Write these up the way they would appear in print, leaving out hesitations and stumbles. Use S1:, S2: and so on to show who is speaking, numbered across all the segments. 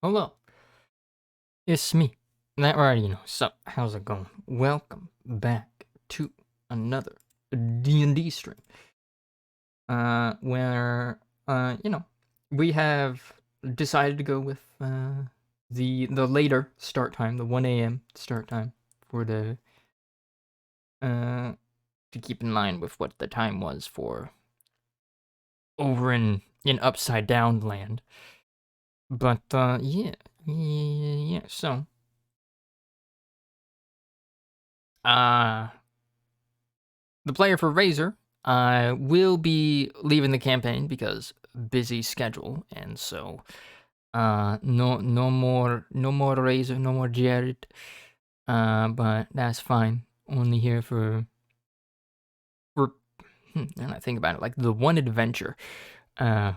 S1: Hello, it's me, ThatWriterUKnow. So, how's it going? Welcome back to another D&D stream. Where, we have decided to go with, the later start time, the 1 a.m. start time for the, to keep in line with what the time was for over in Upside Down land. But, yeah, so... the player for Razor will be leaving the campaign because busy schedule, and so no more Razor, no more Jared. But that's fine. Only here for and I think about it, like the one adventure. So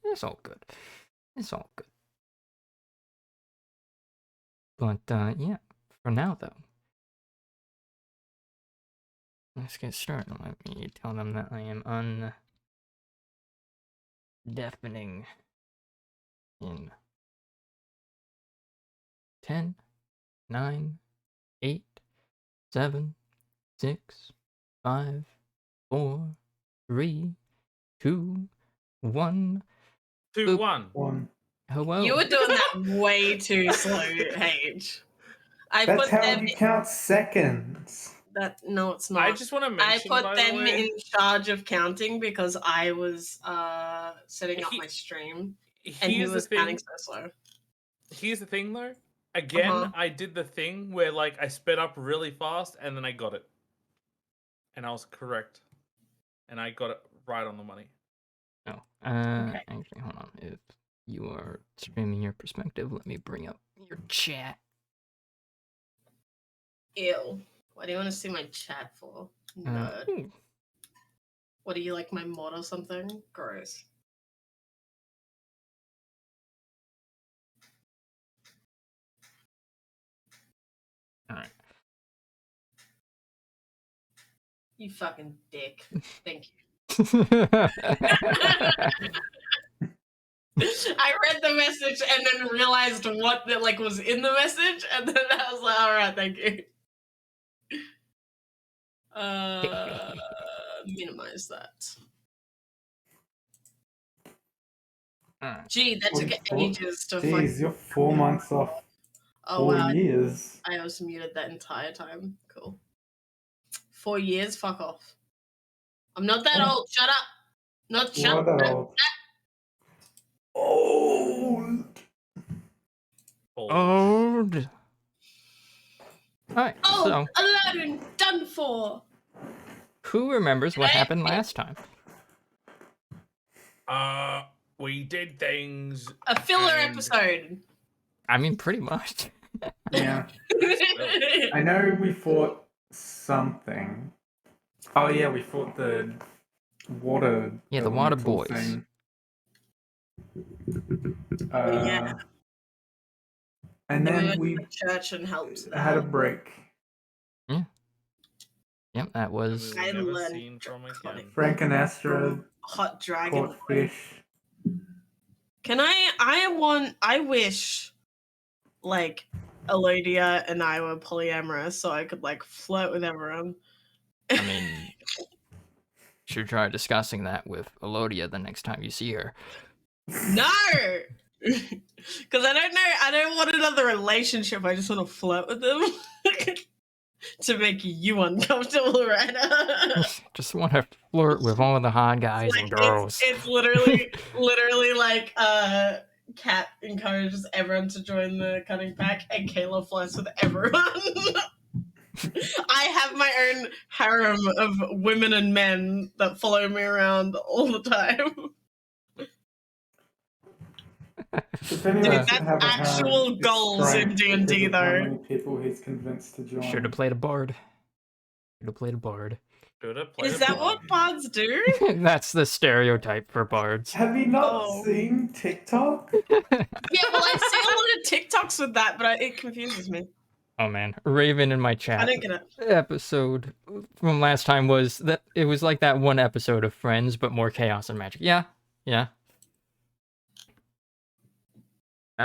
S1: it's all good. It's all good. But yeah, for now though. Let's get started. Let me tell them that I am undeafening in 10, 9, 8, 7, 6, 5, 4, 3, 2, 1.
S2: 2, 1.
S1: Hello.
S3: You were doing that way too slow, H.
S4: That's how you count seconds.
S3: No, it's not.
S2: I just want to mention,
S3: I put them in charge of counting because I was setting up my stream, and he was counting so slow.
S2: Here's the thing, though. Again, I did the thing where, like, I sped up really fast, and then I got it. And I was correct. And I got it right on the money.
S1: Oh, okay. Actually, hold on. If you are streaming your perspective, let me bring up your chat.
S3: Ew. What do you want to see my chat for? Nerd. What, do you like my mod or something? Gross.
S1: Alright.
S3: You fucking dick. Thank you. I read the message and then realized what was in the message, and then I was like, alright, thank you. Minimize that. Gee, that took ages to find.
S4: Jeez, you're 4 months off.
S3: Oh,
S4: 4
S3: wow.
S4: years.
S3: I was muted that entire time. Cool. 4 years? Fuck off. I'm not that old. Shut up. Not shut up.
S4: Old.
S1: Old. Alright, so.
S3: Aladdin, done for.
S1: Who remembers what happened last time?
S2: We did things.
S3: A filler episode.
S1: I mean, pretty much.
S4: Yeah. I know we fought something. Oh yeah, we fought the water.
S1: Yeah, the water boys.
S4: Thing.
S3: Yeah.
S4: And then
S3: we went to church and helped them.
S4: Had a break.
S1: Yeah. Yep, that was.
S3: I
S2: learned
S4: Frank and Astra.
S3: Hot dragon.
S4: Caught fish.
S3: Can I wish, like, Elodia and I were polyamorous so I could, like, flirt with everyone.
S1: I mean, should try discussing that with Elodia the next time you see her.
S3: No! Because I don't want another relationship, I just want to flirt with them. To make you uncomfortable, right?
S1: Just want to flirt with all of the hot guys and girls.
S3: It's literally like Kat encourages everyone to join the cutting pack, and Kayla flirts with everyone. I have my own harem of women and men that follow me around all the time. Dude, that's actual goals in D&D, though.
S4: How many people he's convinced to join?
S1: Should have played a bard.
S3: Is that what bards do?
S1: That's the stereotype for bards.
S4: Have you not seen TikTok?
S3: Yeah, well, I see a lot of TikToks with that, but it confuses me.
S1: Oh man, Raven in my chat.
S3: I don't get it.
S1: Episode from last time was that it was like that one episode of Friends, but more chaos and magic. Yeah.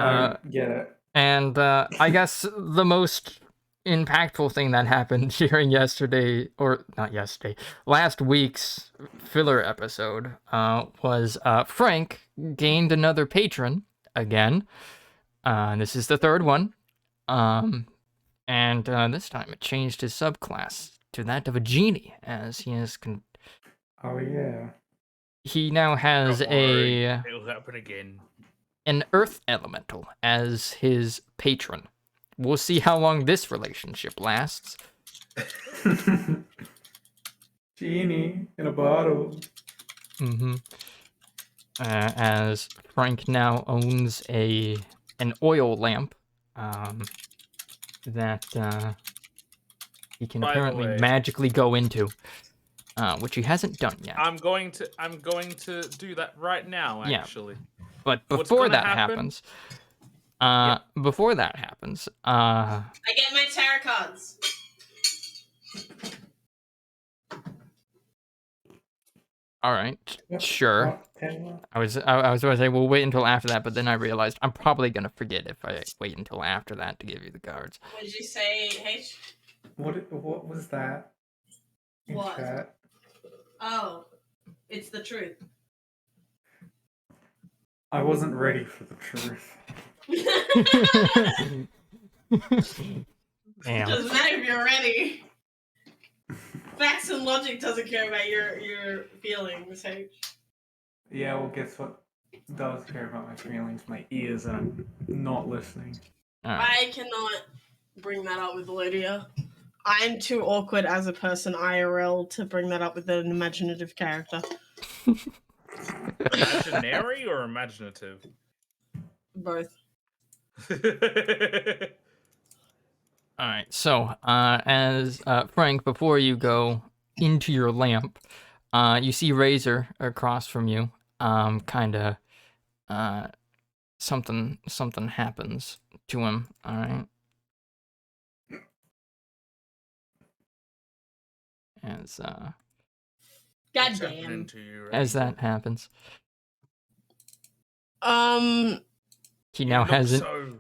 S4: I get it.
S1: And I guess the most impactful thing that happened during last week's filler episode was Frank gained another patron again. This is the third one. And this time it changed his subclass to that of a genie, as he is
S4: Oh yeah.
S1: he now has
S2: Don't worry, it'll happen again.
S1: an earth elemental as his patron. We'll see how long this relationship lasts.
S4: Genie in a bottle.
S1: As Frank now owns an oil lamp that he can
S2: By the
S1: apparently
S2: way,
S1: magically go into, which he hasn't done yet.
S2: I'm going to do that right now,
S1: Yeah.
S2: actually.
S1: But
S2: What's
S1: before
S2: gonna
S1: that
S2: happen?
S1: happens,
S3: I get my tarot cards.
S1: all right,
S4: Yep.
S1: sure.
S4: Okay.
S1: I was going to say we'll wait until after that, but then I realized I'm probably gonna forget if I wait until after that to give you the cards.
S3: What did you say, H?
S4: What was that? In
S3: What?
S4: chat?
S3: Oh, it's the truth.
S4: I wasn't ready for the truth.
S1: Damn.
S3: Doesn't matter if you're ready. Facts and logic doesn't care about your feelings, H.
S4: Yeah, well, guess what does care about my feelings? My ears, and I'm not listening.
S1: All right.
S3: I cannot bring that up with Lydia. I'm too awkward as a person IRL to bring that up with an imaginative character.
S2: Imaginary or imaginative?
S3: Both.
S1: All right. So, as Frank, before you go into your lamp, you see Razor across from you. Kind of, something happens to him. All right. As
S2: What's happening
S3: Goddamn.
S2: to you,
S1: as
S2: Razor?
S1: that happens, he
S2: You
S1: now
S2: look
S1: has
S2: so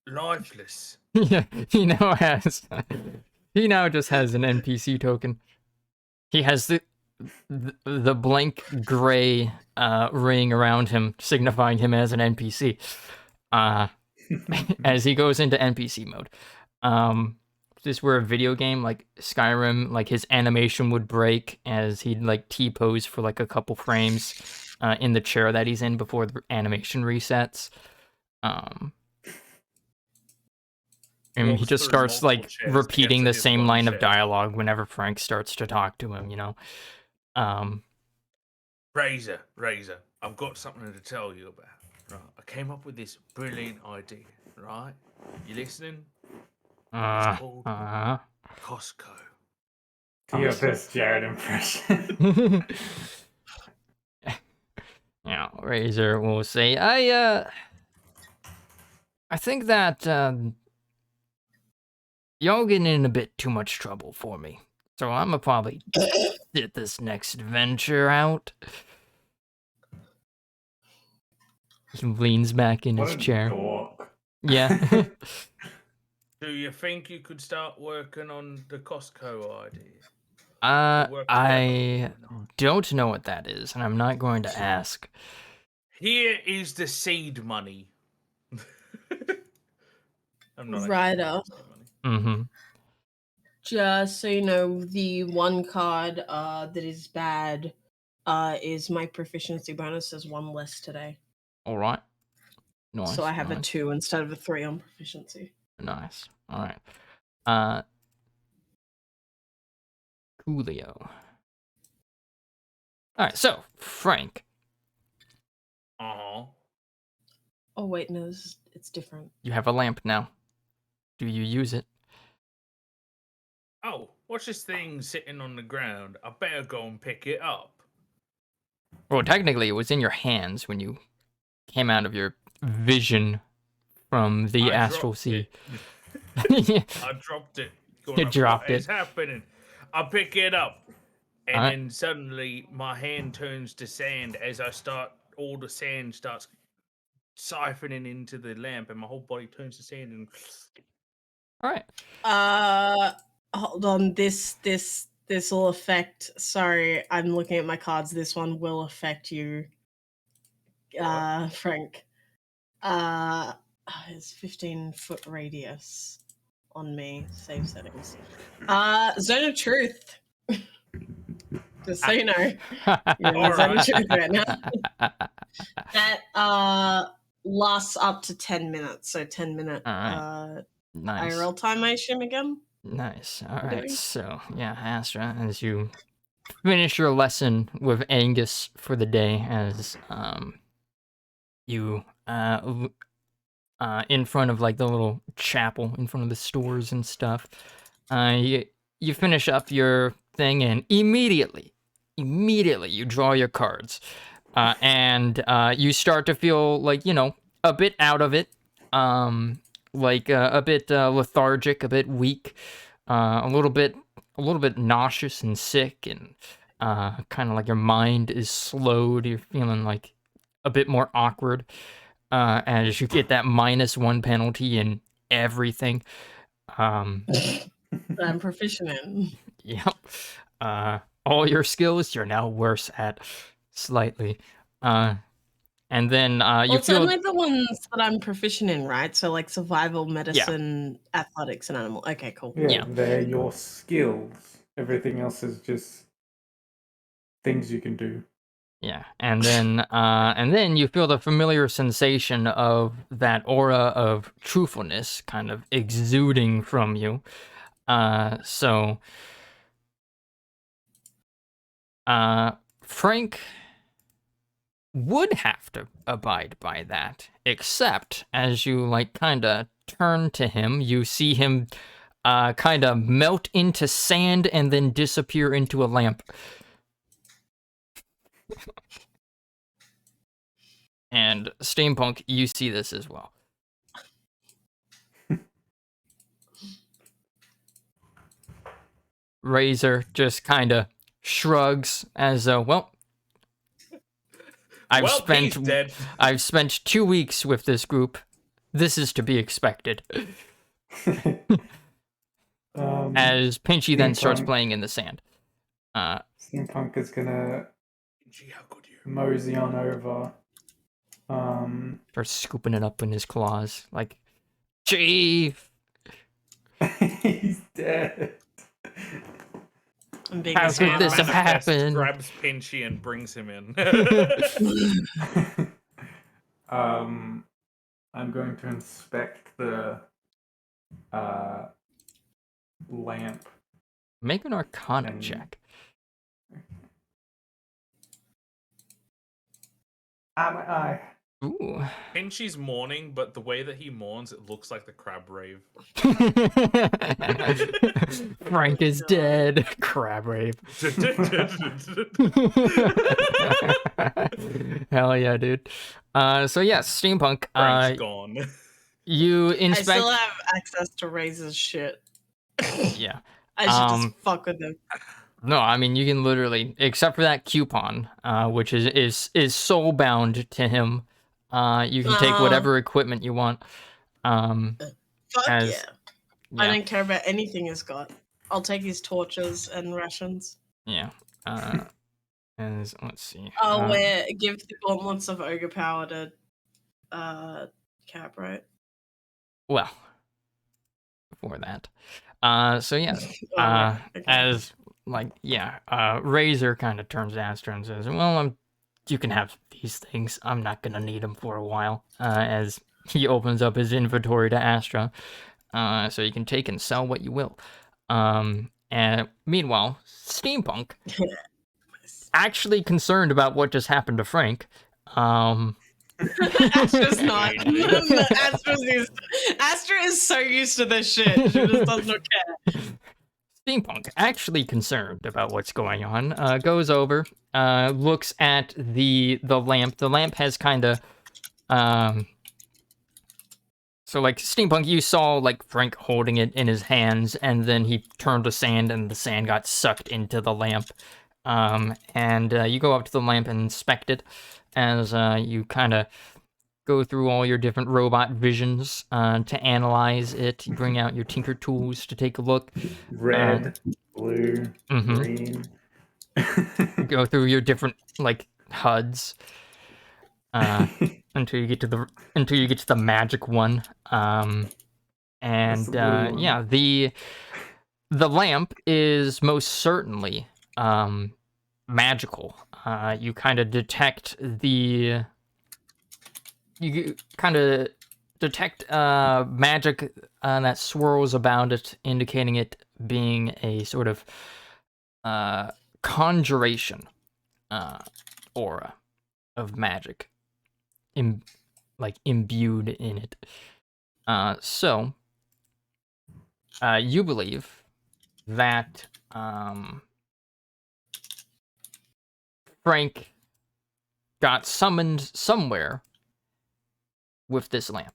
S2: lifeless.
S1: yeah, he now just has an NPC token. He has the blank gray ring around him, signifying him as an NPC. As he goes into NPC mode. If this were a video game like Skyrim, like his animation would break as he'd like T-pose for like a couple frames in the chair that he's in before the animation resets. And he
S2: Walks
S1: just
S2: through
S1: starts
S2: multiple
S1: like
S2: chairs to
S1: repeating
S2: get
S1: the
S2: to his
S1: same
S2: one
S1: line of
S2: chair.
S1: dialogue whenever Frank starts to talk to him, you know.
S2: Razor, I've got something to tell you about. Right, I came up with this brilliant idea. Right, you listening? It's called Costco.
S4: Do your best Jared impression.
S1: Yeah, Razor will say, I think that y'all getting in a bit too much trouble for me. So I'm gonna probably sit this next adventure out. He leans back in his chair.
S4: Dork.
S1: Yeah.
S2: Do you think you could start working on the Costco idea?
S1: I don't know what that is, and I'm not going to ask.
S2: Here is the seed money. I'm not
S3: Right
S2: actually
S3: up.
S2: seed money.
S1: Mm-hmm.
S3: Just so you know, the one card that is bad is my proficiency bonus is 1 less today.
S1: All right. Nice.
S3: So I have a
S1: nice.
S3: 2 instead of a 3 on proficiency.
S1: Nice. All right. Coolio. All right. So Frank,
S2: Uh-huh.
S3: Oh wait, no, it's different.
S1: you have a lamp now. Do you use it?
S2: Oh, what's this thing sitting on the ground? I better go and pick it up.
S1: Well, technically, it was in your hands when you came out of your vision from the
S2: I
S1: astral
S2: dropped
S1: sea.
S2: it. I dropped it.
S1: You dropped
S2: What is
S1: it.
S2: happening? I pick it up, and
S1: Alright.
S2: then suddenly my hand turns to sand as I start. All the sand starts siphoning into the lamp, and my whole body turns to sand. And
S1: All right.
S3: Hold on. This will affect. Sorry, I'm looking at my cards. This one will affect you, Frank. It's 15-foot radius on me. Save settings. Zone of truth. Just so you know, you're in the zone of truth right now. That lasts up to 10 minutes. So 10-minute
S1: Nice.
S3: IRL time, I assume, again.
S1: Nice. All right. So yeah, Astra, as you finish your lesson with Angus for the day, as you in front of like the little chapel in front of the stores and stuff, you finish up your thing, and immediately you draw your cards, and you start to feel like, you know, a bit out of it, like a bit lethargic, a bit weak, a little bit nauseous and sick, and kind of like your mind is slowed. You're feeling like a bit more awkward, as you get that -1 penalty in everything.
S3: I'm proficient in.
S1: Yep. All your skills you're now worse at, slightly. And then you
S3: It's
S1: feel
S3: only the ones that I'm proficient in, right? So like survival, medicine, athletics, and animal. Okay, cool.
S4: Yeah, they're your skills. Everything else is just things you can do.
S1: Yeah, and then you feel the familiar sensation of that aura of truthfulness kind of exuding from you. So Frank would have to abide by that, except as you like kind of turn to him, you see him kind of melt into sand and then disappear into a lamp. And Steampunk, you see this as well. Razor just kind of shrugs as well, I've spent 2 weeks with this group. This is to be expected. As Pinchy then starts playing in the sand.
S4: Steampunk is gonna mosey on over.
S1: Starts scooping it up in his claws, like, Chief!
S4: He's dead.
S1: How could this have happened?
S2: Grabs Pinchy and brings him in.
S4: I'm going to inspect the lamp.
S1: Make an Arcana check.
S4: My eye.
S1: Ooh.
S2: Pinchy's mourning, but the way that he mourns, it looks like the crab rave.
S1: Frank is dead. Crab rave. Hell yeah, dude. So yeah, Steampunk.
S2: Frank's gone.
S1: You inspect.
S3: I still have access to Razor's shit.
S1: Yeah.
S3: I should just fuck with him.
S1: No, I mean you can literally, except for that coupon, which is soul bound to him. You can take whatever equipment you want.
S3: Fuck yeah. I don't care about anything he's got. I'll take his torches and rations.
S1: Yeah. Let's see.
S3: Give the gauntlets of ogre power to Cap, right?
S1: Well, before that. So yeah.
S3: Okay.
S1: As like, Razor kind of turns to Astra and says, well, you can have these things. I'm not gonna need them for a while. As he opens up his inventory to Astra, so you can take and sell what you will. And meanwhile, Steampunk, actually concerned about what just happened to Frank.
S3: Astra's not. Astra is so used to this shit. She just doesn't care.
S1: Steampunk, actually concerned about what's going on, goes over, looks at the lamp. The lamp has kind of, so like Steampunk, you saw like Frank holding it in his hands, and then he turned to sand, and the sand got sucked into the lamp. And you go up to the lamp and inspect it, as you kind of go through all your different robot visions to analyze it. You bring out your tinker tools to take a look.
S4: Red, blue, green.
S1: Go through your different like HUDs until you get to the magic one. And
S4: the blue one?
S1: yeah, the lamp is most certainly magical. You kind of detect magic that swirls about it, indicating it being a sort of conjuration aura of magic, imbued in it. So you believe that Frank got summoned somewhere with this lamp.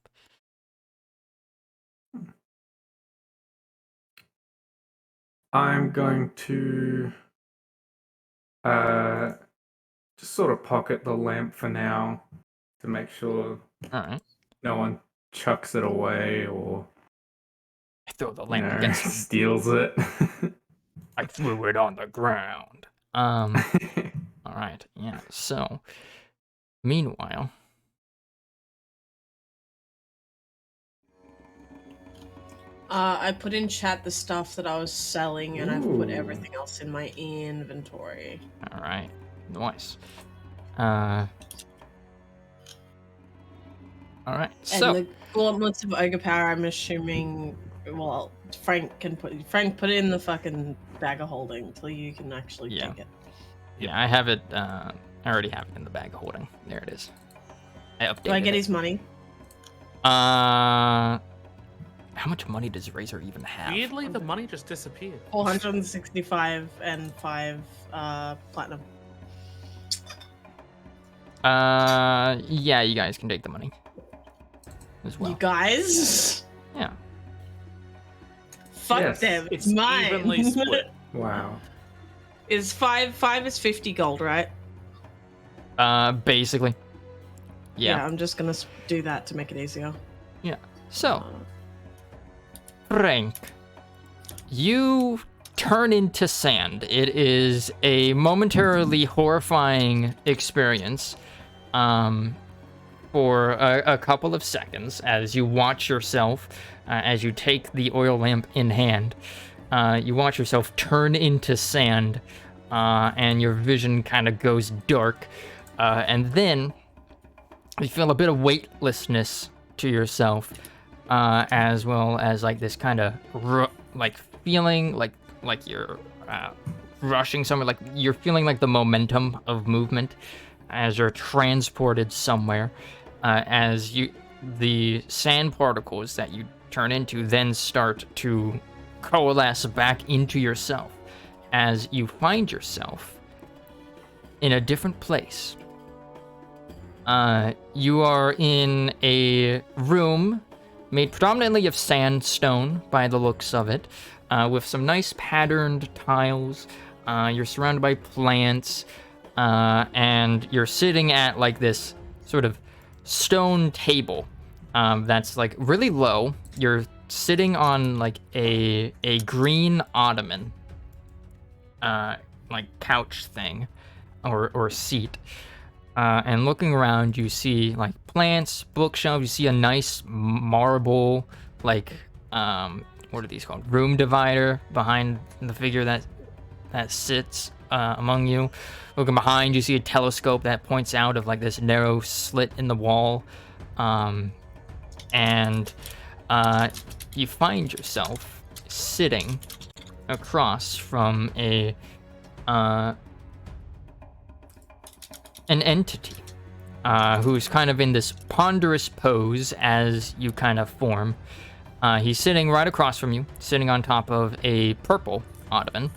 S4: I'm going to just sort of pocket the lamp for now to make sure no one chucks it away or
S1: I throw the lamp against him.
S4: steals it.
S1: I threw it on the ground. All right, yeah. So, meanwhile,
S3: I put in chat the stuff that I was selling, and I've put everything else in my inventory.
S1: All right, nice. All right, so
S3: and the gauntlets of ogre power, I'm assuming. Well, Frank put it in the fucking bag of holding until you can actually take it.
S1: Yeah, I have it. I already have it in the bag of holding. There it is. I updated.
S3: Do I get his money?
S1: How much money does Razor even have?
S2: Weirdly, the money just disappeared.
S3: 465 and 5 platinum.
S1: Yeah, you guys can take the money as well.
S3: You guys?
S1: Yeah.
S3: Fuck them. It's mine.
S2: Evenly split.
S4: Wow.
S3: Is 5 is 50 gold, right?
S1: Basically. Yeah.
S3: I'm just gonna do that to make it easier.
S1: Yeah. So, Frank, you turn into sand. It is a momentarily horrifying experience for a couple of seconds as you watch yourself, as you take the oil lamp in hand, you watch yourself turn into sand, and your vision kind of goes dark, and then you feel a bit of weightlessness to yourself, as well as like this kind of feeling like you're rushing somewhere, like you're feeling like the momentum of movement as you're transported somewhere, as the sand particles that you turn into then start to coalesce back into yourself as you find yourself in a different place. You are in a room made predominantly of sandstone by the looks of it, with some nice patterned tiles. You're surrounded by plants, and you're sitting at like this sort of stone table that's like really low. You're sitting on like a green ottoman, like couch thing or seat. And looking around, you see like plants, bookshelves. You see a nice marble, like what are these called? Room divider behind the figure that sits among you. Looking behind, you see a telescope that points out of like this narrow slit in the wall, and you find yourself sitting across from an entity who's kind of in this ponderous pose as you kind of form. He's sitting right across from you, sitting on top of a purple ottoman,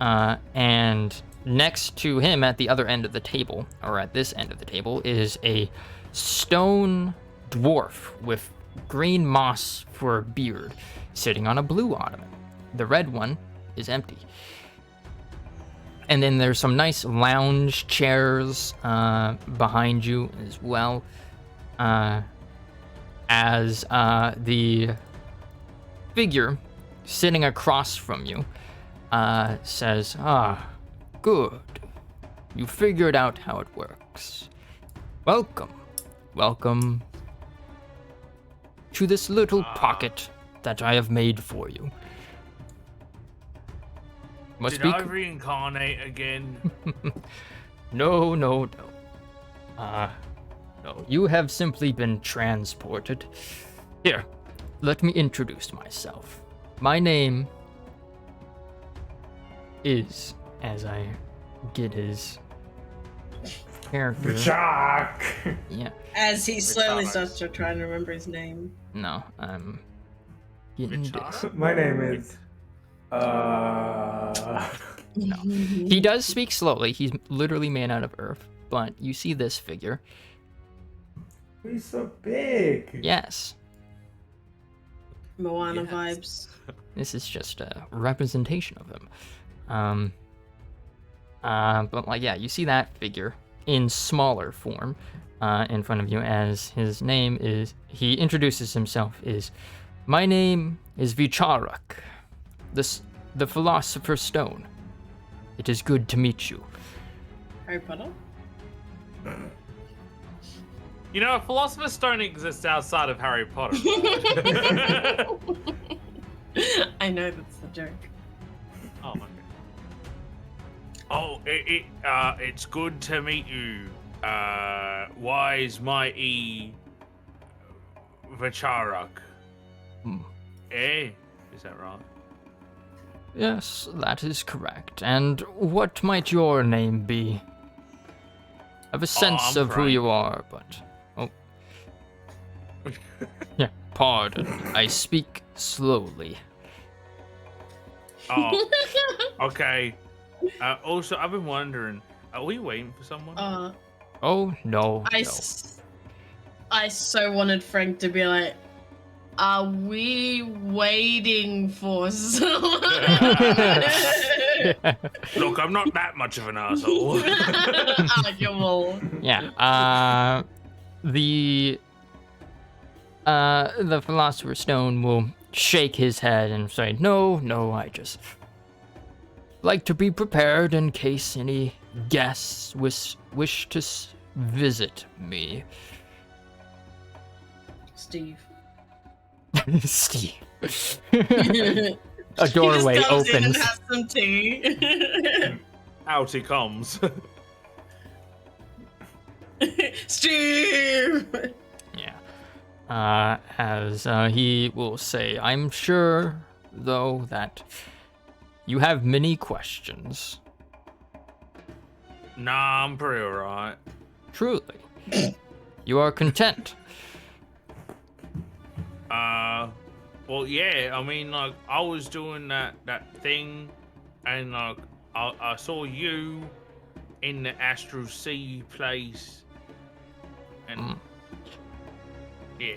S1: and next to him at the other end of the table, or at this end of the table, is a stone dwarf with green moss for a beard, sitting on a blue ottoman. The red one is empty. And then there's some nice lounge chairs behind you as well. as the figure sitting across from you says, good. You figured out how it works. Welcome to this little pocket that I have made for you.
S2: Did I reincarnate again?
S1: No. No, you have simply been transported. Here, let me introduce myself. My name is, as I get his character.
S4: Jack.
S1: Yeah.
S3: As he slowly starts to try and remember his name.
S1: No, I'm getting this.
S4: My name is.
S1: No. He does speak slowly. He's literally made out of earth. But you see this figure.
S4: He's so big.
S1: Yes.
S3: Moana vibes.
S1: This is just a representation of him. But like, yeah, you see that figure in smaller form in front of you as his name is, he introduces himself is, my name is Vicharak, the Philosopher's Stone. It is good to meet you.
S3: Harry Potter?
S2: You know, a Philosopher's Stone exists outside of Harry Potter.
S3: I know that's the joke.
S2: Oh, okay. Oh, it's good to meet you. Wise, mighty Vicharak. Eh? Is that right?
S1: Yes, that is correct. And what might your name be? I have a sense of who you are, but... Oh. Yeah, pardon. I speak slowly.
S2: Oh, okay. Also, I've been wondering, are we waiting for someone?
S1: Oh, no.
S3: I so wanted Frank to be like, are we waiting for someone?
S2: Look, I'm not that much of an asshole.
S1: Yeah, the Philosopher's Stone will shake his head and say, no, I just like to be prepared in case any guests wish to visit me.
S3: Steve.
S1: Steve. A doorway
S3: he just comes
S1: opens.
S3: in and has some tea.
S2: Out he comes.
S3: Steve!
S1: Yeah. As he will say, I'm sure, though, that you have many questions.
S2: Nah, I'm pretty alright.
S1: Truly. You are content.
S2: Well, yeah, I mean, like, I was doing that thing, and, like, I saw you in the Astral Sea place, and, yeah.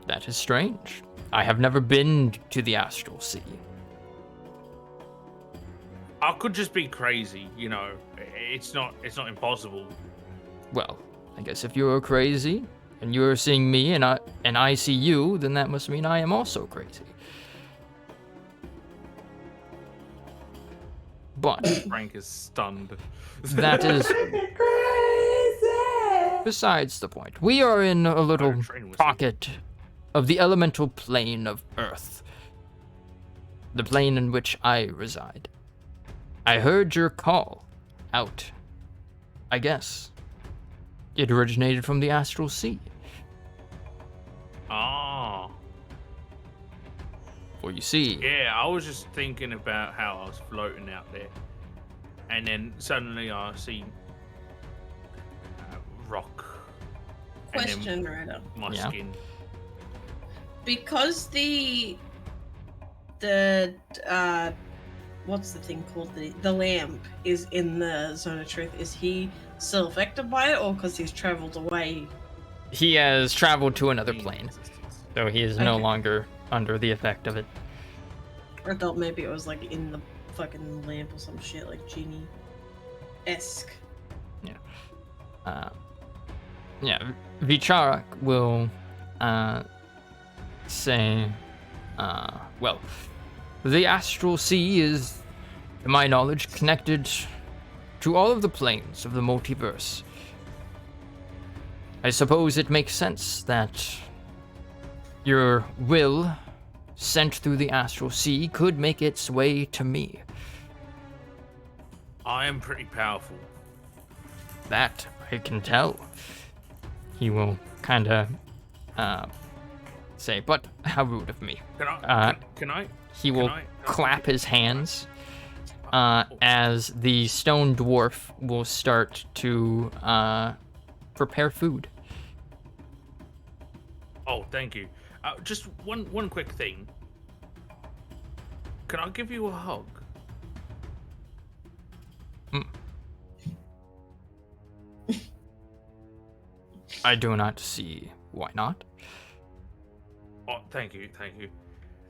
S1: That is strange. I have never been to the Astral Sea.
S2: I could just be crazy, you know. It's not impossible.
S1: Well, I guess if you're crazy, and you're seeing me and I see you, then that must mean I am also crazy. But
S2: Frank is stunned.
S1: That is
S4: Crazy.
S1: besides the point. We are in a little pocket of the elemental plane of Earth, the plane in which I reside. I heard your call out. I guess it originated from the Astral Sea.
S2: Oh.
S1: Well, you see.
S2: Yeah, I was just thinking about how I was floating out there, and then suddenly I see rock.
S3: Question, Ryder.
S2: My skin.
S3: Because the what's the thing called? The lamp is in the zone of truth. Is he still affected by it, or because he's traveled away?
S1: He has traveled to another plane, so he is no longer under the effect of it.
S3: I thought maybe it was like in the fucking lamp or some shit, like genie-esque.
S1: Yeah. Yeah, Vicharak will say, well, the Astral Sea is, to my knowledge, connected to all of the planes of the multiverse. I suppose it makes sense that your will, sent through the Astral Sea, could make its way to me.
S2: I am pretty powerful.
S1: That I can tell. He will kind of say, but how rude of me.
S2: Can I?
S1: He will clap his hands as the stone dwarf will start to prepare food.
S2: Oh, thank you. Just one quick thing. Can I give you a hug?
S1: I do not see why not.
S2: Oh, thank you.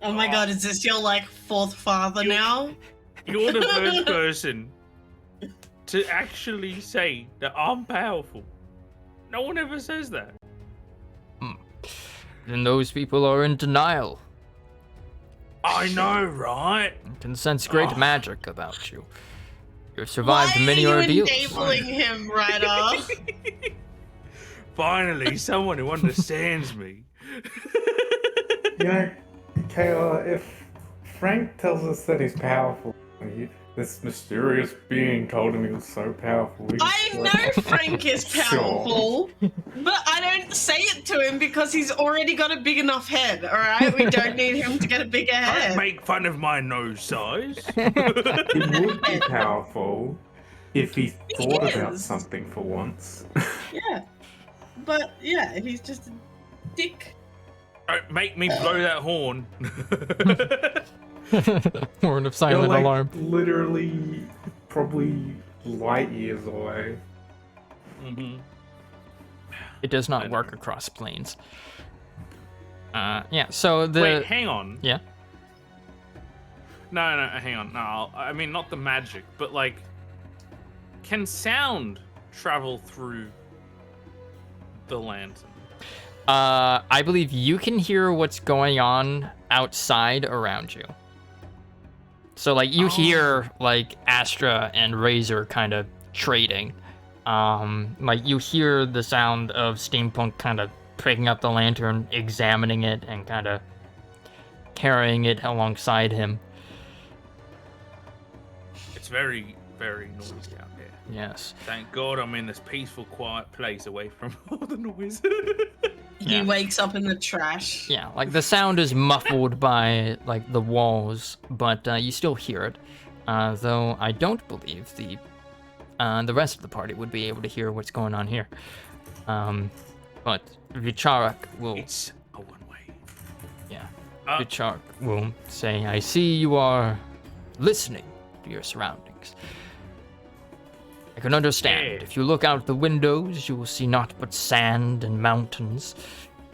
S3: Oh my god, is this your like fourth father now?
S2: You're the first person to actually say that I'm powerful. No one ever says that.
S1: Then those people are in denial.
S2: I know, right?
S1: I can sense great magic about you. You've survived many ordeals.
S3: Why are you enabling him, Ryder?
S2: Finally, someone who understands me.
S4: You know, Kayla, if Frank tells us that he's powerful, this mysterious being told him he was so powerful.
S3: I know Frank is powerful, but I don't say it to him because he's already got a big enough head, alright? We don't need him to get a bigger head.
S2: Don't make fun of my nose size.
S4: He would be powerful if he thought about something for once.
S3: Yeah. But, yeah, he's just a dick.
S2: Don't make me blow that horn.
S1: Horn of silent
S4: You're, like,
S1: alarm.
S4: Literally, probably light years away.
S2: Mm-hmm.
S1: It does not work across planes. Yeah, so the...
S2: Wait, hang on.
S1: Yeah?
S2: No, hang on. No, I mean, not the magic, but, like, can sound travel through the lantern?
S1: I believe you can hear what's going on outside around you. So, like, you hear, like, Astra and Razor kind of trading. Like, you hear the sound of Steampunk kind of picking up the lantern, examining it, and kind of carrying it alongside him.
S2: It's very, very noisy out there.
S1: Yes.
S2: Thank God I'm in this peaceful, quiet place away from all the noise.
S3: He wakes up in the trash.
S1: Yeah, like the sound is muffled by like the walls, but you still hear it. Though I don't believe the rest of the party would be able to hear what's going on here. But Vicharak will.
S2: It's a one-way.
S1: Yeah. Vicharak will say, "I see you are listening to your surroundings. I can understand.
S2: Yeah.
S1: If you look out the windows, you will see naught but sand and mountains.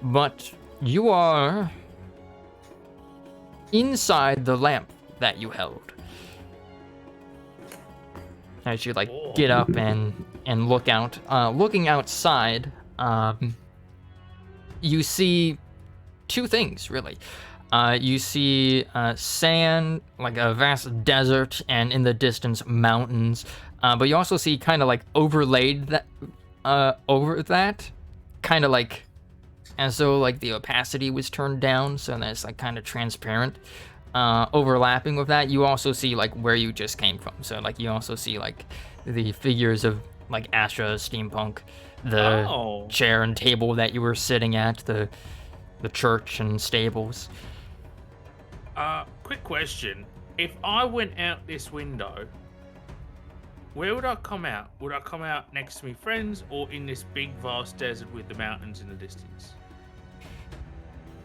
S1: But you are inside the lamp that you held." As you like get up and look out, looking outside, you see two things really. You see sand, like a vast desert, and in the distance mountains. But you also see kind of like overlaid that over that, kind of like as though like the opacity was turned down, so that's like kind of transparent. Overlapping with that, you also see like where you just came from. So like you also see like the figures of like Astra, Steampunk, the chair and table that you were sitting at, the church and stables.
S2: Quick question. If I went out this window, where would I come out? Would I come out next to me friends or in this big vast desert with the mountains in the distance?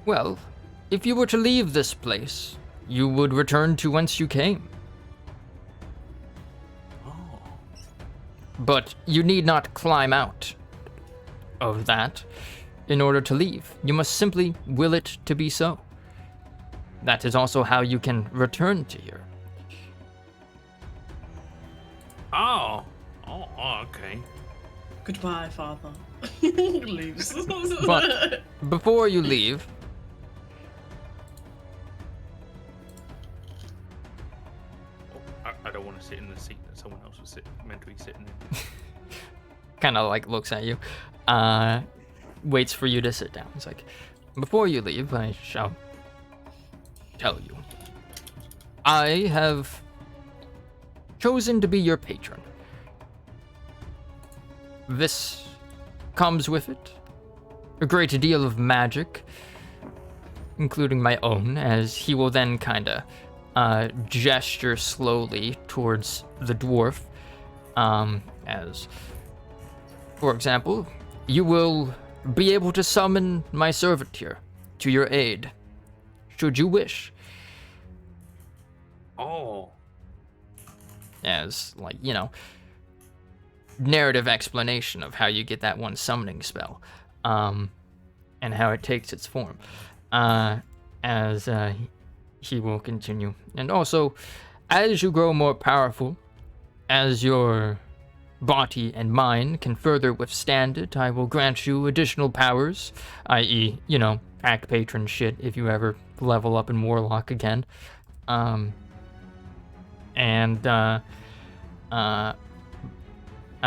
S1: Well, if you were to leave this place, you would return to whence you came.
S2: Oh.
S1: But you need not climb out of that in order to leave. You must simply will it to be so. That is also how you can return to here.
S2: Oh, okay.
S3: Goodbye, father. Leaves.
S1: But before you leave,
S2: I don't want to sit in the seat that someone else was meant to be sitting in.
S1: kind of like looks at you, waits for you to sit down. He's like, before you leave, I shall tell you. I have chosen to be your patron. This comes with it a great deal of magic, including my own, as he will then kind of gesture slowly towards the dwarf, as, for example, you will be able to summon my servant here to your aid, should you wish.
S2: Oh.
S1: As, like, you know, narrative explanation of how you get that one summoning spell, and how it takes its form, as he will continue. And also, as you grow more powerful, as your body and mind can further withstand it, I will grant you additional powers, i.e., you know, act patron shit if you ever level up in Warlock again.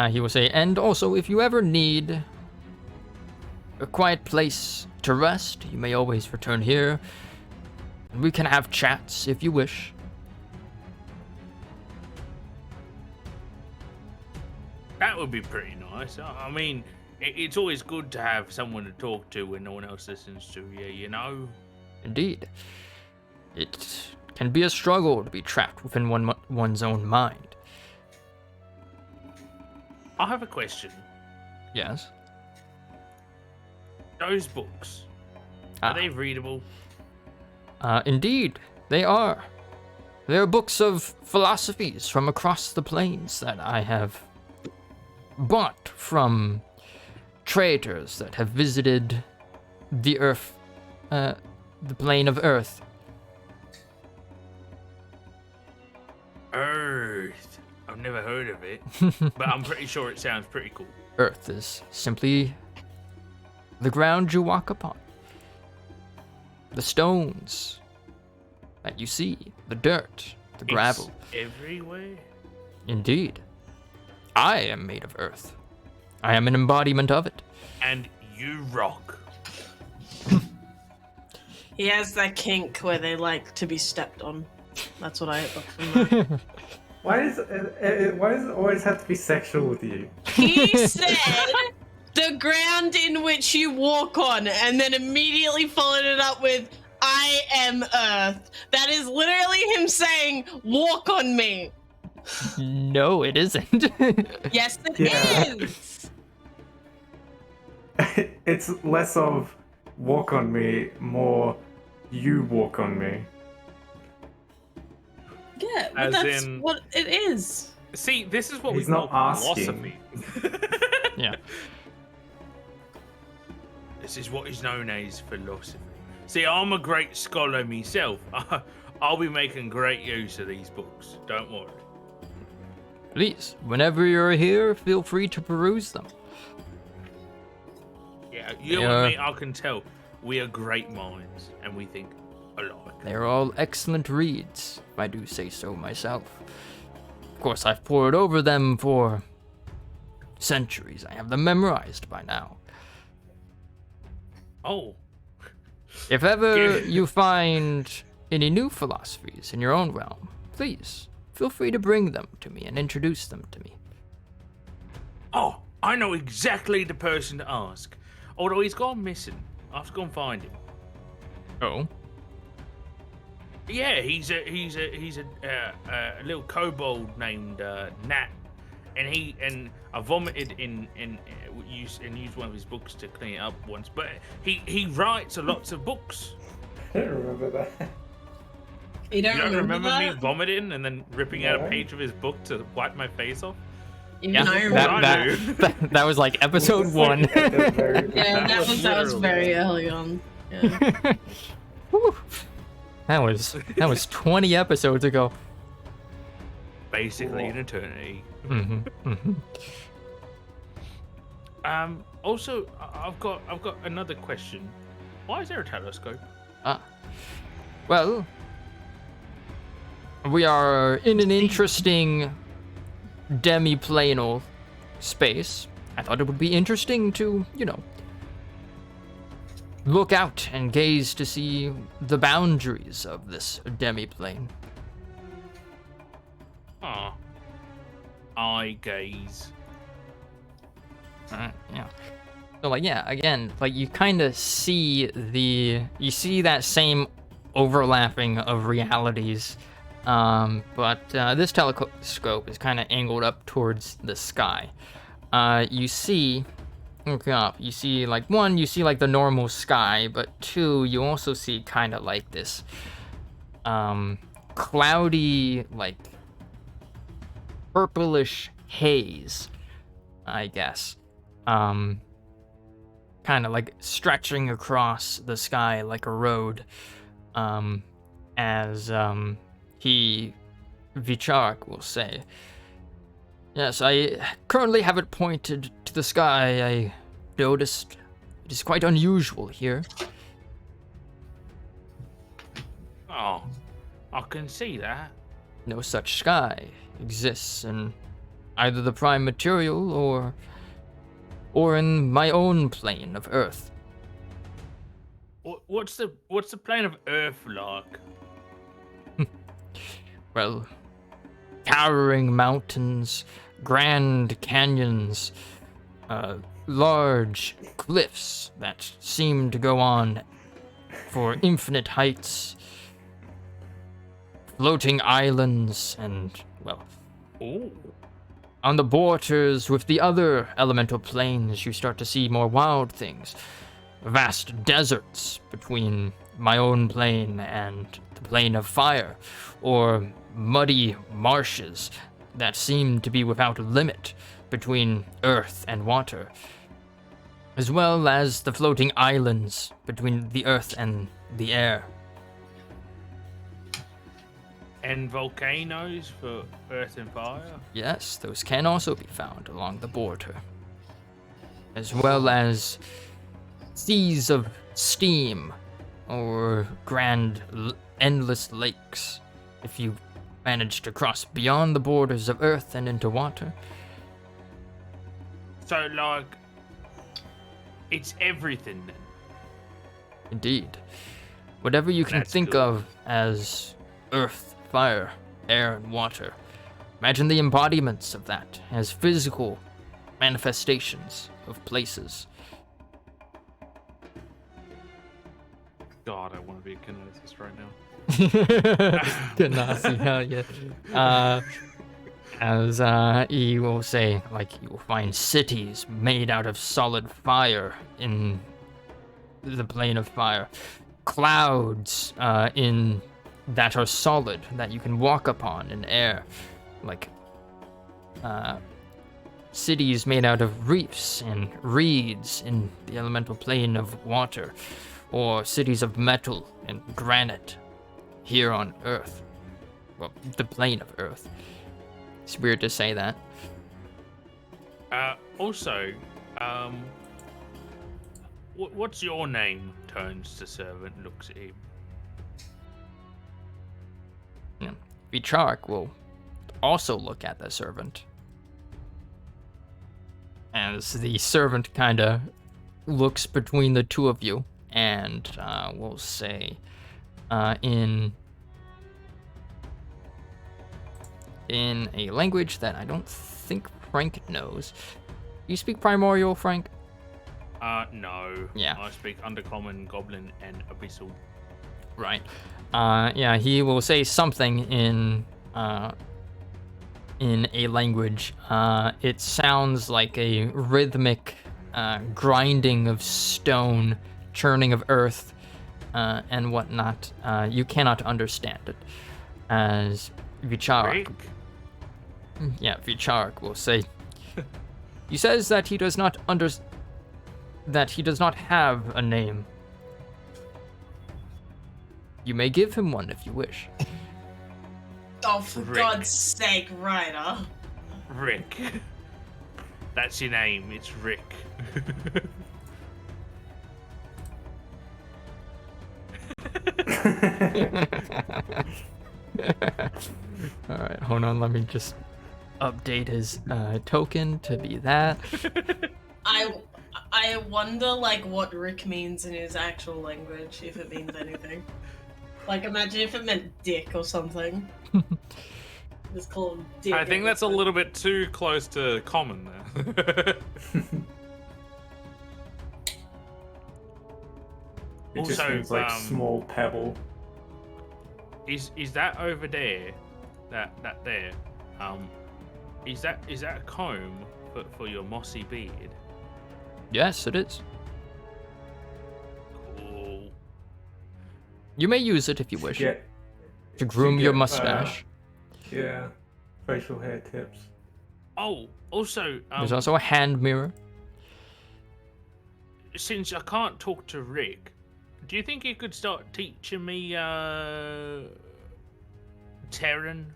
S1: He will say, and also, if you ever need a quiet place to rest, you may always return here. We can have chats if you wish.
S2: That would be pretty nice. I mean, it's always good to have someone to talk to when no one else listens to you, you know?
S1: Indeed. It can be a struggle to be trapped within one's own mind.
S2: I have a question.
S1: Yes?
S2: Those books, are they readable?
S1: Indeed, they are. They are books of philosophies from across the plains that I have bought from traders that have visited the earth, the plane of Earth.
S2: Earth. I've never heard of it, but I'm pretty sure it sounds pretty cool.
S1: Earth is simply the ground you walk upon. The stones that you see, the dirt, the gravel.
S2: It's everywhere?
S1: Indeed. I am made of earth. I am an embodiment of it.
S2: And you rock.
S3: He has that kink where they like to be stepped on. That's what I got from that.
S4: Why does it always have to be sexual with you?
S3: He said the ground in which you walk on, and then immediately followed it up with, I am Earth. That is literally him saying, walk on me.
S1: No, it isn't.
S3: Yes, it is.
S4: It's less of walk on me, more you walk on me.
S3: Yeah,
S2: As
S3: that's
S2: in-
S3: what it is.
S2: See, this is what
S4: He's
S2: we call
S4: not asking.
S2: philosophy.
S1: Yeah.
S2: This is what is known as philosophy. See, I'm a great scholar myself. I'll be making great use of these books. Don't worry.
S1: Please, whenever you're here, feel free to peruse them.
S2: Yeah, you
S1: Yeah.
S2: and me, I can tell. We are great minds, and we think alike.
S1: They are all excellent reads, if I do say so myself. Of course, I've pored over them for centuries. I have them memorized by now.
S2: Oh,
S1: If ever
S2: Good.
S1: you find any new philosophies in your own realm, please feel free to bring them to me and introduce them to me.
S2: oh, I know exactly the person to ask. Although he's gone missing. I have to go and find him.
S1: Oh?
S2: Yeah, he's a little kobold named Nat, and I vomited in used one of his books to clean it up once. But he writes a lots of books.
S4: I don't remember that.
S3: You
S2: You
S3: don't,
S2: don't remember me
S3: that?
S2: vomiting and then ripping out a
S4: No.
S2: page of his book to wipe my face off?
S3: Even I
S2: that-
S3: remember
S2: I
S3: that.
S1: that was like episode 1.
S3: Yeah,
S2: That was
S3: that was
S2: literally-
S3: very early on. Yeah.
S1: Whew. That was 20 episodes ago.
S2: Basically
S4: Cool.
S2: an eternity.
S1: Mm-hmm, mm-hmm.
S2: Also, I've got another question. Why is there a telescope?
S1: Well, we are in an interesting demi-planal space. I thought it would be interesting to, look out and gaze to see the boundaries of this demi-plane.
S2: Ah, eye gaze.
S1: Yeah. So again, you kind of see that same overlapping of realities, but this telescope is kind of angled up towards the sky. You see, look up. You see one, you see the normal sky, but two, you also see kind of this, cloudy, purplish haze, I guess. Kind of stretching across the sky like a road, as Vicharak will say. Yes, I currently have it pointed to the sky. I noticed it is quite unusual here.
S2: Oh, I can see that.
S1: No such sky exists in either the prime material or in my own plane of Earth.
S2: What's the plane of Earth like?
S1: Well, towering mountains, grand canyons, large cliffs that seem to go on for infinite heights, floating islands, and,
S2: Ooh.
S1: on the borders with the other elemental planes, you start to see more wild things. Vast deserts between my own plane and the plane of fire, or muddy marshes that seem to be without limit between earth and water, as well as the floating islands between the earth and the air.
S2: And volcanoes for earth and fire?
S1: Yes, those can also be found along the border, as well as seas of steam or grand endless lakes if you manage to cross beyond the borders of earth and into water.
S2: So it's everything then.
S1: Indeed. Whatever you can
S2: That's
S1: think
S2: cool.
S1: of as earth, fire, air, and water. Imagine the embodiments of that as physical manifestations of places.
S2: God, I want to be a kineticist right now.
S1: Ganassi, hell yeah. As he will say, you will find cities made out of solid fire in the plane of fire. Clouds in that are solid, that you can walk upon in air. Cities made out of reefs and reeds in the elemental plane of water. Or cities of metal and granite here on Earth. Well, the plane of Earth. It's weird to say that.
S2: Also, what's your name? Turns to servant, looks at him.
S1: Vicharak will also look at the servant. As the servant kind of looks between the two of you. And we'll say in a language that I don't think Frank knows. You speak Primordial, Frank?
S2: No.
S1: Yeah.
S2: I speak Undercommon, Goblin, and Abyssal.
S1: Right. Yeah, he will say something in a language. It sounds like a rhythmic grinding of stone, churning of earth, and whatnot. You cannot understand it. As Vicharak, Vicharak will say, he says that he does not have a name. You may give him one if you wish.
S3: Oh, for
S2: Rick.
S3: God's sake, Ryder.
S2: Rick. That's your name. It's Rick.
S1: All right, hold on. Let me just update his token to be that.
S3: I wonder like what Rick means in his actual language, if it means anything. Like imagine if it meant dick or something. Just call him dick.
S2: I think that's a little bit too close to common there.
S4: It just
S2: Also,
S4: means like small pebble.
S2: Is that over there? That there? Is that a comb for your mossy beard?
S1: Yes, it is.
S2: Cool.
S1: You may use it if you wish
S4: Yeah.
S1: to groom your
S4: get,
S1: mustache.
S4: Yeah. Facial hair tips.
S2: Oh, also,
S1: There's also a hand mirror.
S2: since I can't talk to Rick, do you think you could start teaching me Terran?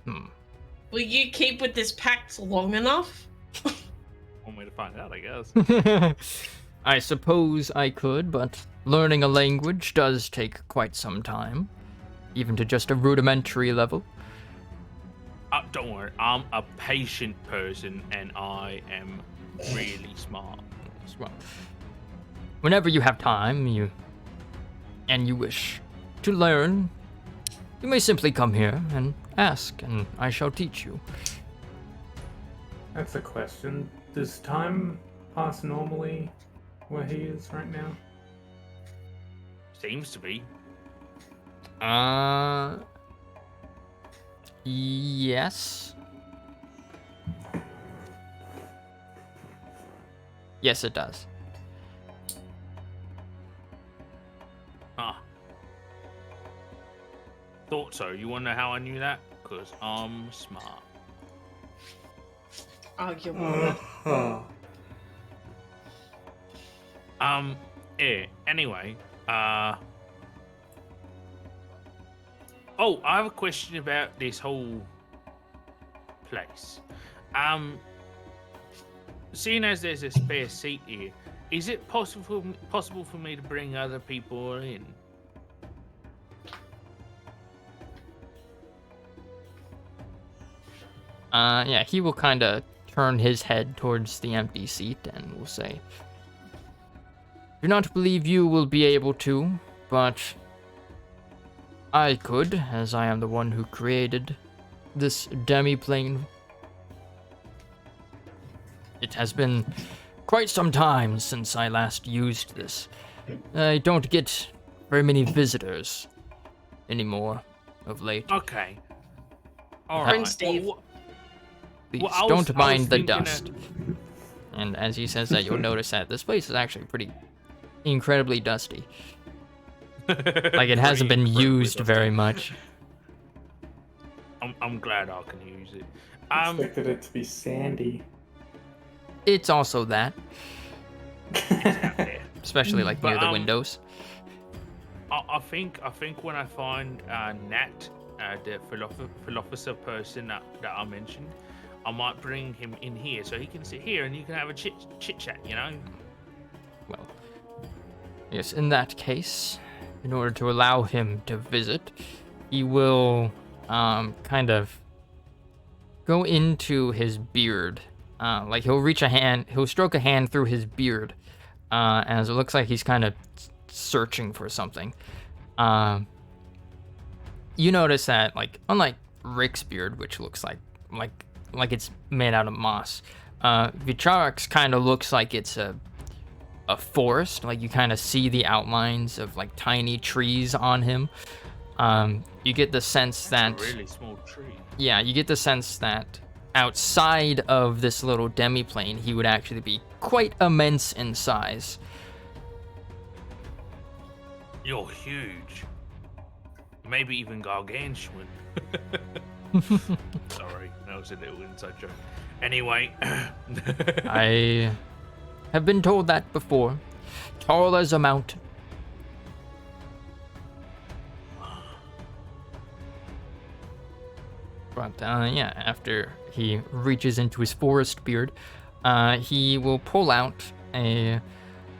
S3: Will you keep with this pact long enough?
S2: One way to find out, I guess.
S1: I suppose I could, but learning a language does take quite some time, even to just a rudimentary level.
S2: Don't worry, I'm a patient person and I am really smart.
S1: Well, whenever you have time, you wish to learn, you may simply come here and ask, and I shall teach you.
S4: That's a question. Does time pass normally where he is right now?
S2: Seems to be.
S1: Yes. Yes, it does.
S2: Ah. Thought so. You wanna know how I knew that? Because I'm smart.
S3: Arguable.
S2: Yeah, anyway, oh, I have a question about this whole place. Seeing as there's a spare seat here, is it possible for me to bring other people in?
S1: Yeah, he will kind of turn his head towards the empty seat and will say, "Do not believe you will be able to, but I could, as I am the one who created this demi-plane. It has been quite some time since I last used this. I don't get very many visitors anymore of late.
S2: Okay. All
S3: Prince
S2: right.
S3: Steve.
S1: Please
S2: well, I was
S1: don't mind the
S2: thinking
S1: dust." And as he says that, you'll notice that this place is actually pretty incredibly dusty. Like it hasn't been used very much.
S2: I'm glad I can use it.
S4: Expected it to be sandy.
S1: It's also that,
S2: It's out there.
S1: especially like
S2: But,
S1: near the windows.
S2: I think when I find Nat, the philosopher person that I mentioned, I might bring him in here so he can sit here and you can have a chit chat, you know?
S1: Well, yes, in that case, in order to allow him to visit, he will kind of go into his beard. Like he'll stroke a hand through his beard, as it looks like he's kind of searching for something. You notice that, like, unlike Rick's beard, which looks like it's made out of moss, Vicharak's kind of looks like it's a forest. Like you kind of see the outlines of like tiny trees on him. You get the sense that
S2: It's a really small tree.
S1: yeah, you get the sense that outside of this little demi-plane, he would actually be quite immense in size.
S2: You're huge. Maybe even gargantuan. Sorry, that was a little inside joke. Anyway.
S1: I have been told that before. Tall as a mountain. But yeah, after he reaches into his forest beard, he will pull out a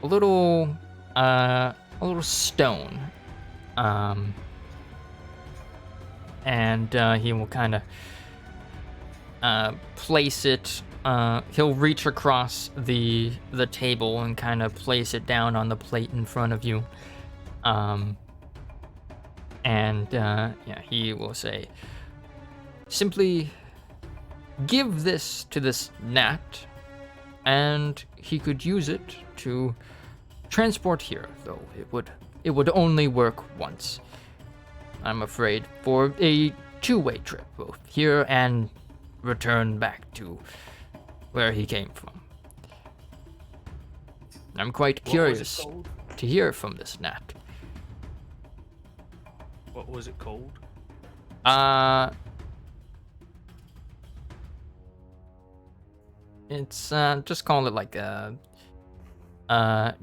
S1: little stone, and he will kind of place it. He'll reach across the table and kind of place it down on the plate in front of you. And yeah, he will say, simply give this to this gnat, and he could use it to transport here, though it would only work once. I'm afraid, for a two-way trip, both here and return back to where he came from. I'm quite curious to hear from this gnat.
S2: What was it called?
S1: It's just call it like a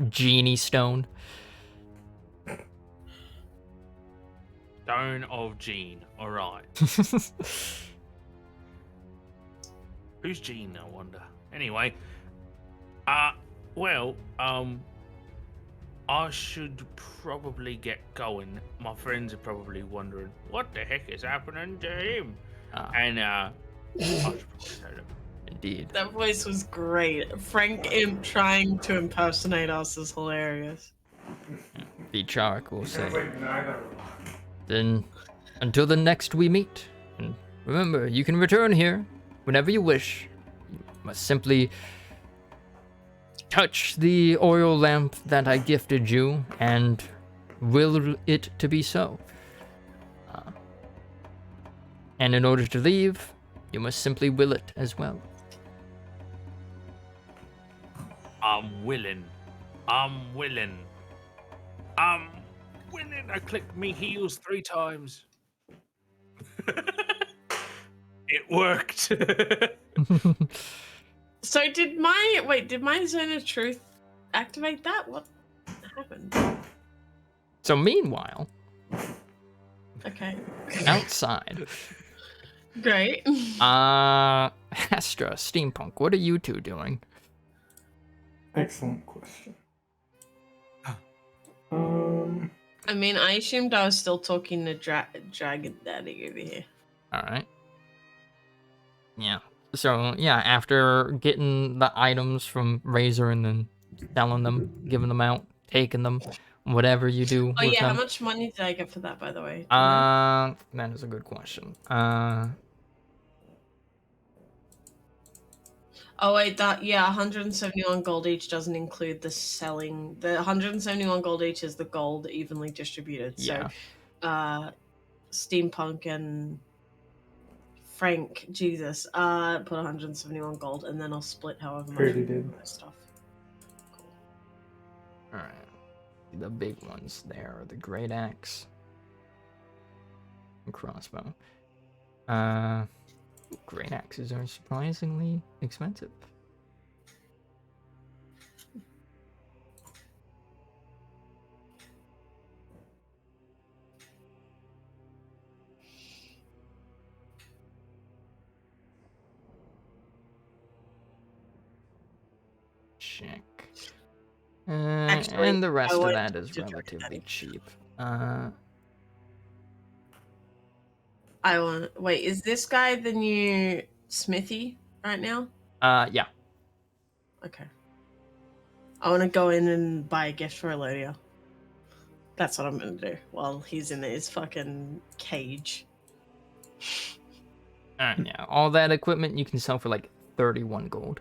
S1: genie stone.
S2: Stone of Gene. All right. Who's Gene, I wonder? Anyway, well, I should probably get going. My friends are probably wondering what the heck is happening to him, and I should probably tell them.
S1: Indeed.
S3: That voice was great. Frank Imp trying to impersonate us is hilarious.
S1: Vichark will say, then until the next we meet, and remember, you can return here whenever you wish. You must simply touch the oil lamp that I gifted you and will it to be so. And in order to leave, you must simply will it as well.
S2: I'm willing. I clicked me heels 3 times. It worked.
S3: So did my Zone of Truth activate that? What happened?
S1: So meanwhile,
S3: Okay.
S1: outside,
S3: Great.
S1: Astra, Steampunk, what are you two doing?
S4: Excellent question.
S3: I mean, I assumed I was still talking to Dragon Daddy over here.
S1: All right. Yeah. So, yeah, after getting the items from Razor and then selling them, giving them out, taking them, whatever you do
S3: Oh
S1: with
S3: yeah,
S1: them.
S3: how much money did I get for that, by the way? Do you know?
S1: That is a good question.
S3: Oh wait, 171 gold each doesn't include the selling. The 171 gold each is the gold evenly distributed.
S1: Yeah.
S3: So, Steampunk and Frank, Jesus, put 171 gold, and then I'll split however much.
S4: Pretty did.
S3: Stuff. Cool.
S1: All right. The big ones there are the great axe and crossbow. Great axes are surprisingly expensive. Check.
S3: Actually,
S1: and the rest
S3: I
S1: of
S3: would
S1: that is
S3: do
S1: relatively
S3: Daddy.
S1: cheap.
S3: Wait, is this guy the new Smithy right now?
S1: Yeah.
S3: Okay. I want to go in and buy a gift for Elodia. That's what I'm gonna do while he's in his fucking cage.
S1: Alright, yeah. All that equipment you can sell for like 31 gold.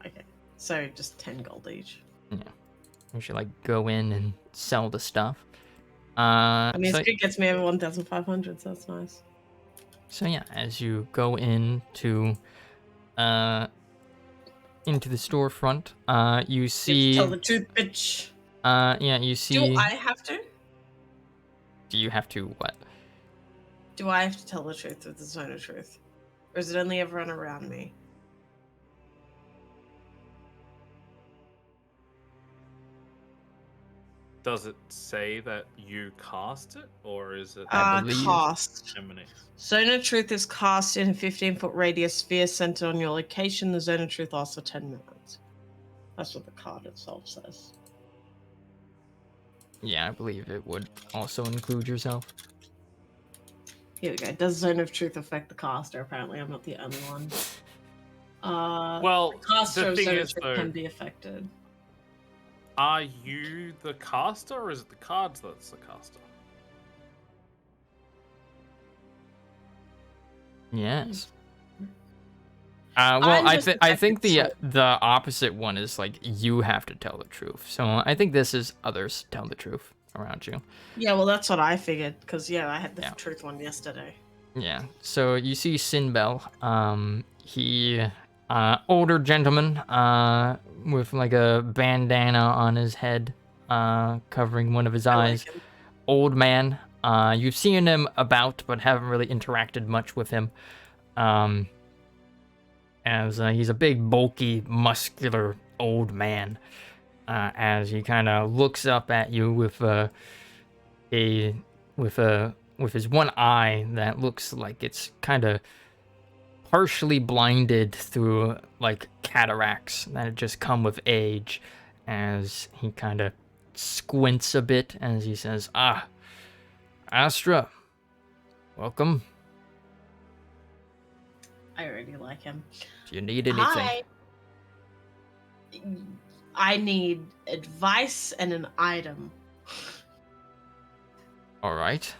S3: Okay. So just 10 gold each.
S1: Yeah. You should like go in and sell the stuff.
S3: I mean,
S1: so,
S3: it gets me over 1,500, so that's nice.
S1: So yeah, as you go into the storefront, you see.
S3: Tell the truth, bitch.
S1: Yeah, you see.
S3: Do I have to?
S1: Do you have to what?
S3: Do I have to tell the truth with the Zone of Truth? Or is it only everyone around me?
S2: Does it say that you cast it, or is it
S1: I believe.
S3: Cast.
S2: emanates?
S3: Zone of Truth is cast in a 15-foot radius sphere centered on your location. The Zone of Truth lasts for 10 minutes. That's what the card itself says.
S1: Yeah, I believe it would also include yourself.
S3: Here we go. Does Zone of Truth affect the caster? Apparently, I'm not the only one.
S2: Well,
S3: the caster
S2: the
S3: of
S2: thing
S3: Zone
S2: is,
S3: of Truth
S2: though,
S3: can be affected.
S2: are you the caster, or is it the cards that's the caster?
S1: Yes. Well,
S3: I'm just
S1: I think the
S3: affected,
S1: the opposite one is like you have to tell the truth. So I think this is others tell the truth around you.
S3: Yeah, well, that's what I figured, because, yeah, I had the
S1: Yeah.
S3: truth one yesterday.
S1: Yeah. So you see Sinbel. He older gentleman with like a bandana on his head covering one of his
S3: I
S1: eyes.
S3: like him.
S1: Old man. You've seen him about but haven't really interacted much with him. As he's a big, bulky, muscular old man. As he kind of looks up at you with with his one eye that looks like it's kind of partially blinded through like cataracts that had just come with age. As he kind of squints a bit as he says, "Ah, Astra, welcome.
S3: I already like him.
S1: Do you need anything?"
S3: Hi. I need advice and an item.
S1: All right.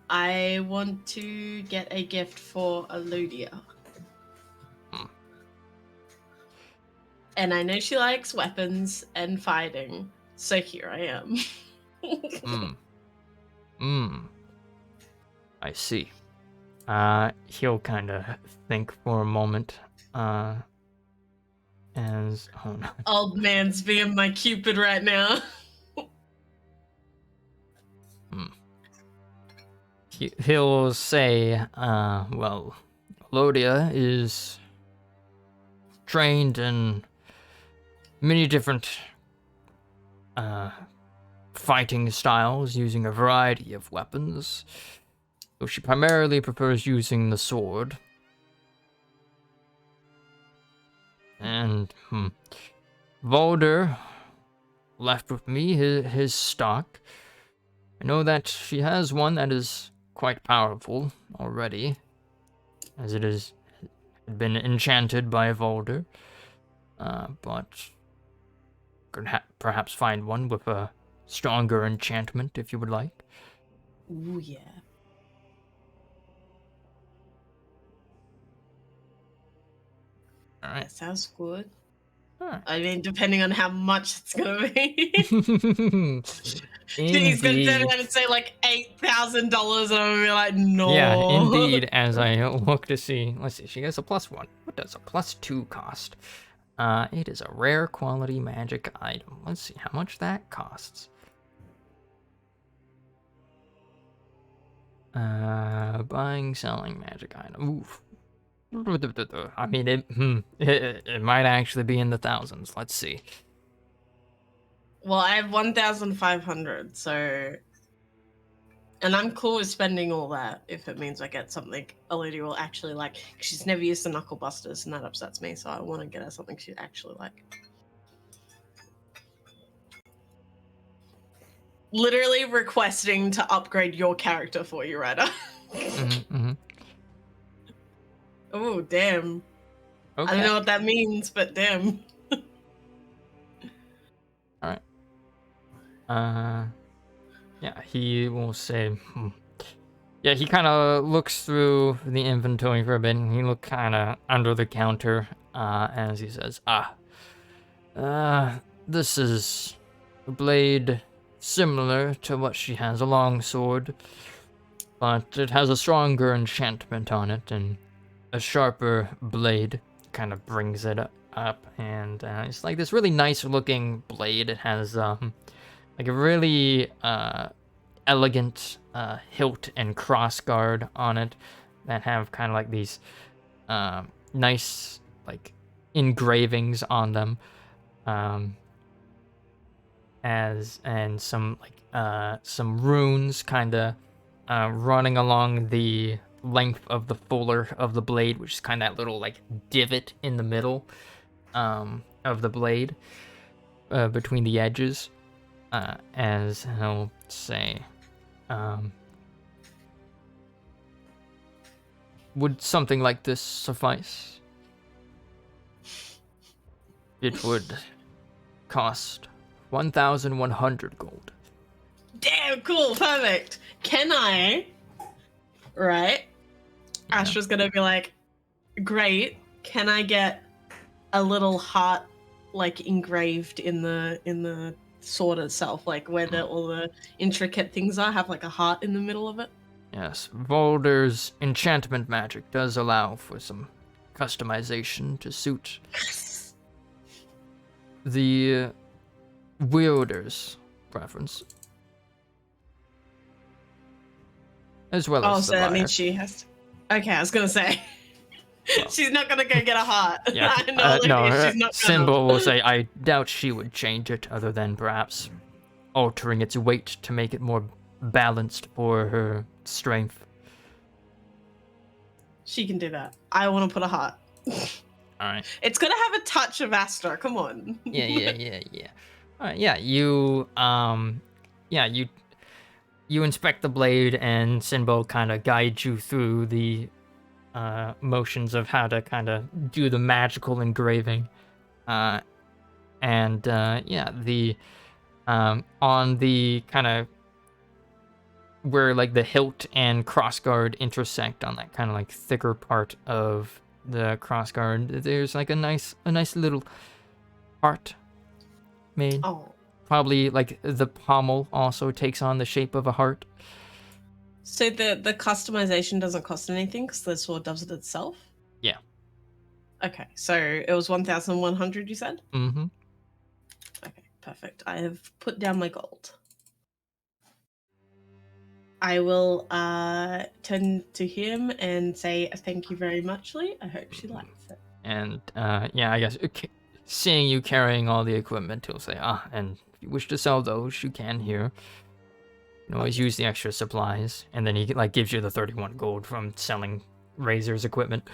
S3: I want to get a gift for Eludia. And I know she likes weapons and fighting, so here I am.
S1: I see. He'll kind of think for a moment. As hold on.
S3: Old man's being my Cupid right now.
S1: He'll say, well, Lodia is trained in many different fighting styles using a variety of weapons. Though she primarily prefers using the sword. And, Volder left with me his stock. I know that she has one that is quite powerful already, as it has been enchanted by Volder. But could perhaps find one with a stronger enchantment if you would like.
S3: Ooh, yeah.
S1: All right.
S3: That sounds good.
S1: All right.
S3: I mean, depending on how much it's gonna be. He's gonna turn around and say like $8,000, and I'm gonna be like, no.
S1: Yeah, indeed. As I look to see, let's see, she gets a +1. What does a +2 cost? It is a rare quality magic item. Let's see how much that costs. Buying, selling magic item. Oof. I mean, it might actually be in the thousands. Let's see.
S3: Well, I have 1,500, so, and I'm cool with spending all that if it means I get something Elodie will actually like. 'Cause she's never used the knuckle busters, and that upsets me. So I want to get her something she'd actually like. Literally requesting to upgrade your character for you, Ryder. Oh, damn.
S1: Okay.
S3: I don't know what that means, but damn.
S1: All right. Yeah, he will say, Yeah, he kind of looks through the inventory for a bit, and he looks kind of under the counter, as he says, this is a blade similar to what she has, a long sword, but it has a stronger enchantment on it, and a sharper blade. Kind of brings it up, and it's like this really nice looking blade. It has, like a really, elegant hilt and crossguard on it that have kind of like these nice like engravings on them. and some runes kind of running along the length of the fuller of the blade, which is kind of that little like divot in the middle of the blade between the edges, as he'll say, would something like this suffice? It would cost 1,100 gold.
S3: Damn, cool, perfect. Can I? Right.
S1: Yeah.
S3: Astra's gonna be like, great. Can I get a little heart, like engraved in the sword itself, like where all the intricate things are, have like a heart in the middle of it?
S1: Yes, Volder's enchantment magic does allow for some customization to suit the wielder's preference, as well
S3: Oh,
S1: as
S3: so
S1: the
S3: that
S1: buyer.
S3: means she has to. Okay, I was gonna say.
S1: Well,
S3: she's not gonna go get a heart.
S1: Yeah,
S3: I know,
S1: no,
S3: Olivia, she's not
S1: Symbol will say, I doubt she would change it, other than perhaps altering its weight to make it more balanced for her strength.
S3: She can do that. I want to put a heart.
S1: Alright.
S3: It's gonna have a touch of Astra. Come on.
S1: Yeah. Alright, yeah, you inspect the blade, and Sinbo kind of guides you through the motions of how to kind of do the magical engraving. The on the kind of where like the hilt and crossguard intersect on that kind of like thicker part of the crossguard, there's like a nice little heart made.
S3: Oh.
S1: Probably like the pommel also takes on the shape of a heart.
S3: So the customization doesn't cost anything because the sword does it itself?
S1: Yeah.
S3: Okay, so it was 1,100, you said?
S1: Mm-hmm.
S3: Okay, perfect. I have put down my gold. I will turn to him and say thank you very much, Lee. I hope she likes it.
S1: And I guess seeing you carrying all the equipment, he'll say, and if you wish to sell those, you can here. You can always use the extra supplies. And then he like gives you the 31 gold from selling Razor's equipment.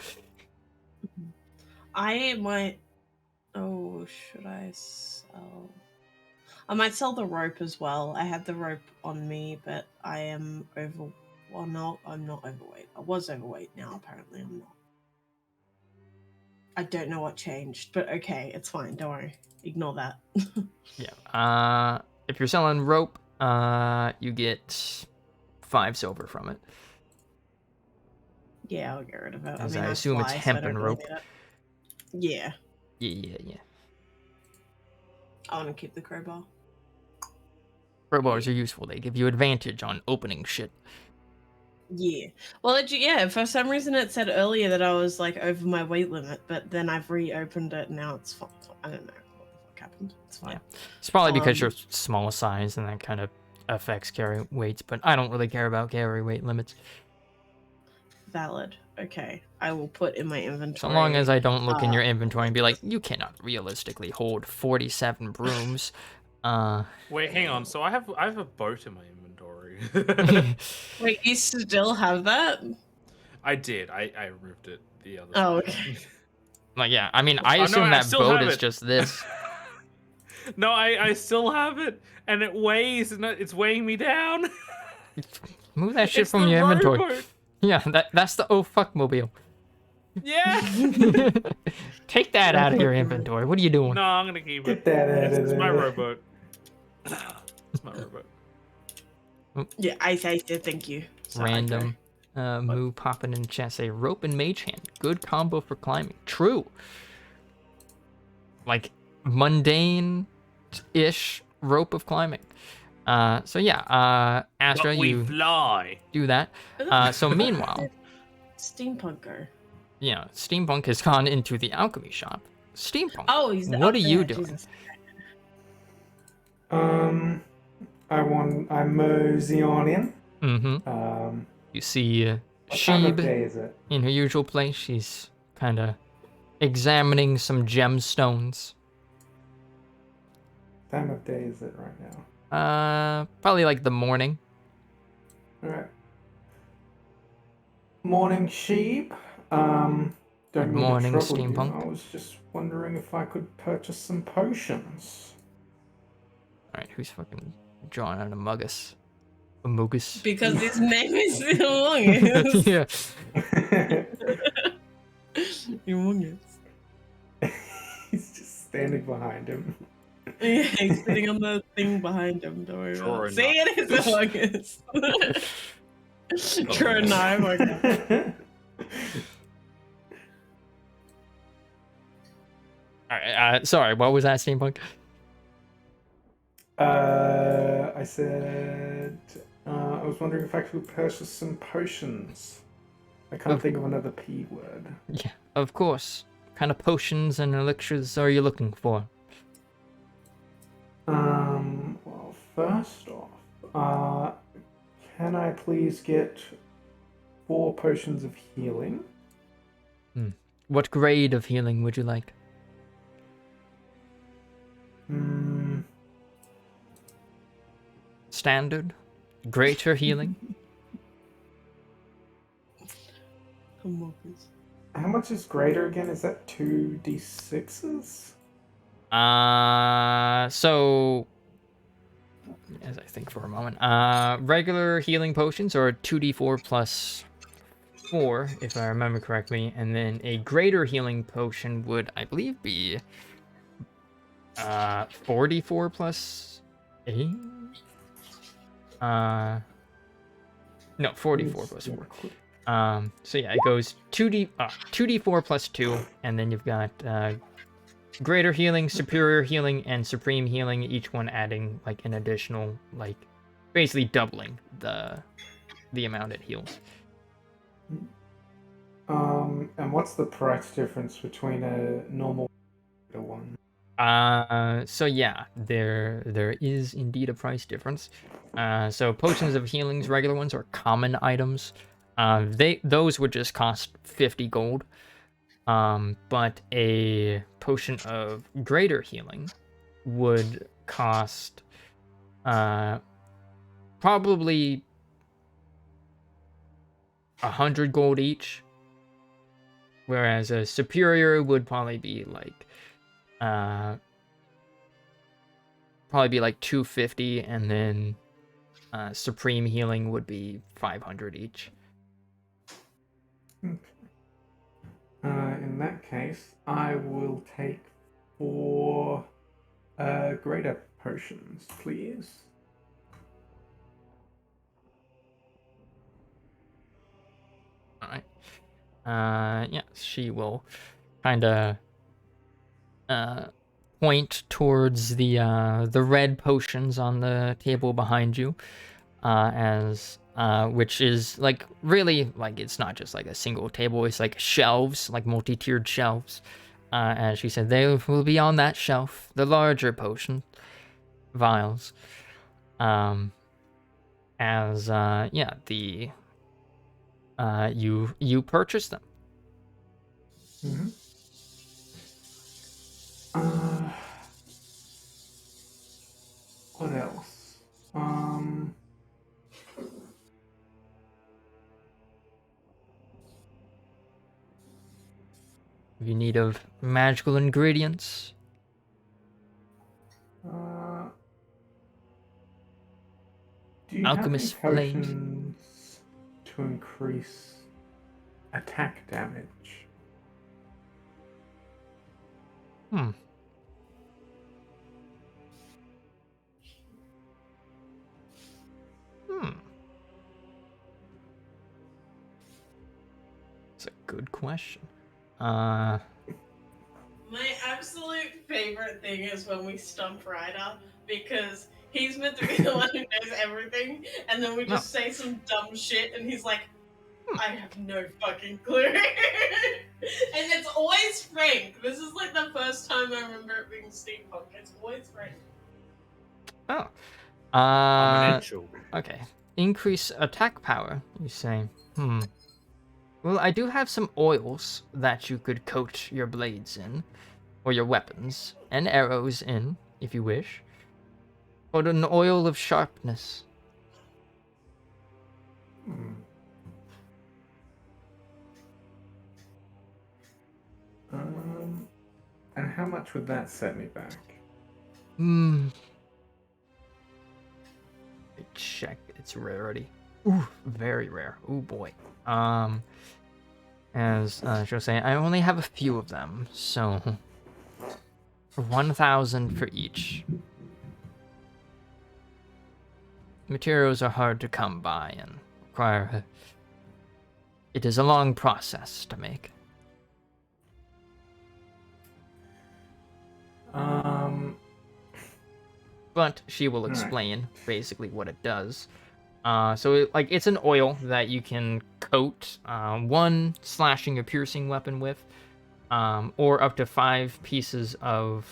S3: I might... Oh, should I sell... I might sell the rope as well. I had the rope on me, but I am over... Well, no, I'm not overweight. I was overweight. Now, apparently, I'm not. I don't know what changed, but okay, it's fine. Don't worry. Ignore that.
S1: Yeah. If you're selling rope, you get 5 silver from it.
S3: Yeah, I'll get rid of it.
S1: As
S3: I
S1: assume it's
S3: fly, so I
S1: hempen
S3: don't really
S1: rope.
S3: need it. Yeah.
S1: Yeah.
S3: I want to keep the crowbar.
S1: Crowbars are useful. They give you advantage on opening shit.
S3: Yeah. Well, for some reason it said earlier that I was like over my weight limit, but then I've reopened it and now it's fine. I don't know what the fuck happened. It's fine.
S1: Yeah. It's probably because you're small size and that kind of affects carry weights, but I don't really care about carry weight limits.
S3: Valid. Okay. I will put in my inventory.
S1: So long as I don't look in your inventory and be like, you cannot realistically hold 47 brooms.
S2: Wait, hang on. So I have a boat in my inventory.
S3: Wait, you still have that?
S2: I did. I removed it the other.
S3: Oh,
S2: time.
S3: okay.
S1: Like, yeah, I mean, I
S2: Oh, no,
S1: assume
S2: I
S1: that
S2: still
S1: boat
S2: have
S1: is
S2: it.
S1: just this.
S2: No, I still have it, and it weighs, and it's weighing me down.
S1: Move that shit
S2: It's
S1: from
S2: the
S1: your inventory.
S2: rowboat.
S1: Yeah, that's the oh fuck mobile.
S2: Yeah.
S1: Take that out of your inventory. What are you doing?
S2: No, I'm gonna keep
S4: Get
S2: it.
S4: that out of
S2: It's my
S4: there.
S2: rowboat. It's my rowboat.
S3: Yeah, I said thank you. So
S1: Random move popping in the chat. Say rope and mage hand. Good combo for climbing. True. Like mundane-ish rope of climbing. So yeah, Astra,
S2: But we
S1: you
S2: fly.
S1: do that. So meanwhile,
S3: Steampunk go.
S1: Steampunk has gone into the alchemy shop. Steampunk.
S3: Oh, he's
S1: what
S3: up
S1: are you
S3: there,
S1: doing?
S3: Jesus.
S4: I mosey on in.
S1: Mm-hmm. You see
S4: What time of
S1: Sheeb
S4: day is it?
S1: in her usual place. She's kind of examining some gemstones.
S4: time of day is it right now?
S1: Probably like the morning.
S4: Alright. Morning, sheep. Don't
S1: Good
S4: mean to
S1: morning,
S4: trouble you.
S1: steampunk.
S4: I was just wondering if I could purchase some potions.
S1: Alright, who's fucking drawing out a muggus? A mugus?
S3: Because his name is Humongous.
S1: Yeah.
S3: Humongous.
S4: He's just standing behind him.
S3: Yeah, he's sitting on the thing behind him. Don't worry about it. See, it is Humongous. Draw a knife. Okay.
S1: Alright, sorry, what was that, steampunk?
S4: I said, I was wondering if I could purchase some potions. I can't think of another P word.
S1: Yeah, of course. What kind of potions and elixirs are you looking for?
S4: Well, first off, can I please get 4 potions of healing?
S1: What grade of healing would you like? Standard? Greater healing?
S3: Humongous.
S4: How much is greater again? Is that 2d6s?
S1: So as I think for a moment, regular healing potions are 2d4 plus 4, if I remember correctly, and then a greater healing potion would, I believe, be 4d4 plus 8. No, 44 plus 4. So yeah, it goes 2d4 plus 2, and then you've got greater healing, superior healing, and supreme healing, each one adding like an additional, like basically doubling the amount it heals.
S4: And what's the price difference between a normal one?
S1: So yeah, there is indeed a price difference. So potions of healings, regular ones, are common items. Those would just cost 50 gold. But a potion of greater healing would cost probably 100 gold each, whereas a superior would probably be like 250, and then supreme healing would be 500 each.
S4: Okay. In that case, I will take 4 greater potions, please.
S1: All right. Yeah, she will kind of point towards the red potions on the table behind you, as which is like really like it's not just like a single table, it's like shelves, like multi-tiered shelves. As she said, they will be on that shelf, the larger potion vials. As yeah, the you purchase them.
S4: Mm-hmm. What else?
S1: If you need of magical ingredients,
S4: Do you
S1: Alchemist
S4: have any
S1: blade.
S4: potions to increase attack damage?
S3: Hmm.
S1: That's a good question.
S3: My absolute favorite thing is when we stump Ryder, because he's meant to be the one who knows everything, and then we just say some dumb shit, and he's like, I have no fucking clue. And it's always Frank. This is like the first time I remember it being steampunk. It's always Frank.
S1: Oh.
S2: Prominential.
S1: Okay. Increase attack power, you say. Well, I do have some oils that you could coat your blades in, or your weapons, and arrows in, if you wish. Or an oil of sharpness.
S4: Hmm. And how much would that set me back?
S1: Check its rarity. Ooh, very rare. Ooh boy. As she'll say, I only have a few of them, so 1,000 for each. Materials are hard to come by and require. It is a long process to make. But she will explain basically what it does. So it's an oil that you can coat one slashing or piercing weapon with, or up to 5 pieces of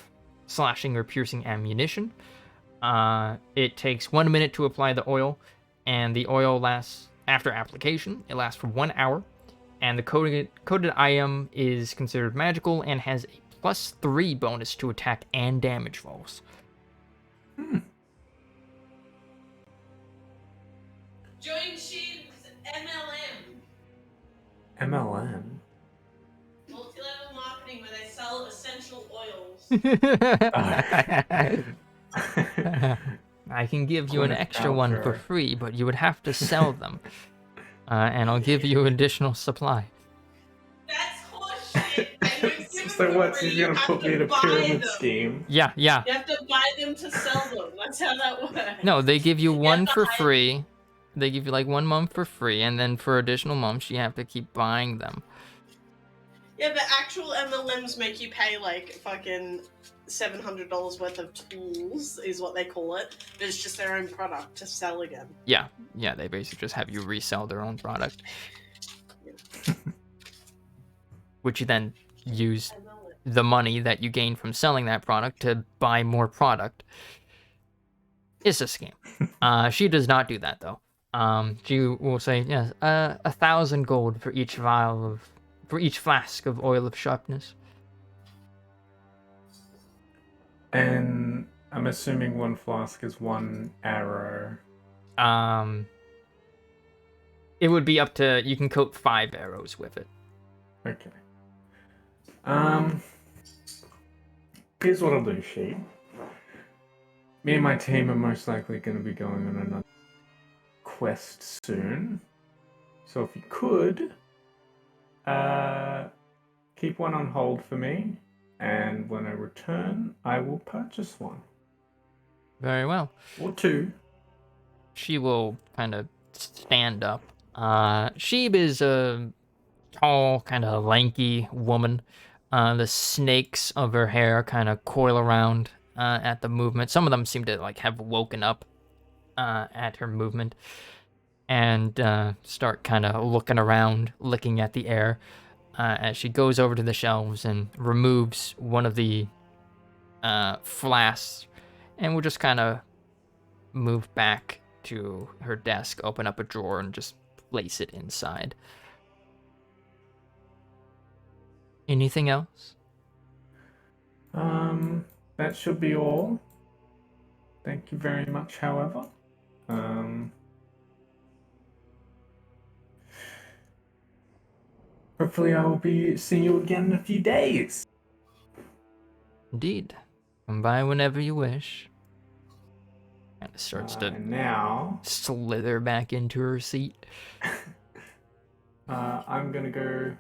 S1: slashing or piercing ammunition. It takes 1 minute to apply the oil, and the oil lasts, after application, it lasts for 1 hour. And the coated item is considered magical and has a +3 bonus to attack and damage rolls.
S3: Join Sheep's MLM.
S4: MLM?
S3: Multi-level marketing where they sell essential oils.
S1: I can give you an extra one for free, but you would have to sell them. And I'll give you additional supply.
S3: That's horseshit.
S4: So what's he gonna put me in a pyramid scheme?
S1: Yeah.
S3: You have to buy them to sell them. That's how that works.
S1: No, they give you one for free. They give you like 1 month for free, and then for additional months, you have to keep buying them.
S3: Yeah, but actual MLMs make you pay like fucking $700 worth of tools, is what they call it. But it's just their own product to sell again.
S1: Yeah, they basically just have you resell their own product. Which you then use the money that you gain from selling that product to buy more product. It's a scam. She does not do that though. She will say, yes, 1,000 gold for each flask of oil of sharpness.
S4: And I'm assuming one flask is 1 arrow.
S1: It would be up to, you can coat 5 arrows with it.
S4: Okay. Here's what I'll do, Sheep. Me and my team are most likely going to be going on another quest soon. So if you could, keep one on hold for me, and when I return, I will purchase one.
S1: Very well.
S4: Or 2.
S1: She will kind of stand up. Sheeb is a tall, kind of lanky woman. The snakes of her hair kind of coil around at the movement. Some of them seem to like have woken up at her movement and start kind of looking around, looking at the air as she goes over to the shelves and removes one of the flasks, and will just kind of move back to her desk, open up a drawer, and just place it inside. Anything else?
S4: That should be all. Thank you very much, however. Hopefully I will be seeing you again in a few days.
S1: Indeed. Come by whenever you wish. Kind of starts to
S4: now
S1: slither back into her seat.
S4: I'm gonna go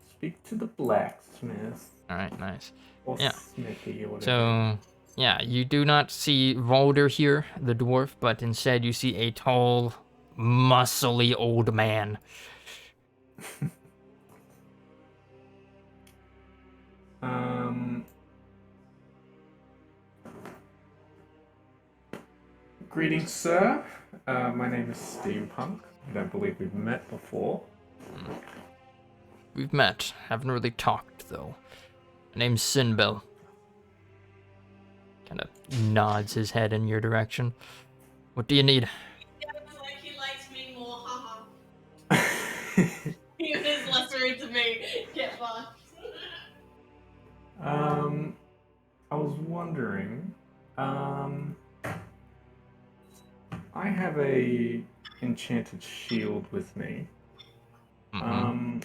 S4: speak to the blacksmith.
S1: Alright, nice.
S4: Or
S1: Yeah.
S4: Smithy or whatever.
S1: So, yeah, you do not see Valder here, the dwarf, but instead you see a tall, muscly old man.
S4: Greetings, sir. My name is Steampunk. I don't believe we've met before.
S1: We've met. Haven't really talked, though. My name's Sinbel. Kind of nods his head in your direction. What do you need?
S3: Yeah, like he likes me more, haha. He was less rude to me. Get fucked.
S4: I was wondering, I have a enchanted shield with me.
S1: Mm-hmm.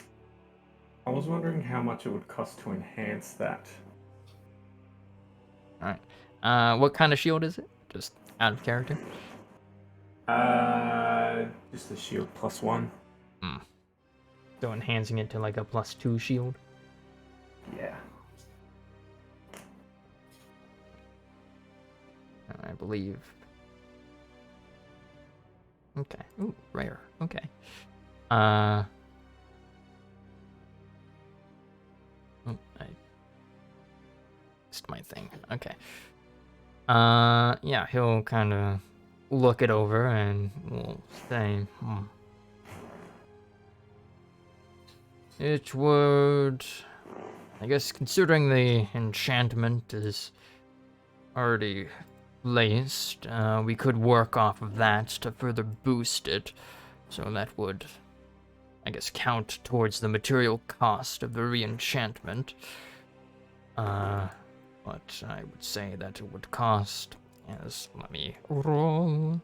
S4: I was wondering how much it would cost to enhance that.
S1: All right. What kind of shield is it? Just out of character.
S4: Just a shield +1.
S1: So enhancing it to like a +2 shield.
S4: Yeah.
S1: I believe. Okay. Ooh, rare. Okay. Oh, I missed my thing. Okay. Yeah, he'll kind of look it over and we'll say, it would, I guess, considering the enchantment is already placed, we could work off of that to further boost it. So that would, I guess, count towards the material cost of the re-enchantment. But I would say that it would cost, let me roll.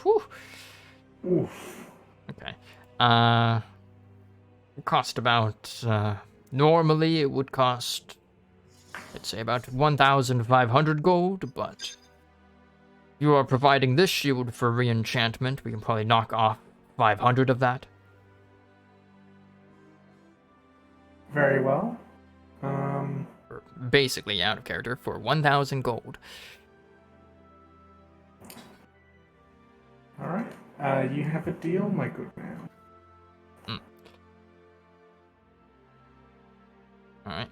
S1: Whew.
S4: Oof.
S1: Okay. It cost about, normally it would cost, I'd say about 1,500 gold, but you are providing this shield for re-enchantment. We can probably knock off 500 of that.
S4: Very well.
S1: Or basically out of character for 1,000 gold.
S4: All right. You have a deal, my good man.
S1: All right.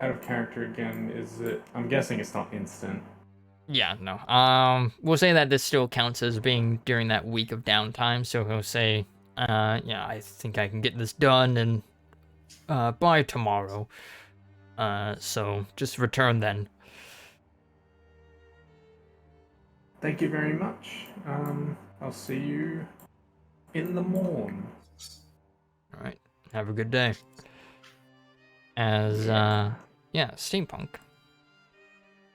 S4: Out of character again, is it? I'm guessing it's not instant.
S1: Yeah, no. We'll say that this still counts as being during that week of downtime. So he'll say, yeah, I think I can get this done and by tomorrow. So just return then.
S4: Thank you very much. I'll see you in the morn.
S1: All right. Have a good day. As yeah, Steampunk.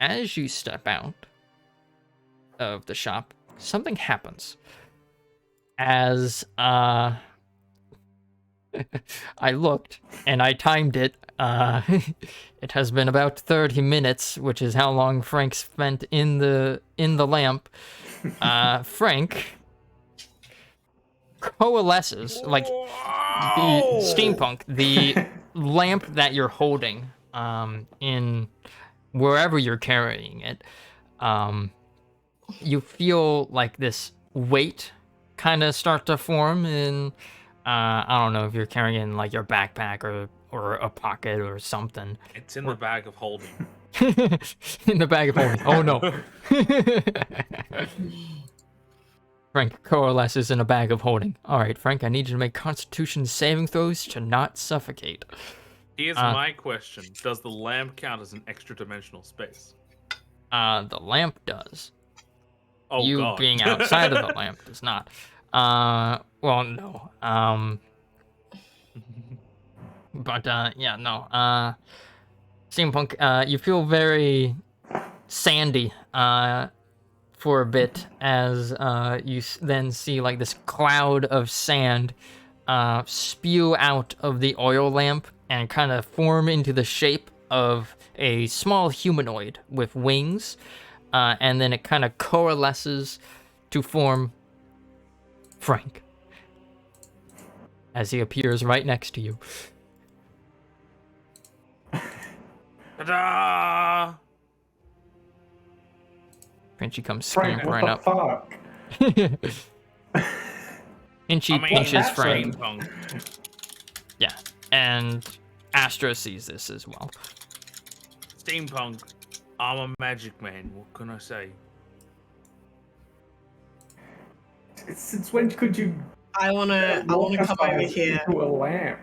S1: As you step out of the shop, something happens. As I looked and I timed it. It has been about 30 minutes, which is how long Frank spent in the lamp. Frank coalesces like the Steampunk, the lamp that you're holding in wherever you're carrying it. You feel like this weight kind of start to form in I don't know if you're carrying it in like your backpack or a pocket or something.
S2: It's in the bag of holding.
S1: In the bag of holding. Oh no. Frank coalesces in a bag of holding. All right, Frank, I need you to make Constitution saving throws to not suffocate.
S2: Here's my question. Does the lamp count as an extra dimensional space?
S1: The lamp does.
S2: Oh,
S1: you
S2: God.
S1: being outside of the lamp does not. Well, no. But, yeah, no. Steampunk, you feel very sandy, for a bit as, you then see, like, this cloud of sand, spew out of the oil lamp and kind of form into the shape of a small humanoid with wings, and then it kind of coalesces to form Frank as he appears right next to you.
S2: Ta-da!
S1: Frenchie comes
S4: Frank,
S1: scampering
S4: what the
S1: up.
S4: fuck?
S1: And she
S2: I mean,
S1: pinches
S2: that's
S1: Frank.
S2: steampunk.
S1: Yeah, and Astra sees this as well.
S2: Steampunk. I'm a magic man. What can I say?
S4: Since when could you?
S3: I wanna come over here
S4: into a lamp.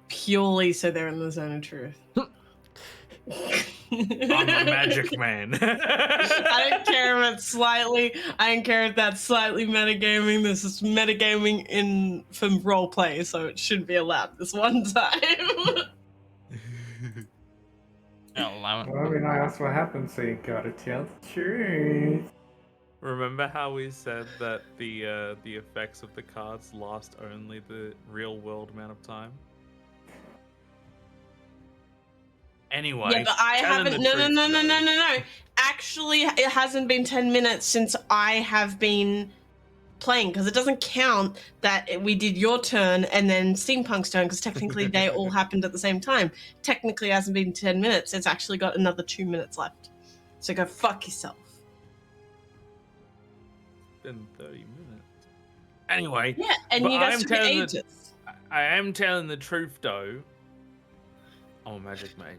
S3: purely so they're in the zone of truth.
S2: I'm a magic man.
S3: I don't care if it's slightly. I don't care if that's slightly metagaming. This is metagaming in for roleplay, so it should be allowed this one time.
S1: I'll allow it.
S4: Well, I mean, I asked what happened, so you gotta tell the truth.
S5: Remember how we said that the effects of the cards last only the real world amount of time?
S2: Anyway,
S3: Yeah, but I
S2: telling
S3: haven't.
S2: the
S3: No, no,
S2: truth,
S3: no, no, no,
S2: though.
S3: no, no. Actually, it hasn't been 10 minutes since I have been playing, because it doesn't count that we did your turn and then Steampunk's turn, because technically they all happened at the same time. Technically, it hasn't been 10 minutes. It's actually got another 2 minutes left. So go fuck yourself.
S5: In 30 minutes.
S2: Anyway,
S3: Yeah, and
S2: but
S3: you guys
S2: I'm
S3: took
S2: telling
S3: ages.
S2: I am telling the truth, though. I'm a magic man.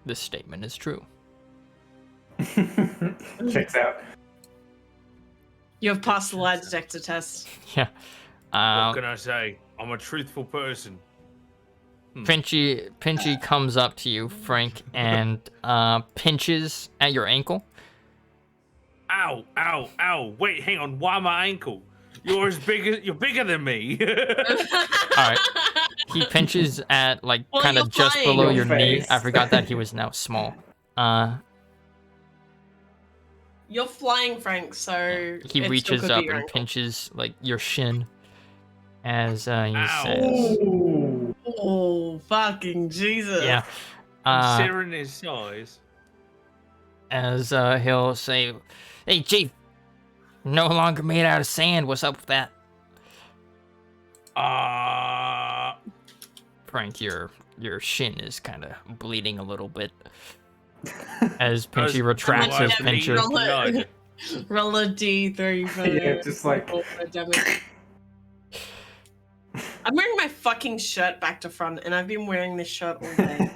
S1: This statement is true.
S4: Checks out.
S3: You have passed the lie detector test.
S1: Yeah.
S2: What can I say? I'm a truthful person.
S1: Pinchy comes up to you, Frank, and pinches at your ankle.
S2: Ow, ow, ow. Wait, hang on. Why my ankle? You're bigger than me.
S1: All right. He pinches at like
S3: Well,
S1: kind
S3: you're
S1: of just
S3: flying.
S1: below
S4: Your
S1: your knee.
S4: face.
S1: I forgot that he was now small.
S3: You're flying, Frank, so
S1: He
S3: it still
S1: reaches
S3: could be
S1: up
S3: your
S1: and
S3: ankle.
S1: pinches like your shin as he
S2: Ow.
S1: says,
S4: Ooh.
S3: Oh, fucking Jesus.
S1: "Yeah."
S2: Considering his size.
S1: As he'll say, "Hey, Chief, no longer made out of sand. What's up with that?" Frank, your shin is kind of bleeding a little bit as Pinchy retracts his
S3: yeah,
S1: pincher.
S2: blood.
S3: Roll a D3 for
S4: Yeah, just like
S3: for damage. I'm wearing my fucking shirt back to front, and I've been wearing this shirt all day.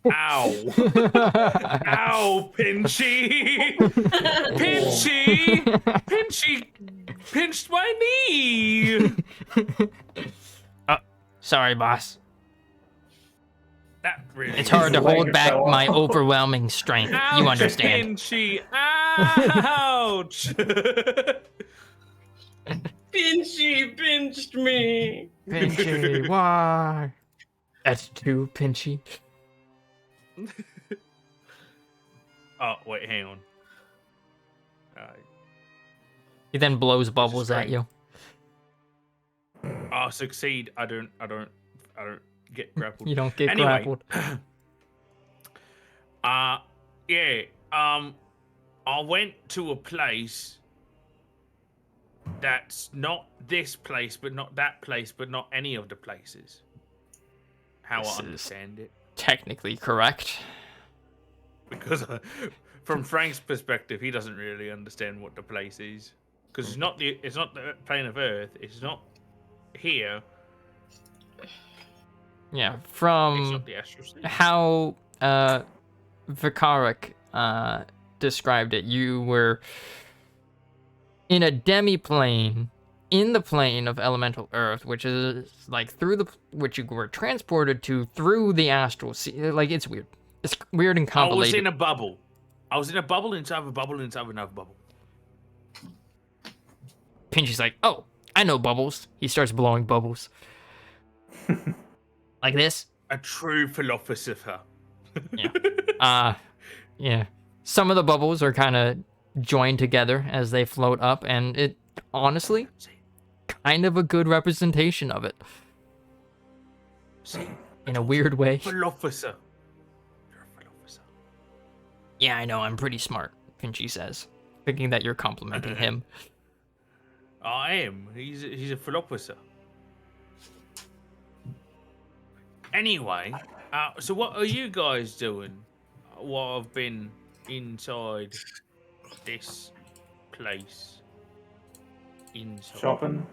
S2: Ow. Ow, Pinchy. Pinchy. Pinchy pinched my knee.
S1: Sorry, boss.
S2: That really
S1: It's hard to
S4: His leg
S1: hold back
S4: fell
S1: my
S4: off.
S1: overwhelming strength.
S2: Ouch,
S1: You understand.
S2: Pinchy. Ouch.
S3: Pinchy pinched me.
S1: Pinchy, why? That's too Pinchy.
S2: Oh, wait, hang on.
S1: He then blows bubbles at
S2: great.
S1: you.
S2: I'll succeed. I don't get grappled.
S1: You don't get
S2: Anyway.
S1: grappled.
S2: Yeah. I went to a place that's not this place, but not that place, but not any of the places. How
S1: This
S2: I
S1: is-
S2: understand it.
S1: Technically correct.
S2: Because from Frank's perspective, he doesn't really understand what the place is. Because it's not the plane of Earth. It's not here.
S1: Yeah,
S2: It's
S1: from
S2: not the astral sea.
S1: how Vikarik described it, you were in a demi-plane in the plane of elemental Earth, which is like which you were transported to through the astral sea. Like, it's weird. It's weird and
S2: I was
S1: convoluted.
S2: in a bubble. I was in a bubble inside of a bubble inside of another bubble.
S1: Pinchy's like, "Oh, I know bubbles." He starts blowing bubbles. Like this.
S2: A true philosopher.
S1: Yeah. Yeah. Some of the bubbles are kind of joined together as they float up, and it honestly kind of a good representation of it
S2: See,
S1: in a weird way.
S2: philosopher. You're a philosopher.
S1: Yeah, I know, I'm pretty smart, Pinchy says, thinking that you're complimenting him.
S2: I am. He's a philosopher. Anyway, so what are you guys doing? While I've been inside this place. Inside.
S4: shopping.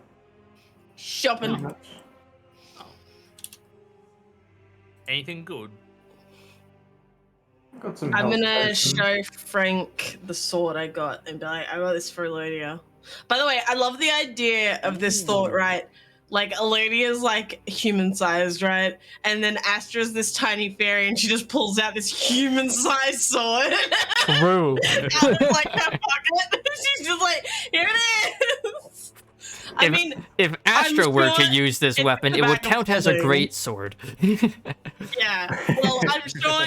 S3: Shopping.
S4: Pretty much.
S2: Anything good?
S4: Got some
S3: I'm
S4: health
S3: gonna
S4: potions.
S3: show Frank the sword I got and be like, I got this for Elodia. By the way, I love the idea of this thought, right? Like, Elodia's like human-sized, right? And then Astra's this tiny fairy, and she just pulls out this human-sized sword.
S1: True.
S3: Out of like her pocket. She's just like, here it is. I mean,
S1: if Astra were to
S3: sure
S1: use this
S3: it's
S1: weapon,
S3: in
S1: it
S3: the
S1: would
S3: bag of
S1: count as a
S3: holding.
S1: great sword.
S3: yeah. Well, I'm sure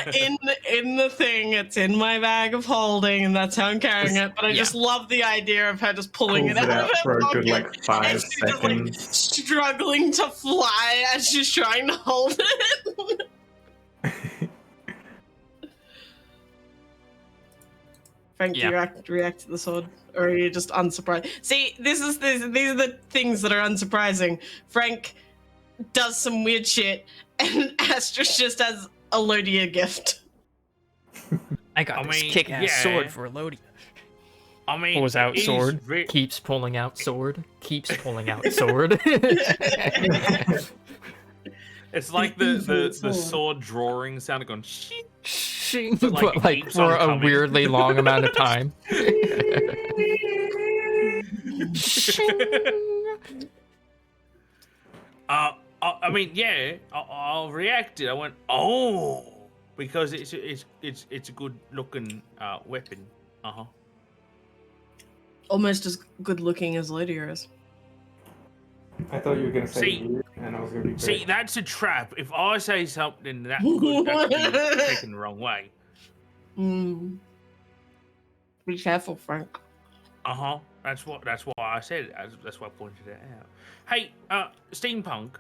S3: in the thing, it's in my bag of holding, and that's how I'm carrying it. But I just love the idea of her just pulling
S4: Pulls
S3: it out of her
S4: for a
S3: pocket.
S4: good like
S3: And
S4: 5
S3: she's just like
S4: seconds.
S3: struggling to fly as she's trying to hold it. Frank, do you react to the sword, or are you just unsurprised? See, these are the things that are unsurprising. Frank does some weird shit, and Astra's just has a Lodia gift.
S1: I got this kick-ass sword for Elodia.
S2: I mean,
S1: Pulls out
S2: it is
S1: sword, keeps pulling out sword, keeps pulling out sword.
S5: It's like the sword drawing sound going shing.
S1: But like
S5: keeps
S1: for
S5: on
S1: a
S5: coming.
S1: weirdly long amount of time.
S2: I mean, yeah, I'll react it. I went, oh, because it's a good looking weapon.
S3: Almost as good looking as Lodia is.
S4: I thought you were gonna say
S2: See-
S4: weird, and I was gonna be
S2: See,
S4: great.
S2: that's a trap. If I say something that could be taken the wrong way.
S3: Be careful, Frank.
S2: That's why I said it. That's why I pointed it out. Hey, steampunk,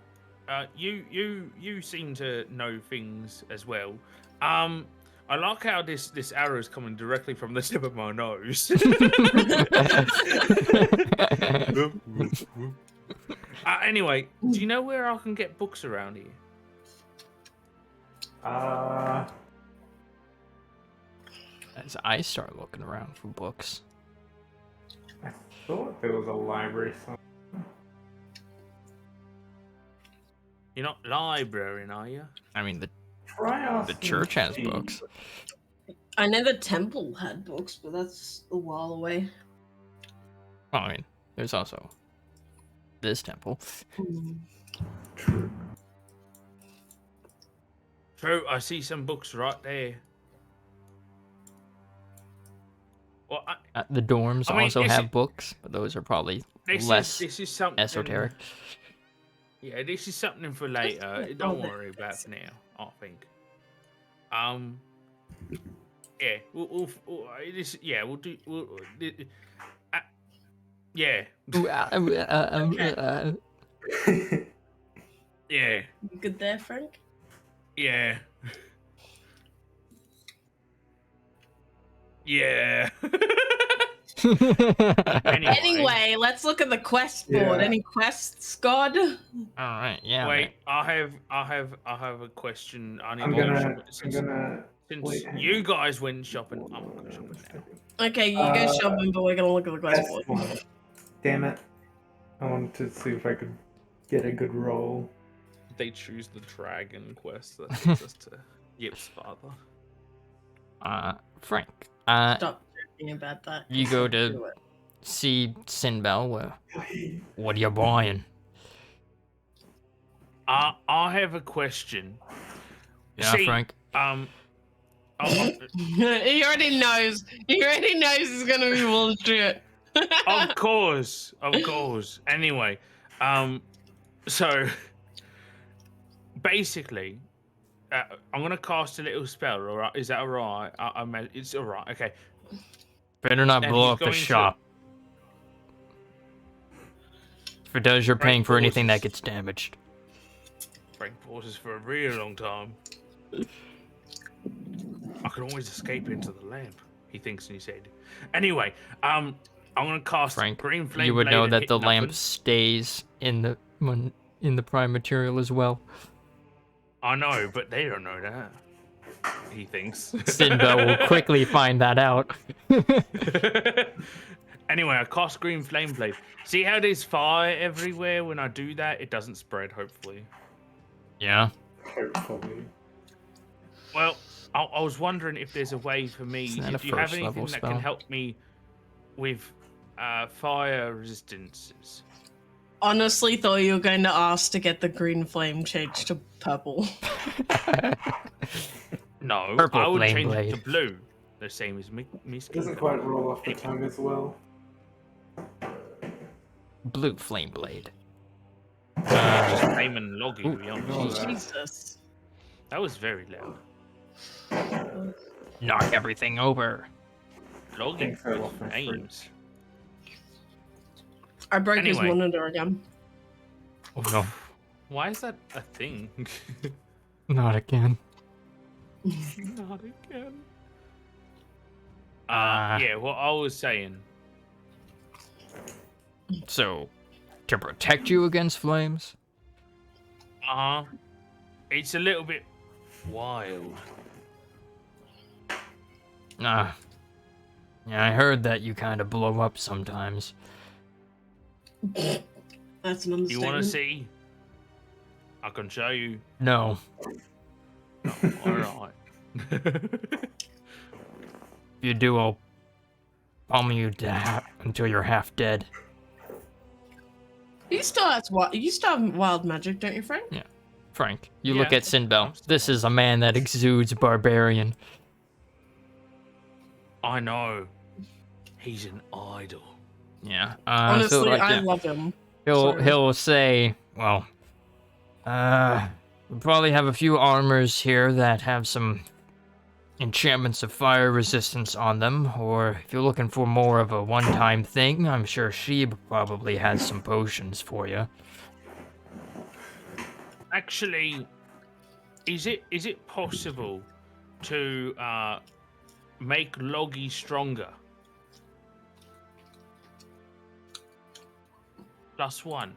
S2: you seem to know things as well. I like how this arrow is coming directly from the tip of my nose. Anyway, do you know where I can get books around here?
S1: As I start looking around for books.
S4: I thought there was a library somewhere.
S2: You're not librarian, are you?
S1: I mean, the
S4: Try asking
S1: church has
S4: Steve.
S1: books.
S3: I know the temple had books, but that's a while away.
S1: Well, I mean, there's also this temple.
S4: True.
S2: True, I see some books right there. Well,
S1: The dorms
S2: I mean,
S1: also
S2: this
S1: have
S2: is-
S1: books, but those are probably
S2: this
S1: less
S2: is something
S1: esoteric.
S2: Yeah, this is something for later. Don't worry about it for now, I think. Yeah, we'll this. Yeah, we'll do. Yeah. Yeah.
S3: You good there, Frank?
S2: Yeah. Yeah.
S3: Anyway, let's look at the quest board.
S4: Yeah.
S3: Any quests, God?
S1: All right, yeah.
S2: Wait, I have a question. I need
S4: I'm
S2: to go
S4: gonna.
S2: shopping.
S4: I'm gonna.
S2: Since
S4: wait, hang
S2: you
S4: on.
S2: guys went shopping, I'm gonna go shopping now.
S3: Okay, you go shopping, but we're gonna look at the quest
S4: That's
S3: board.
S4: one. Damn it! I wanted to see if I could get a good roll.
S5: They choose the dragon quest that takes us to Yip's father.
S1: Frank.
S3: Stop joking about that.
S1: You go to see Sinbel. What are you buying?
S2: I have a question.
S1: Yeah,
S2: See,
S1: Frank.
S3: He already knows. He already knows it's gonna be bullshit.
S2: Of course. Anyway, so basically, I'm gonna cast a little spell. All right, is that all right? It's all right. Okay.
S1: Better not
S2: And
S1: blow
S2: he's
S1: up the
S2: going to-
S1: shop. If it does, you're
S2: Frank
S1: paying for anything that
S2: pauses.
S1: gets damaged.
S2: Frank pauses for a really long time. I can always escape into the lamp, he thinks in his head. Anyway, I'm gonna cast
S1: Frank,
S2: green flame.
S1: you would
S2: blade
S1: know
S2: and
S1: that
S2: hit
S1: the
S2: nothing.
S1: lamp stays in the prime material as well.
S2: I know, but they don't know that. He thinks.
S1: Sinbel will quickly find that out.
S2: Anyway, I cast green flame blade. See how there's fire everywhere? When I do that, it doesn't spread. Hopefully.
S1: Yeah.
S4: Hopefully.
S2: Well, I was wondering if there's a way for me.
S1: Isn't that a
S2: Do you have
S1: first
S2: anything
S1: level
S2: that can
S1: spell?
S2: help me with fire resistances?
S3: honestly thought you were going to ask to get the green flame changed to purple.
S2: No,
S1: Purple
S2: I would
S1: flame
S2: change
S1: blade.
S2: it to blue. The same as me.
S4: Doesn't quite roll off the tongue as well.
S1: Blue flame blade.
S2: Just flaming loggy, to be honest.
S4: Ignore that.
S3: Jesus.
S2: That was very loud.
S1: Knock everything over.
S2: Loggy
S4: Thing fell
S2: with
S4: off my fridge.
S2: names.
S3: I broke his
S2: Anyway.
S3: monitor again.
S1: Oh no,
S2: Why is that a thing?
S1: not again.
S2: Not again.
S1: Ah.
S2: Yeah, what I was saying.
S1: So, to protect you against flames?
S2: It's a little bit wild.
S1: Yeah, I heard that you kind of blow up sometimes.
S3: That's an understatement.
S2: You want to see? I can show you.
S1: No.
S2: Alright.
S1: If you do, I'll pummel you to until you're half dead.
S3: You still have wild magic, don't you, Frank?
S1: Yeah. Frank, you
S2: Yeah,
S1: look at
S2: I'm
S1: Sinbel.
S2: still
S1: This is a man that exudes barbarian.
S2: I know. He's an idol.
S1: Yeah.
S3: Honestly, I
S1: yeah.
S3: love him.
S1: He'll say, well, we probably have a few armors here that have some enchantments of fire resistance on them, or if you're looking for more of a one-time thing, I'm sure Sheeb probably has some potions for you.
S2: Actually, is it possible to make Loggy stronger? +1.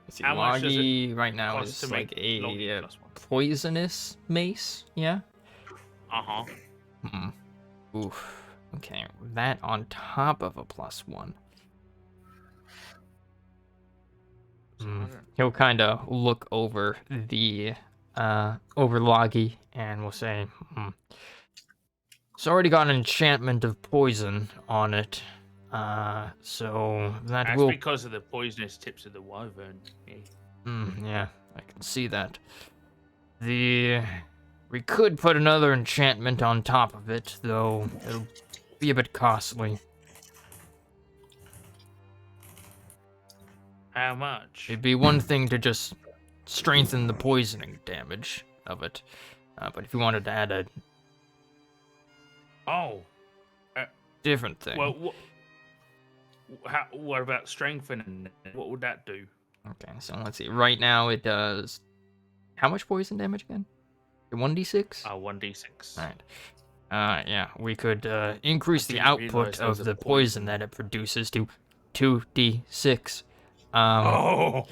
S1: See,
S2: How much does
S1: Loggy right now
S2: cost
S1: is
S2: to
S1: like
S2: make Loggy
S1: a
S2: +1?
S1: poisonous mace, yeah?
S2: Uh-huh.
S1: Oof. Okay, that on top of a +1. He'll kind of look over the over Loggy and will say, it's already got an enchantment of poison on it, so that
S2: That's
S1: will.
S2: because of the poisonous tips of the wyvern. Yeah.
S1: Yeah, I can see that. We could put another enchantment on top of it, though it'll be a bit costly.
S2: How much?
S1: It'd be one thing to just strengthen the poisoning damage of it, but if you wanted to add a
S2: Oh.
S1: different thing.
S2: Well, what about strengthening? What would that do?
S1: Okay, so let's see. Right now it does how much poison damage again? 1d6?
S2: 1d6.
S1: Alright. Yeah, we could increase the
S2: didn't
S1: output
S2: realize there
S1: of
S2: was a
S1: the
S2: poison.
S1: poison that it produces to 2d6.
S2: Oh.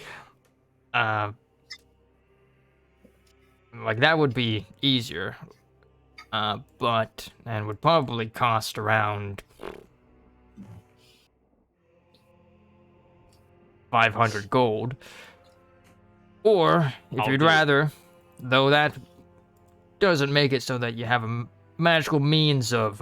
S1: Like that would be easier, but and would probably cost around 500 gold. Or if
S2: I'll
S1: you'd
S2: do it.
S1: rather, though that doesn't make it so that you have a magical means of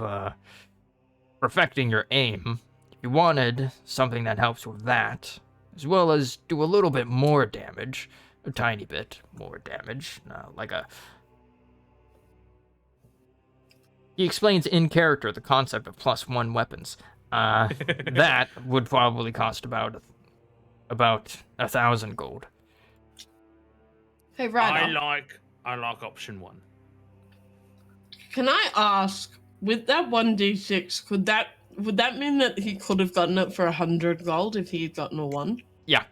S1: perfecting your aim. If you wanted something that helps with that, as well as do a little bit more damage, a tiny bit more damage, like a... He explains in character the concept of +1 weapons. That would probably cost about 1,000 gold.
S3: Hey, Ryder,
S2: I like option 1.
S3: can I ask, with that 1d6, would that mean that he could have gotten it for 100 gold if he had gotten a 1?
S1: Yeah.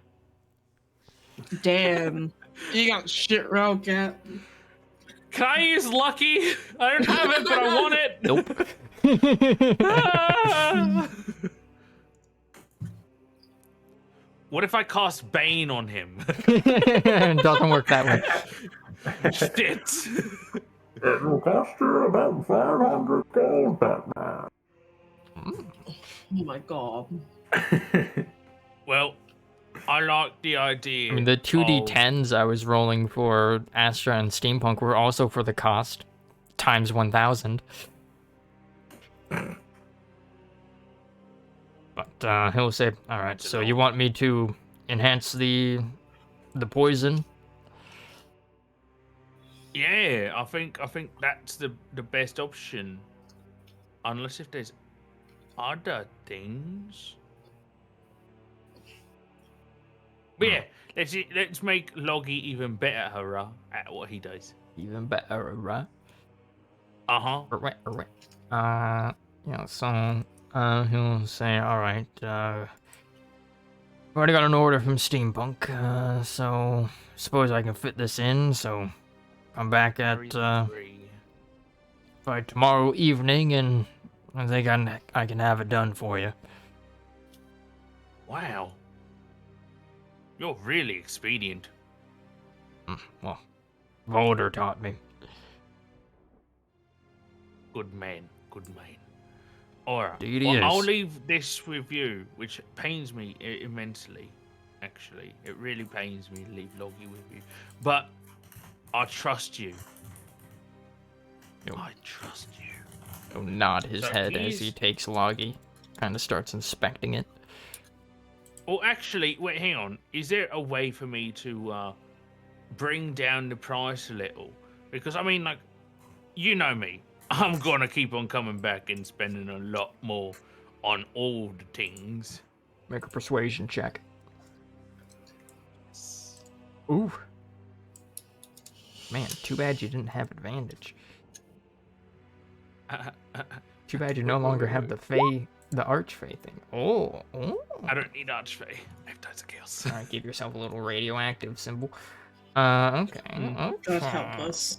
S3: Damn. You got shit real, cat.
S2: Can I use lucky? I don't have it, but I want it.
S1: Nope.
S2: Ah! What if I cast Bane on him?
S1: Doesn't work that way.
S2: Shit.
S4: It will cost you about 500 gold, Batman.
S3: Oh my god.
S2: Well, I like the idea.
S1: I mean, the 2d10s I was rolling for Astra and Steampunk were also for the cost, times 1,000. But But he'll say, all right, so you want me to enhance the poison?
S2: Yeah, I think that's the best option. Unless if there's other things. But yeah, let's make Loggy even better, hurrah, at what he does.
S1: Even better, right?
S2: Uh-huh.
S1: Right. So he'll say, all right, already got an order from Steampunk, so suppose I can fit this in, so I'm back at by tomorrow evening, and I think I can have it done for you.
S2: Wow. You're really expedient.
S1: Well, Volder taught me.
S2: Good man. Alright.
S1: Indeed he
S2: Well, I'll
S1: is.
S2: leave this with you, which pains me immensely, actually. It really pains me to leave Loggy with you. But I trust you. I trust you.
S1: He'll nod his
S2: So
S1: head as he
S2: he's-
S1: takes Loggy, kind of starts inspecting it.
S2: Well, actually, wait, hang on. Is there a way for me to bring down the price a little? Because, I mean, like, you know me. I'm going to keep on coming back and spending a lot more on all the things.
S1: Make a persuasion check. Ooh. Man, too bad you didn't have advantage. Too bad you no longer have the Archfey thing. Oh.
S2: I don't need Archfey. I have tons of kills.
S1: Alright, give yourself a little radioactive symbol. Okay.
S3: God help us.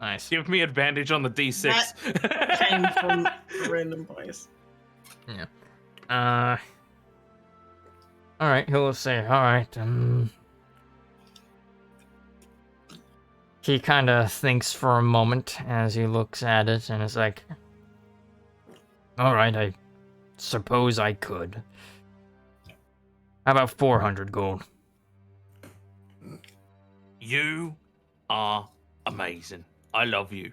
S1: Nice.
S2: Give me advantage on the D6.
S3: Came from a random place.
S1: Yeah. Alright, he'll say, alright, He kind of thinks for a moment as he looks at it and is like, alright, I suppose I could. How about 400 gold?
S2: You are amazing. I love you.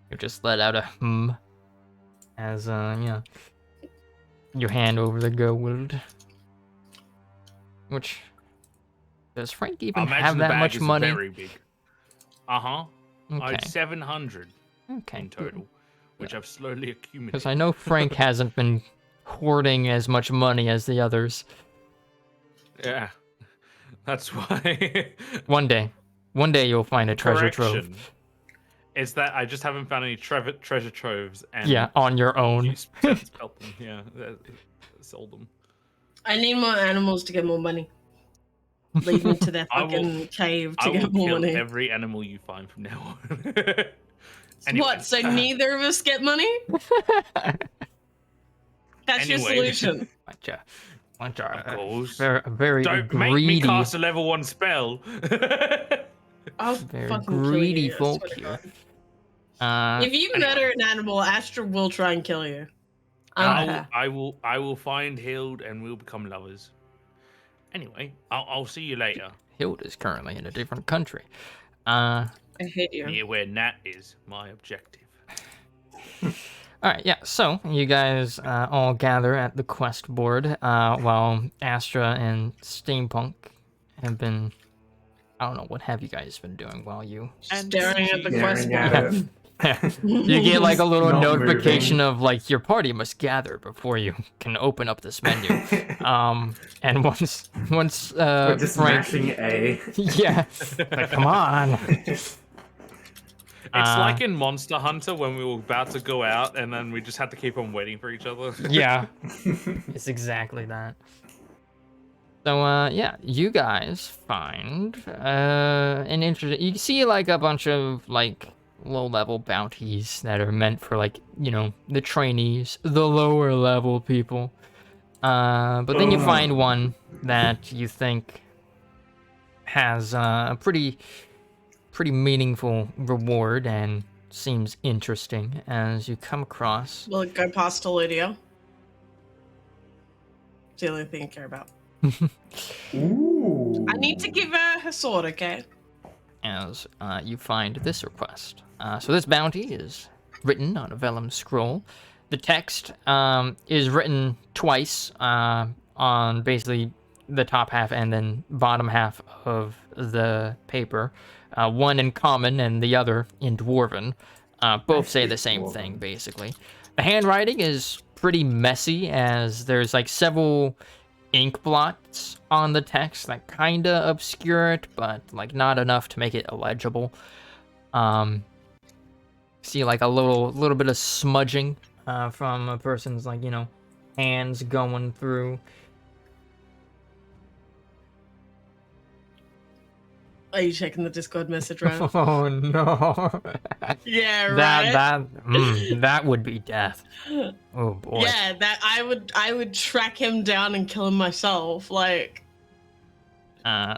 S1: You just let out a as, you hand over the gold. Which, does Frank even have that much money?
S2: Very big. I
S1: Okay.
S2: had 700
S1: Okay.
S2: in total, which I've slowly accumulated.
S1: Because I know Frank hasn't been hoarding as much money as the others.
S2: Yeah, that's why.
S1: One day you'll find a treasure trove.
S5: Correction. It's that I just haven't found any treasure troves. And
S1: Yeah, on your own.
S5: you spelt them. Yeah, sold them.
S3: I need more animals to get more money. Lead me to that
S2: I will-
S3: fucking cave
S2: I
S3: to
S2: will
S3: get more
S2: kill
S3: money.
S2: every animal you find from now on.
S3: What? So neither of us get money? That's your
S2: Anyway.
S3: solution.
S1: Bunch
S2: Of course.
S1: very
S2: Don't make
S1: greedy,
S2: me cast a level 1 spell.
S3: I'll
S1: very
S3: fucking kill
S1: greedy
S3: you, I
S1: folk
S3: swear to
S1: here.
S3: God. If you murder an animal, Astra will try and kill you.
S2: I will find Hild and we'll become lovers. Anyway, I'll see you later.
S1: Hild is currently in a different country.
S3: I hate you.
S2: Near where Nat is, my objective.
S1: Alright, yeah, so you guys all gather at the quest board while Astra and Steampunk have been... I don't know, what have you guys been doing while you...
S3: Staring at the quest
S4: Staring at
S3: board.
S4: it.
S1: You get like a little
S4: Not
S1: notification
S4: moving.
S1: of like your party must gather before you can open up this menu. And once
S4: We're just
S1: Frank...
S4: mashing A.
S1: Yeah, like, come on.
S5: It's like in Monster Hunter when we were about to go out and then we just had to keep on waiting for each other.
S1: Yeah, it's exactly that. So, yeah, you guys find an interesting... You see, like, a bunch of, like, low-level bounties that are meant for, like, you know, the trainees, the lower-level people. But then you find one that you think has a pretty meaningful reward and seems interesting as you come across...
S3: Will it go past Eludia? It's the only thing I care about.
S4: Ooh.
S3: I need to give her her sword, okay?
S1: as you find this request. So this bounty is written on a vellum scroll. The text is written twice on basically the top half and then bottom half of the paper. One in common and the other in dwarven. Both say the same thing, basically. The handwriting is pretty messy, as there's like several ink blots on the text that kind of obscure it, but like not enough to make it illegible. See like a little bit of smudging from a person's like, hands going through.
S3: Are you checking the Discord message, right?
S1: Oh no.
S3: Yeah, right.
S1: That would be death. Oh boy.
S3: Yeah, that I would track him down and kill him myself. Like,
S1: Yeah,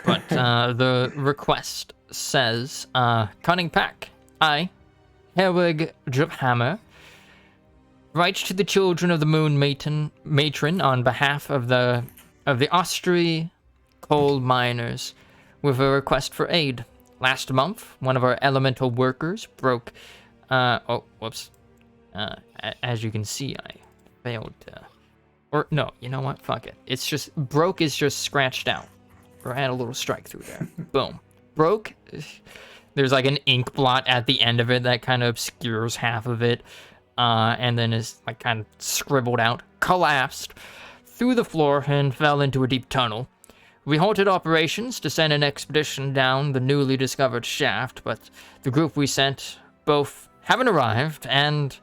S1: but the request says, Cunning Pack, I, Herwig Driphammer, write to the children of the Moon Matron on behalf of the Austri coal miners with a request for aid. Last month, one of our elemental workers broke. Whoops. As you can see, I failed to. Or no, you know what? Fuck it. It's just broke is just scratched out. Or I had a little strike through there. Boom. Broke. There's like an ink blot at the end of it that kind of obscures half of it, and then is like kind of scribbled out. Collapsed through the floor and fell into a deep tunnel. We halted operations to send an expedition down the newly discovered shaft, but the group we sent both haven't arrived, and,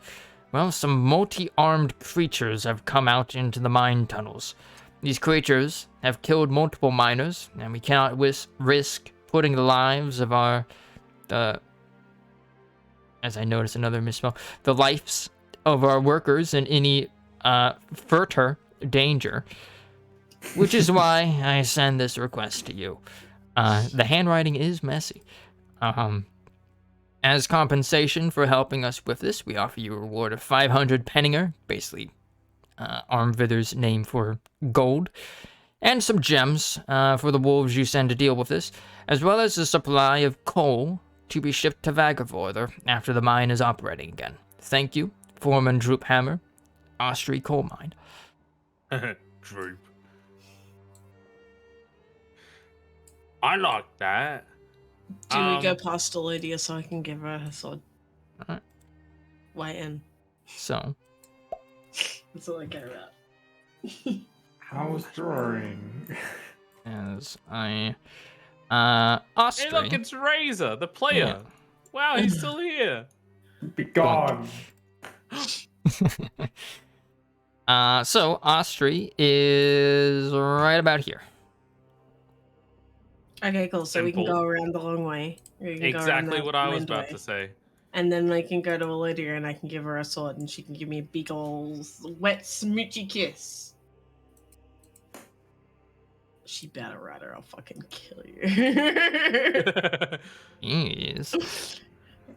S1: well, some multi-armed creatures have come out into the mine tunnels. These creatures have killed multiple miners, and we cannot risk putting the lives of our, as I notice another misspell, the lives of our workers in any further danger. Which is why I send this request to you. The handwriting is messy. As compensation for helping us with this, we offer you a reward of 500 penninger, basically Armvither's name for gold, and some gems for the wolves you send to deal with this, as well as a supply of coal to be shipped to Vagavordr after the mine is operating again. Thank you, Foreman Droophammer, Austri Coal Mine.
S2: Droop. I like that.
S3: do we go past Elydia so I can give her her sword?
S1: Alright.
S3: Wait in.
S1: So,
S3: That's all I care about.
S4: How's drawing?
S1: as I,
S5: Hey,
S1: Austri.
S5: look, it's Razor, the player. Wow, he's still here.
S4: Be gone.
S1: So Austri is right about here.
S3: Okay, cool. So we can
S5: Simple.
S3: go around the long way. We can go around
S5: Exactly
S3: the
S5: what I was
S3: wind
S5: about
S3: way.
S5: to say.
S3: And then I can go to Elydia and I can give her a sword and she can give me a big ol' wet smoochy kiss. She better, Ryder. I'll fucking kill you.
S1: Jeez.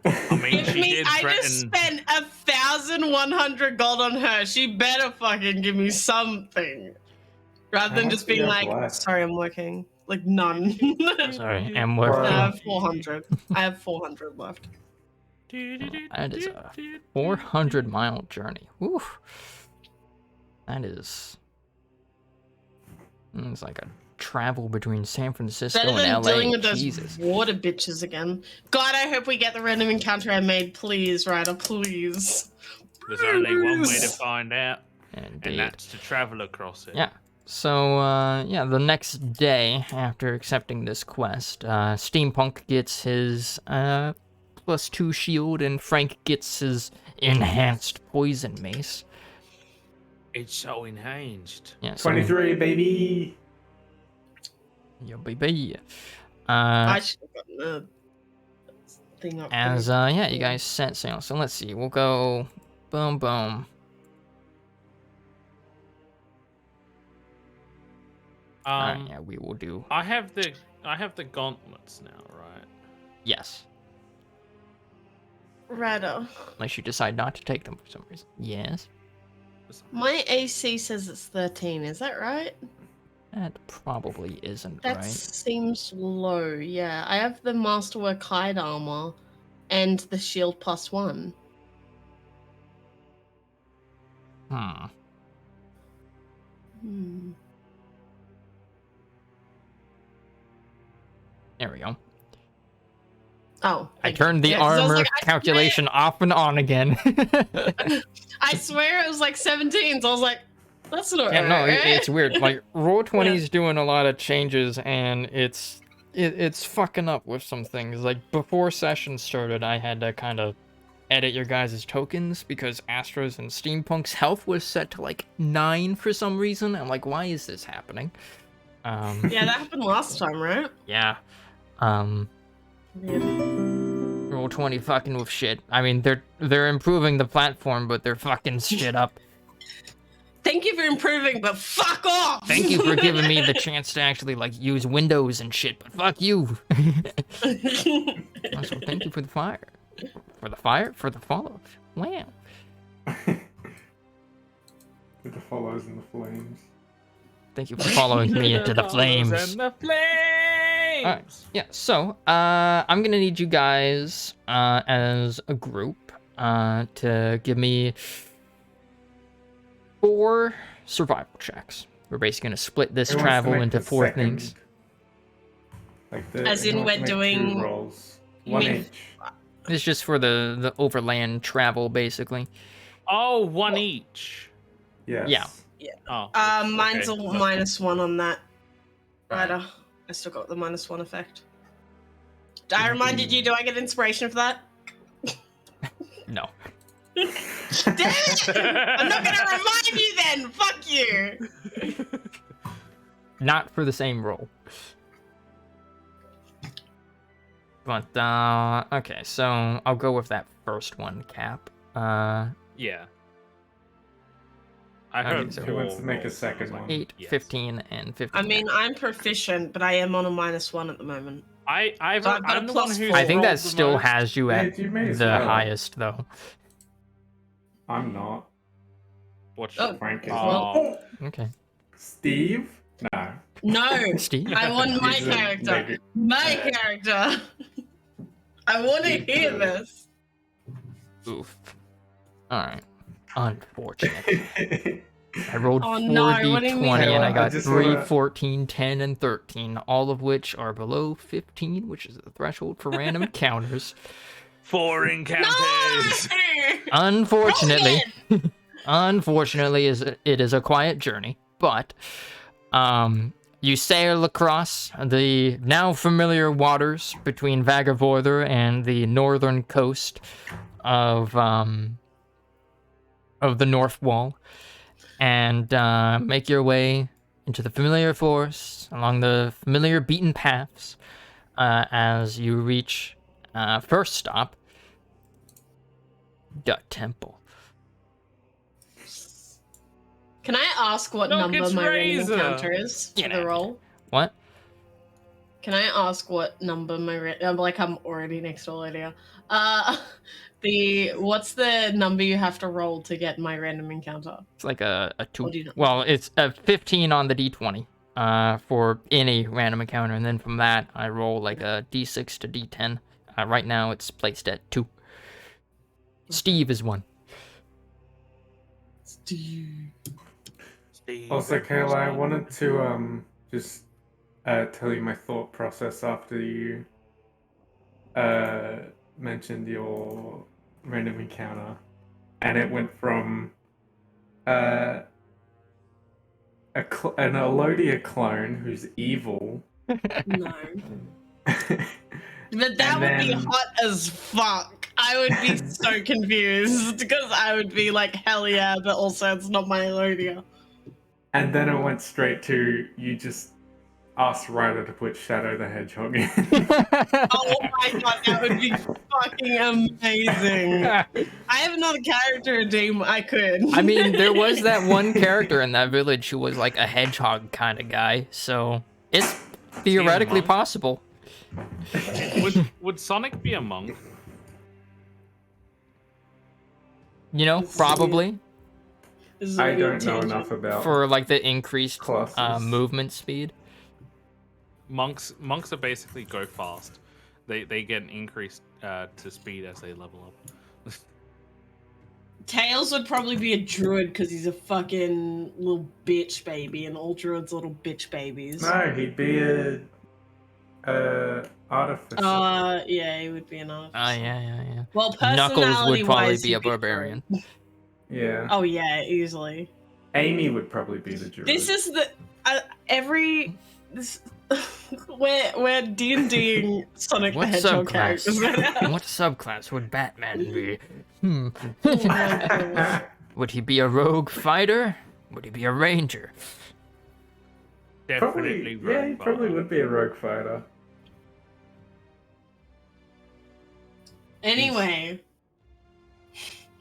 S2: I mean, she did
S3: I
S2: threaten.
S3: just spent 1,100 gold on her. She better fucking give me something. Rather
S4: How
S3: than
S4: much
S3: just
S4: do you
S3: being
S4: have
S3: like,
S4: left?
S3: sorry, I'm working. Like, none.
S1: Sorry,
S5: You-
S1: I'm
S3: I
S1: working.
S3: have 400. I have 400 left.
S1: That is a 400-mile journey. Woof. That is. It's like a travel between San Francisco
S3: Better than
S1: and
S3: dealing
S1: LA.
S3: with those
S1: Jesus.
S3: water bitches again. God, I hope we get the random encounter I made. Please, Ryder, please.
S2: There's only one way to find out, and
S1: Indeed.
S2: that's to travel across it.
S1: Yeah. So, the next day after accepting this quest, Steampunk gets his +2 shield, and Frank gets his enhanced poison mace.
S2: It's so enhanced.
S1: Yeah, so
S4: 23, baby.
S1: yeah, baby.
S3: I should have gotten the thing up.
S1: As yeah, you guys set sail. So let's see. We'll go boom boom. Alright, yeah, we will do.
S5: I have the gauntlets now, right?
S1: Yes.
S3: Ryder,
S1: Unless you decide not to take them for some reason. Yes.
S3: my AC says it's 13. Is that right?
S1: That probably isn't
S3: That
S1: right.
S3: seems low. Yeah, I have the Masterwork hide armor and the shield +1.
S1: Hmm. There we go.
S3: Oh,
S1: I
S3: thank you.
S1: turned the
S3: Yeah, 'cause I was
S1: armor
S3: like,
S1: calculation off and on again.
S3: I swear it was like 17. So I was like, that's not
S1: Yeah, no,
S3: right.
S1: it's weird. Like Roll20's doing a lot of changes, and it's fucking up with some things. Like before session started, I had to kind of edit your guys' tokens because Astro's and Steampunk's health was set to like 9 for some reason. I'm like, why is this happening?
S3: Yeah, that happened last time, right?
S1: Yeah.
S3: Weird.
S1: Roll20 fucking with shit. I mean, they're improving the platform, but they're fucking shit up.
S3: Thank you for improving, but fuck off!
S1: Thank you for giving me the chance to actually like use Windows and shit, but fuck you. Also, thank you for the fire. For the fire? For the follow. Wow.
S4: With the follows and the flames.
S1: Thank you for following me into the flames.
S5: And the flames.
S1: Alright, yeah, so, I'm gonna need you guys, as a group, to give me 4 survival checks. We're basically gonna split this
S4: Who wants to
S1: travel
S4: make
S1: into
S4: the
S1: 4
S4: second?
S1: things.
S3: As in
S4: who wants
S3: we're
S4: to make 2
S3: doing-
S4: rolls.
S3: you
S4: 1
S3: mean-
S4: each.
S1: It's just for the overland travel, basically.
S2: Oh, one each.
S4: Yes.
S1: Yeah.
S2: Oh.
S3: Mine's
S2: okay.
S3: a -1 on that.
S1: Alright.
S3: Rider. I still got the -1 effect. I reminded you, do I get inspiration for that?
S1: No.
S3: Damn it! I'm not gonna remind you then! Fuck you!
S1: Not for the same roll. But, okay, so I'll go with that first one, Cap.
S5: Yeah. I
S1: Okay,
S5: heard
S1: so
S4: who wants to
S5: four
S4: make a
S5: rolls, so I was
S4: second
S5: like,
S4: one?
S1: 8,
S5: yes.
S1: 15, and 15.
S3: I mean, I'm proficient, but I am on a -1 at the moment.
S2: I've
S3: So I've got a
S2: I'm the one
S3: +4.
S2: who's
S1: I think
S2: rolled
S1: that
S2: the
S1: still
S2: most.
S1: has you
S4: Yeah,
S1: at
S4: you may as
S1: the
S4: well.
S1: highest, though.
S4: I'm not.
S5: Watch.
S3: Oh.
S4: Frank is
S5: Oh.
S4: not.
S1: Okay.
S4: Steve? No.
S3: No!
S1: Steve?
S3: I want my
S4: He's a
S3: character!
S4: neg-
S3: My character! I want to
S4: He's
S3: hear
S4: good.
S3: this!
S1: Oof. Alright. Unfortunate. I rolled
S3: Oh
S1: 4
S3: no, what do you mean?
S1: d20 and I
S4: I
S1: got
S4: just
S1: 3,
S4: wanna-
S1: 14, 10, and 13, all of which are below 15, which is the threshold for random encounters.
S2: 4 encounters.
S1: Unfortunately, unfortunately, it is a quiet journey, but you sail across the now familiar waters between Vagavordr and the northern coast of the North Wall, and make your way into the familiar forests along the familiar beaten paths as you reach first stop, Dut Temple.
S3: Can I ask what
S2: Look,
S3: number
S2: it's
S3: my random
S2: Razor.
S3: encounter is for
S1: Get
S3: the
S1: outta
S3: roll?
S1: What?
S3: Can I ask what number my like I'm already next to Lydia. What's the number you have to roll to get my random encounter?
S1: It's like a
S3: Or
S1: 2.
S3: do you not?
S1: Well, it's a 15 on the d20 for any random encounter, and then from that I roll like a d6 to d10. Right now it's placed at 2. Steve is 1.
S2: Steve.
S4: Also, Kayla, I wanted to just tell you my thought process after you mentioned your random encounter, and it went from an Elodia clone who's evil.
S3: No. But that would be hot as fuck. I would be so confused because I would be like, hell yeah, but also it's not my Elodia.
S4: And then it went straight to you just asked Ryder to put Shadow the Hedgehog in.
S3: Oh my god, that would be fucking amazing. I have another character redeem I could.
S1: I mean, there was that one character in that village who was like a hedgehog kind of guy, so it's theoretically
S2: monk?
S1: possible.
S2: Would Sonic be a monk?
S1: You know, probably.
S3: This is
S4: I
S3: a weird
S4: don't know
S3: tangent.
S4: enough about
S1: For like the increased
S4: classes.
S1: movement speed.
S5: Monks are basically go fast. They get an increase to speed as they level up.
S3: Tails would probably be a druid because he's a fucking little bitch baby, and all druids are little bitch babies.
S4: No, he'd be a artificer.
S3: Yeah, he would be an artificer.
S1: Yeah.
S3: Well,
S1: Knuckles would probably
S3: personality-wise,
S1: be a
S3: he'd
S1: barbarian.
S4: Yeah.
S3: Oh yeah, easily.
S4: Amy would probably be the druid.
S3: This is the we're D&Ding Sonic
S1: What
S3: the Hedgehog characters right now.
S1: What subclass would Batman be?
S3: Oh my God.
S1: Would he be a rogue fighter? Would he be a ranger?
S2: Definitely.
S4: Yeah, he probably would be a rogue fighter.
S3: Anyway.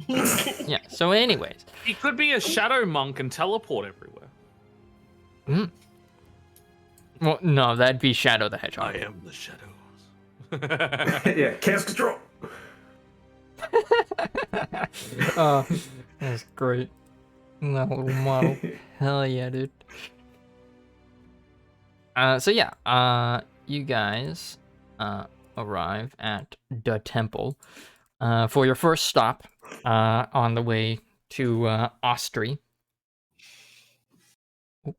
S1: Yeah, so anyways.
S5: He could be a shadow monk and teleport everywhere.
S1: Hmm. Well, no, that'd be Shadow the Hedgehog.
S5: I am the shadows.
S4: Yeah, chaos control.
S1: That's great. That little model. Hell yeah, dude. So yeah, you guys arrive at the temple for your first stop on the way to Austri. Oh,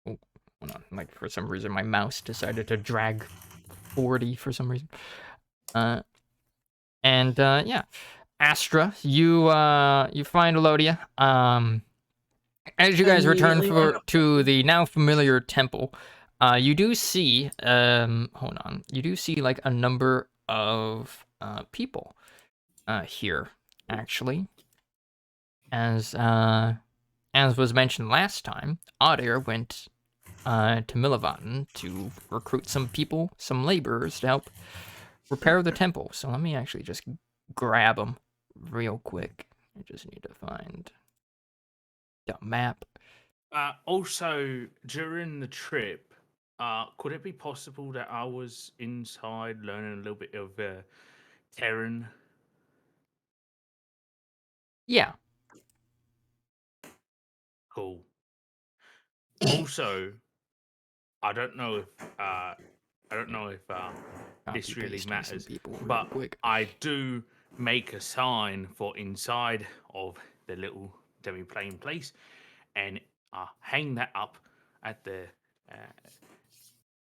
S1: hold on. Like, for some reason, my mouse decided to drag 40 for some reason. Yeah, Astra, you find Elodia. As you guys return to the now familiar temple, you do see hold on, you do see like a number of people here, actually. As was mentioned last time, Odir went to Millivaten to recruit some people, some laborers to help repair the temple. So let me actually just grab them real quick. I just need to find the map.
S2: Also, during the trip, could it be possible that I was inside learning a little bit of Terran?
S1: Yeah.
S2: Cool. Also, I don't know if this really
S1: Copy-pasting some
S2: matters,
S1: people real
S2: but
S1: quick.
S2: I do make a sign for inside of the little demi-plane place, and hang that up at the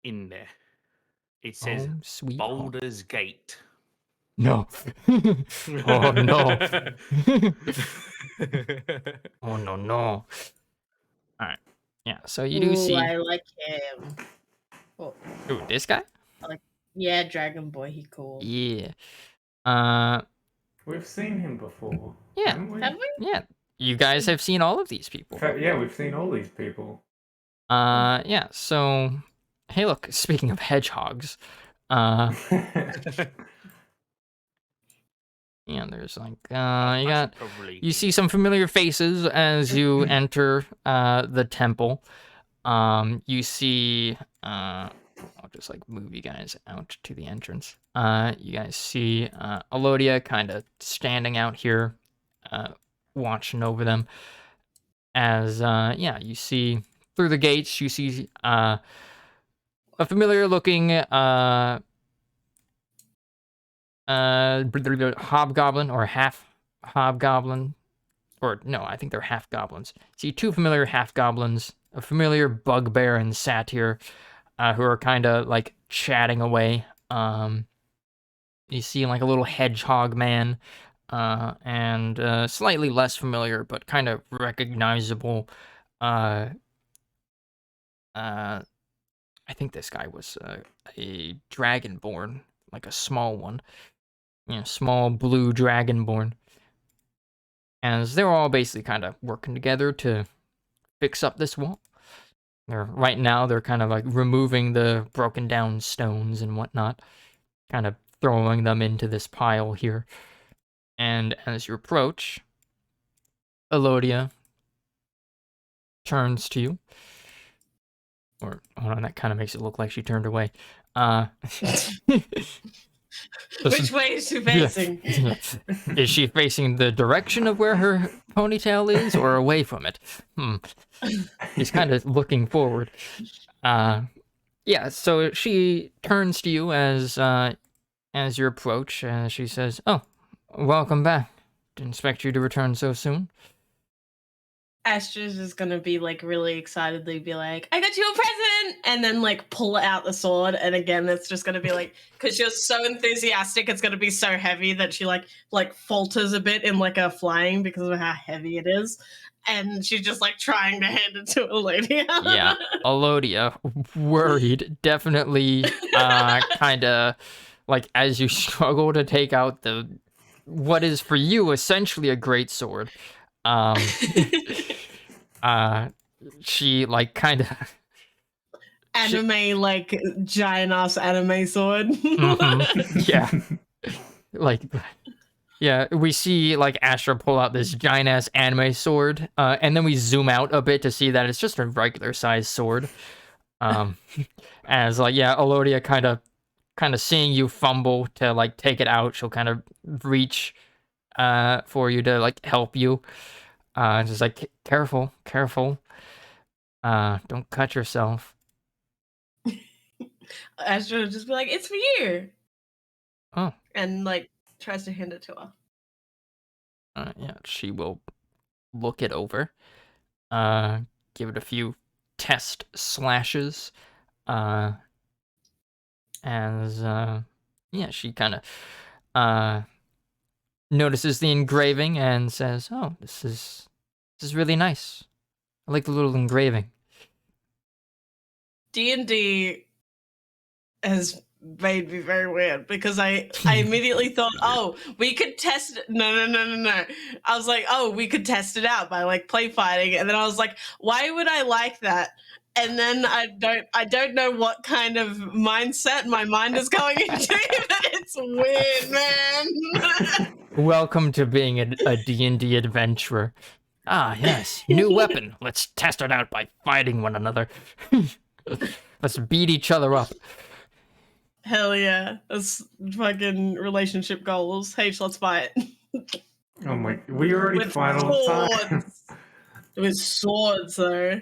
S2: in there. It says
S1: Home sweet home.
S2: Baldur's Gate.
S1: No. Oh no. Oh no. Alright. Yeah, so you do see.
S3: I like him. Oh,
S1: Ooh, this guy?
S3: yeah, Dragon Boy, he cool.
S1: Yeah.
S4: We've seen him before.
S1: Yeah.
S4: Haven't we?
S3: Have we?
S1: Yeah. You guys have seen all of these people.
S4: Yeah, we've seen all these people.
S1: Yeah, so hey look, speaking of hedgehogs, yeah, there's like you see some familiar faces as you enter the temple. You see I'll just like move you guys out to the entrance. You guys see Elodia kind of standing out here, watching over them. As yeah, you see through the gates, you see a familiar looking hobgoblin or half hobgoblin, or no, I think they're half goblins. See two familiar half goblins, a familiar bugbear and satyr, who are kind of like chatting away. You see like a little hedgehog man, and slightly less familiar but kind of recognizable. I think this guy was a dragonborn, like a small one. Small blue dragonborn. As they're all basically kind of working together to fix up this wall. Right now, they're kind of like removing the broken down stones and whatnot, kind of throwing them into this pile here. And as you approach, Elodia turns to you. Or, hold on, that kind of makes it look like she turned away.
S3: Which way is she facing?
S1: Is she facing the direction of where her ponytail is, or away from it? She's kind of looking forward. Yeah. So she turns to you as you approach, and she says, "Oh, welcome back. Didn't expect you to return so soon."
S3: Astra's just gonna be like really excitedly be like, I got you a present, and then like pull out the sword, and again it's just gonna be like, because you're so enthusiastic, it's gonna be so heavy that she like falters a bit in like a flying because of how heavy it is, and she's just like trying to hand it to Alodia.
S1: Yeah, Alodia, worried, definitely, kind of like as you struggle to take out what is for you essentially a great sword. She like kind of
S3: Anime like giant ass anime sword.
S1: Yeah, like yeah, we see like Astra pull out this giant ass anime sword, and then we zoom out a bit to see that it's just a regular size sword. As like yeah, Alodia kind of seeing you fumble to like take it out, she'll kind of reach for you to like help you. Just like careful, don't cut yourself.
S3: Astra will just be like, it's for you.
S1: Oh.
S3: And like tries to hand it to her.
S1: Yeah, she will look it over. Give it a few test slashes. As yeah, she kind of notices the engraving and says, "Oh, this is really nice. I like the little engraving."
S3: D&D has made me very weird because I immediately thought, oh, we could test it. No. I was like, oh, we could test it out by like play fighting, and then I was like, why would I like that? And then I don't know what kind of mindset my mind is going into, but it's weird, man.
S1: Welcome to being a D&D adventurer. Ah, yes, new weapon. Let's test it out by fighting one another. Let's beat each other up.
S3: Hell yeah, that's fucking relationship goals. H, let's fight.
S4: Oh my, we already fight all the time.
S3: With swords, though.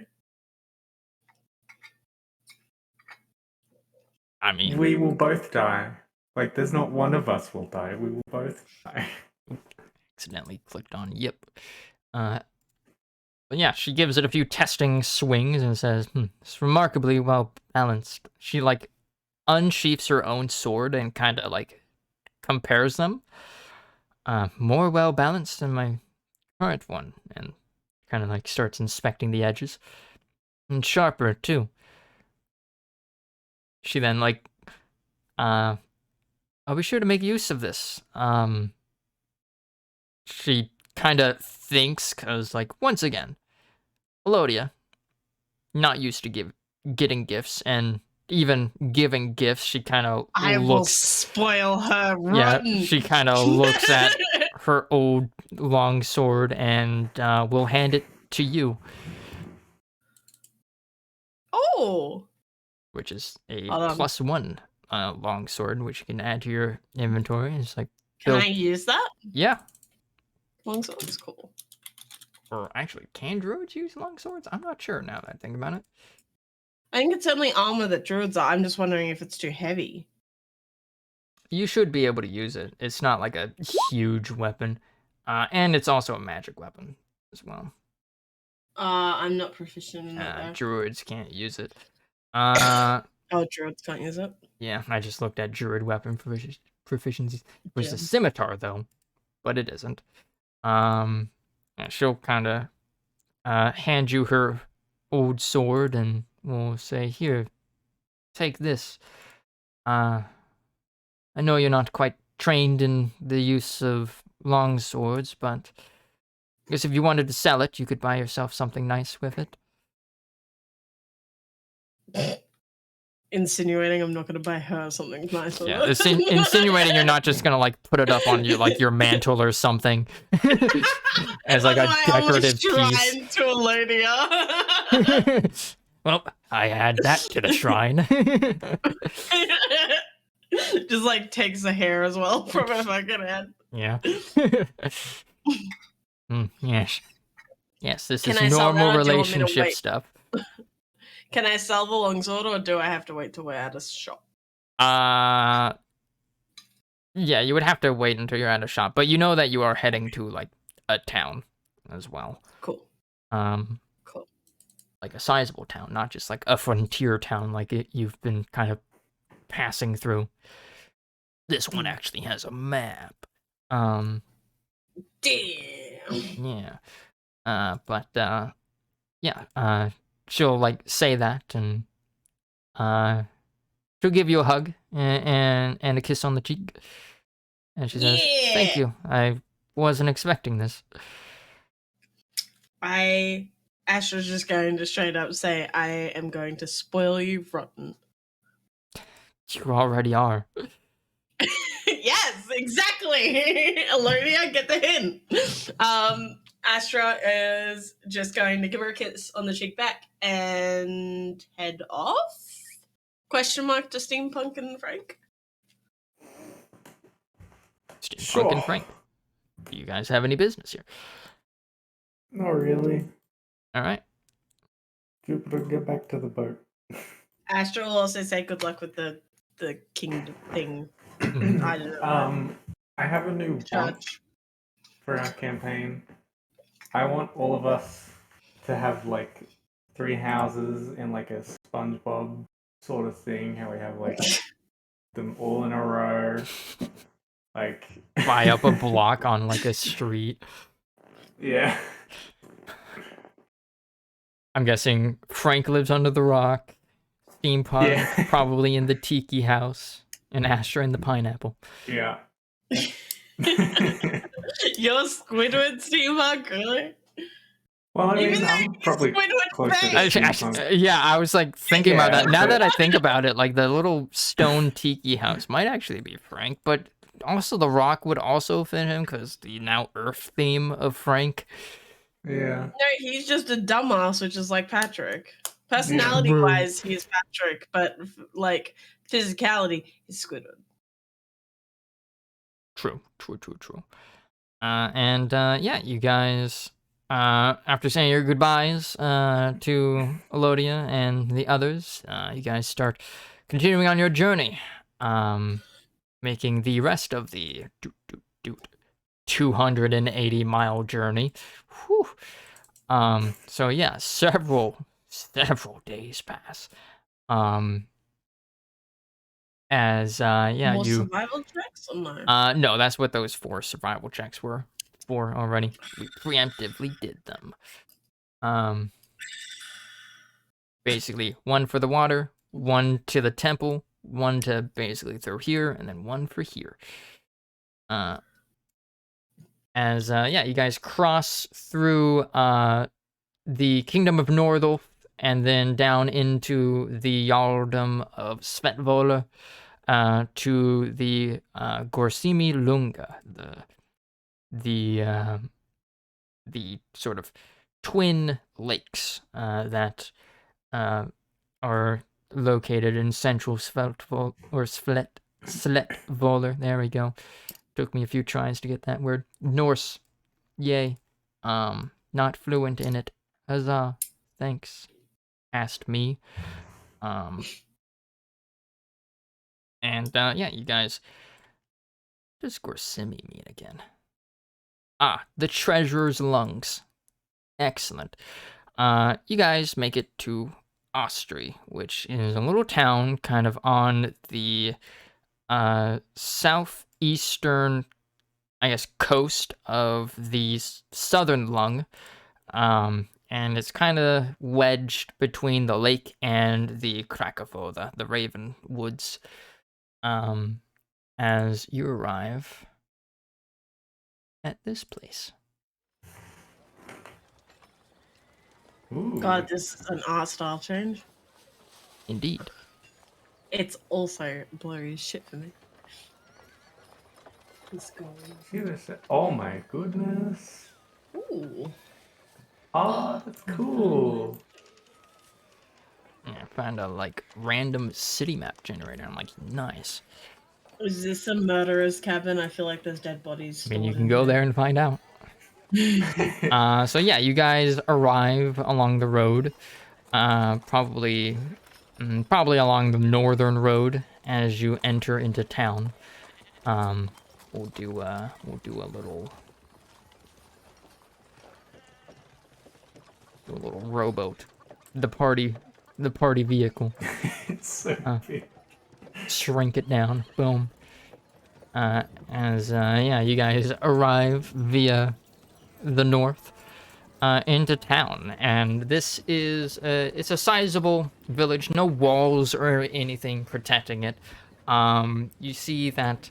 S1: I mean,
S4: we will both die. Like, there's not one of us will die. We will both die.
S1: Accidentally clicked on yep. But yeah, she gives it a few testing swings and says, it's remarkably well balanced. She like unsheaths her own sword and kind of like compares them. More well balanced than my current one, and kind of like starts inspecting the edges. And sharper too. She then like, I'll be sure to make use of this. She kind of thinks, because like once again, Alodia, not used to getting gifts, and even giving gifts, she kind of
S3: I will spoil her. Run.
S1: Yeah, she kind of looks at her old long sword and will hand it to you.
S3: Oh.
S1: Which is a +1 long sword, which you can add to your inventory. It's like
S3: can I use that?
S1: Yeah.
S3: Long sword is cool.
S1: Or actually, can druids use long swords? I'm not sure now that I think about it.
S3: I think it's only armor that druids are. I'm just wondering if it's too heavy.
S1: You should be able to use it. It's not like a huge weapon. And it's also a magic weapon as well.
S3: I'm not proficient in that.
S1: Druids can't use it.
S3: Oh, druids can't use it?
S1: Yeah, I just looked at druid weapon proficiency. It was a scimitar, though, but it isn't. Yeah, she'll kind of hand you her old sword and will say, here, take this. I know you're not quite trained in the use of long swords, but I guess if you wanted to sell it, you could buy yourself something nice with it.
S3: Insinuating I'm not going to buy her something nice with
S1: Yeah,
S3: it.
S1: insinuating you're not just going to like put it up on your mantle or something as like a decorative piece.
S3: To Alodia.
S1: Well, I add that to the shrine.
S3: Just like takes the hair as well from her fucking head.
S1: Yeah. Yes. Yes, this
S3: Can
S1: is
S3: I sell that,
S1: normal
S3: or do you want me to
S1: relationship
S3: wait?
S1: stuff.
S3: Can I sell the longsword, or do I have to wait till we're at a shop?
S1: Yeah, you would have to wait until you're at a shop, but you know that you are heading to like a town as well.
S3: Cool.
S1: Cool. Like a sizable town, not just like a frontier town like you've been kind of passing through. This one actually has a map.
S3: Damn.
S1: Yeah. Yeah, she'll like say that, and she'll give you a hug and a kiss on the cheek. And she says, "Thank you. I wasn't expecting this."
S3: Astra's just going to straight up say, I am going to spoil you rotten.
S1: You already are.
S3: Yes, exactly. Alonia, get the hint. Astra is just going to give her a kiss on the cheek back and head off? Question mark to Steampunk and Frank?
S1: Steampunk and Frank. Do you guys have any business here?
S4: Not really.
S1: All right.
S4: Jupiter, get back to the boat.
S3: Astra will also say good luck with the kingdom thing. I don't know.
S4: I have a new bump for our campaign. I want all of us to have like 3 houses in like a SpongeBob sort of thing. How we have like them all in a row. Like
S1: buy up a block on like a street.
S4: Yeah.
S1: I'm guessing Frank lives under the rock. Steampunk probably in the tiki house, and Astra in the pineapple.
S4: Yeah.
S3: You're Squidward Steampunk, really?
S4: Well, I mean, I'm probably closer to Steampunk.
S1: Yeah, I was like thinking about that. Now that I think about it, like the little stone tiki house might actually be Frank, but also the rock would also fit him because the now Earth theme of Frank.
S4: Yeah.
S3: No, he's just a dumbass, which is like Patrick. Personality-wise, he's Patrick, but like physicality, he's Squidward.
S1: True. Yeah, you guys, after saying your goodbyes to Elodia and the others, you guys start continuing on your journey, making the rest of the 280-mile journey. Whew. So yeah, several days pass.
S3: More survival checks or no?
S1: No, that's what those 4 survival checks were for already. We preemptively did them. Basically 1 for the water, 1 to the temple, 1 to basically through here, and then 1 for here. You guys cross through the Kingdom of Nordulf and then down into the Jarldom of Svetvola to the Gorsimi Lunga, the sort of twin lakes that are located in central Svetvola, or Sletvola. There we go. Took me a few tries to get that word. Norse. Yay. Not fluent in it. Huzzah. Thanks. Asked me. You guys. Does Gorsimi mean again? The treasurer's lungs. Excellent. You guys make it to Ostry, which is a little town kind of on the southeastern, I guess, coast of the southern lung. And it's kind of wedged between the lake and the Krakavoda, the Raven Woods. As you arrive at this place.
S4: Ooh.
S3: God, this is an art style change.
S1: Indeed.
S3: It's also blurry as shit for me.
S4: See this? Oh my goodness.
S3: Ooh.
S4: Oh, that's cool.
S1: Yeah, I found a like random city map generator. I'm like, nice.
S3: Is this a murderer's cabin? I feel like there's dead bodies
S1: I mean, you
S3: stored
S1: can
S3: in
S1: go there and find out. So yeah, you guys arrive along the road, probably along the northern road as you enter into town. We'll do a little rowboat, the party vehicle.
S4: It's so big.
S1: Shrink it down, boom. Yeah, you guys arrive via the north into town, and this is it's a sizable village. No walls or anything protecting it. You see that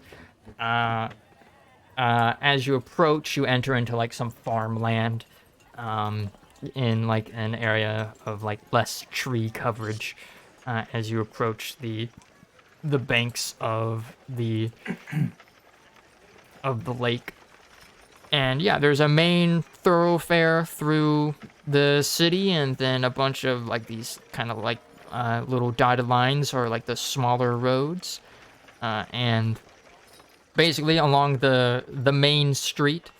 S1: as you approach, you enter into like some farmland, in like an area of like less tree coverage. As you approach the banks of the lake. And yeah, there's a main thoroughfare through the city, and then a bunch of like these kind of like little dotted lines are like the smaller roads. And basically along the main street,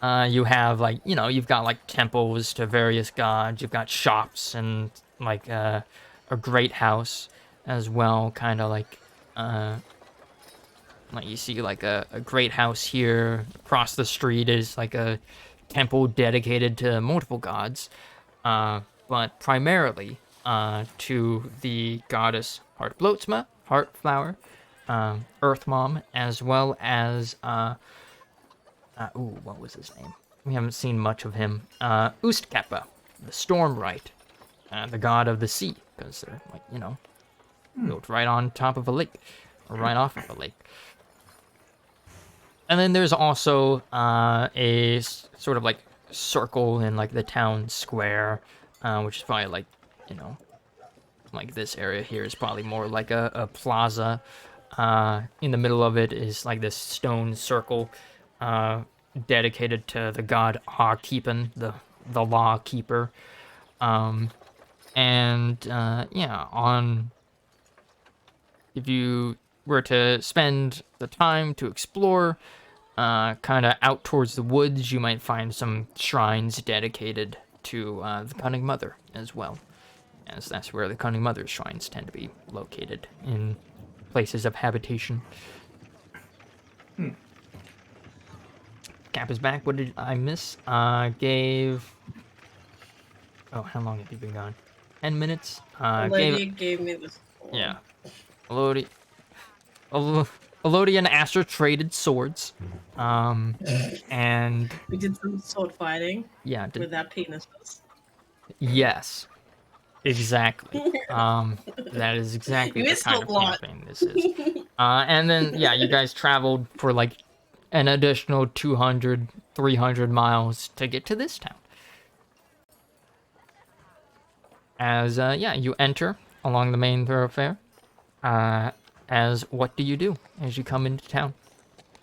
S1: you have like, you've got like temples to various gods. You've got shops and like a great house as well, kind of like you see like a great house here. Across the street is like a temple dedicated to multiple gods, but primarily to the goddess Heartblotsma, Heartflower, Earth Mom, as well as what was his name? We haven't seen much of him. Ustkappa, the Stormright, the god of the sea, because they're like built right on top of a lake, or right off of a lake. And then there's also sort of like circle in like the town square, which is probably like, like this area here is probably more like a plaza. In the middle of it is like this stone circle dedicated to the god Harkeepen, the law keeper. If you were to spend the time to explore, kind of out towards the woods, you might find some shrines dedicated to the Cunning Mother as well, as that's where the Cunning Mother's shrines tend to be located, in places of habitation. Cap is back. What did I miss? Gave... Oh, how long have you been gone? 10 minutes?
S3: Gave me this.
S1: Yeah. Elodie and Astra traded swords. And
S3: We did some sword fighting.
S1: yeah,
S3: with our penises.
S1: Yes, exactly. That is exactly
S3: You
S1: the
S3: missed
S1: kind
S3: a
S1: of
S3: lot.
S1: campaign this is. And then yeah, you guys traveled for like an additional 200, 300 miles to get to this town. As yeah, you enter along the main thoroughfare. As what do you do as you come into town?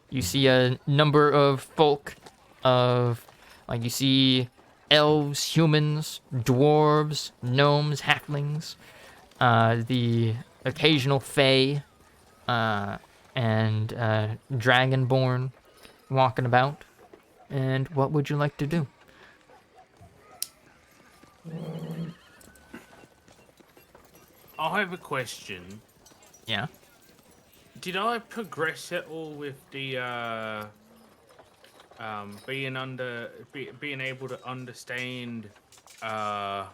S1: You see a number of folk you see elves, humans, dwarves, gnomes, halflings, the occasional fae, and dragonborn walking about. And what would you like to do?
S2: I have a question.
S1: Yeah.
S2: Did I progress at all with the being able to understand
S1: Terran.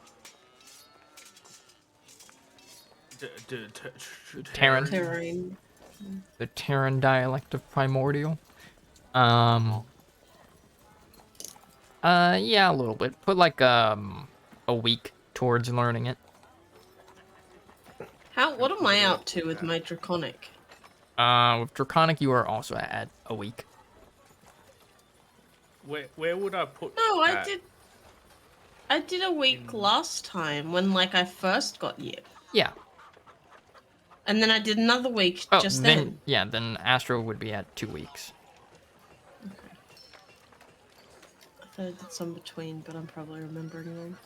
S3: Terrain.
S1: The Terran dialect of Primordial. Yeah, a little bit. Put like a week towards learning it.
S3: What am I up to with my draconic?
S1: With Draconic, you are also at a week.
S2: Where would I put?
S3: No,
S2: that?
S3: I did a week last time when I first got Yip.
S1: Yeah.
S3: And then I did another week just then.
S1: Yeah, then Astro would be at 2 weeks.
S3: Okay. I thought I did some between, but I'm probably remembering wrong.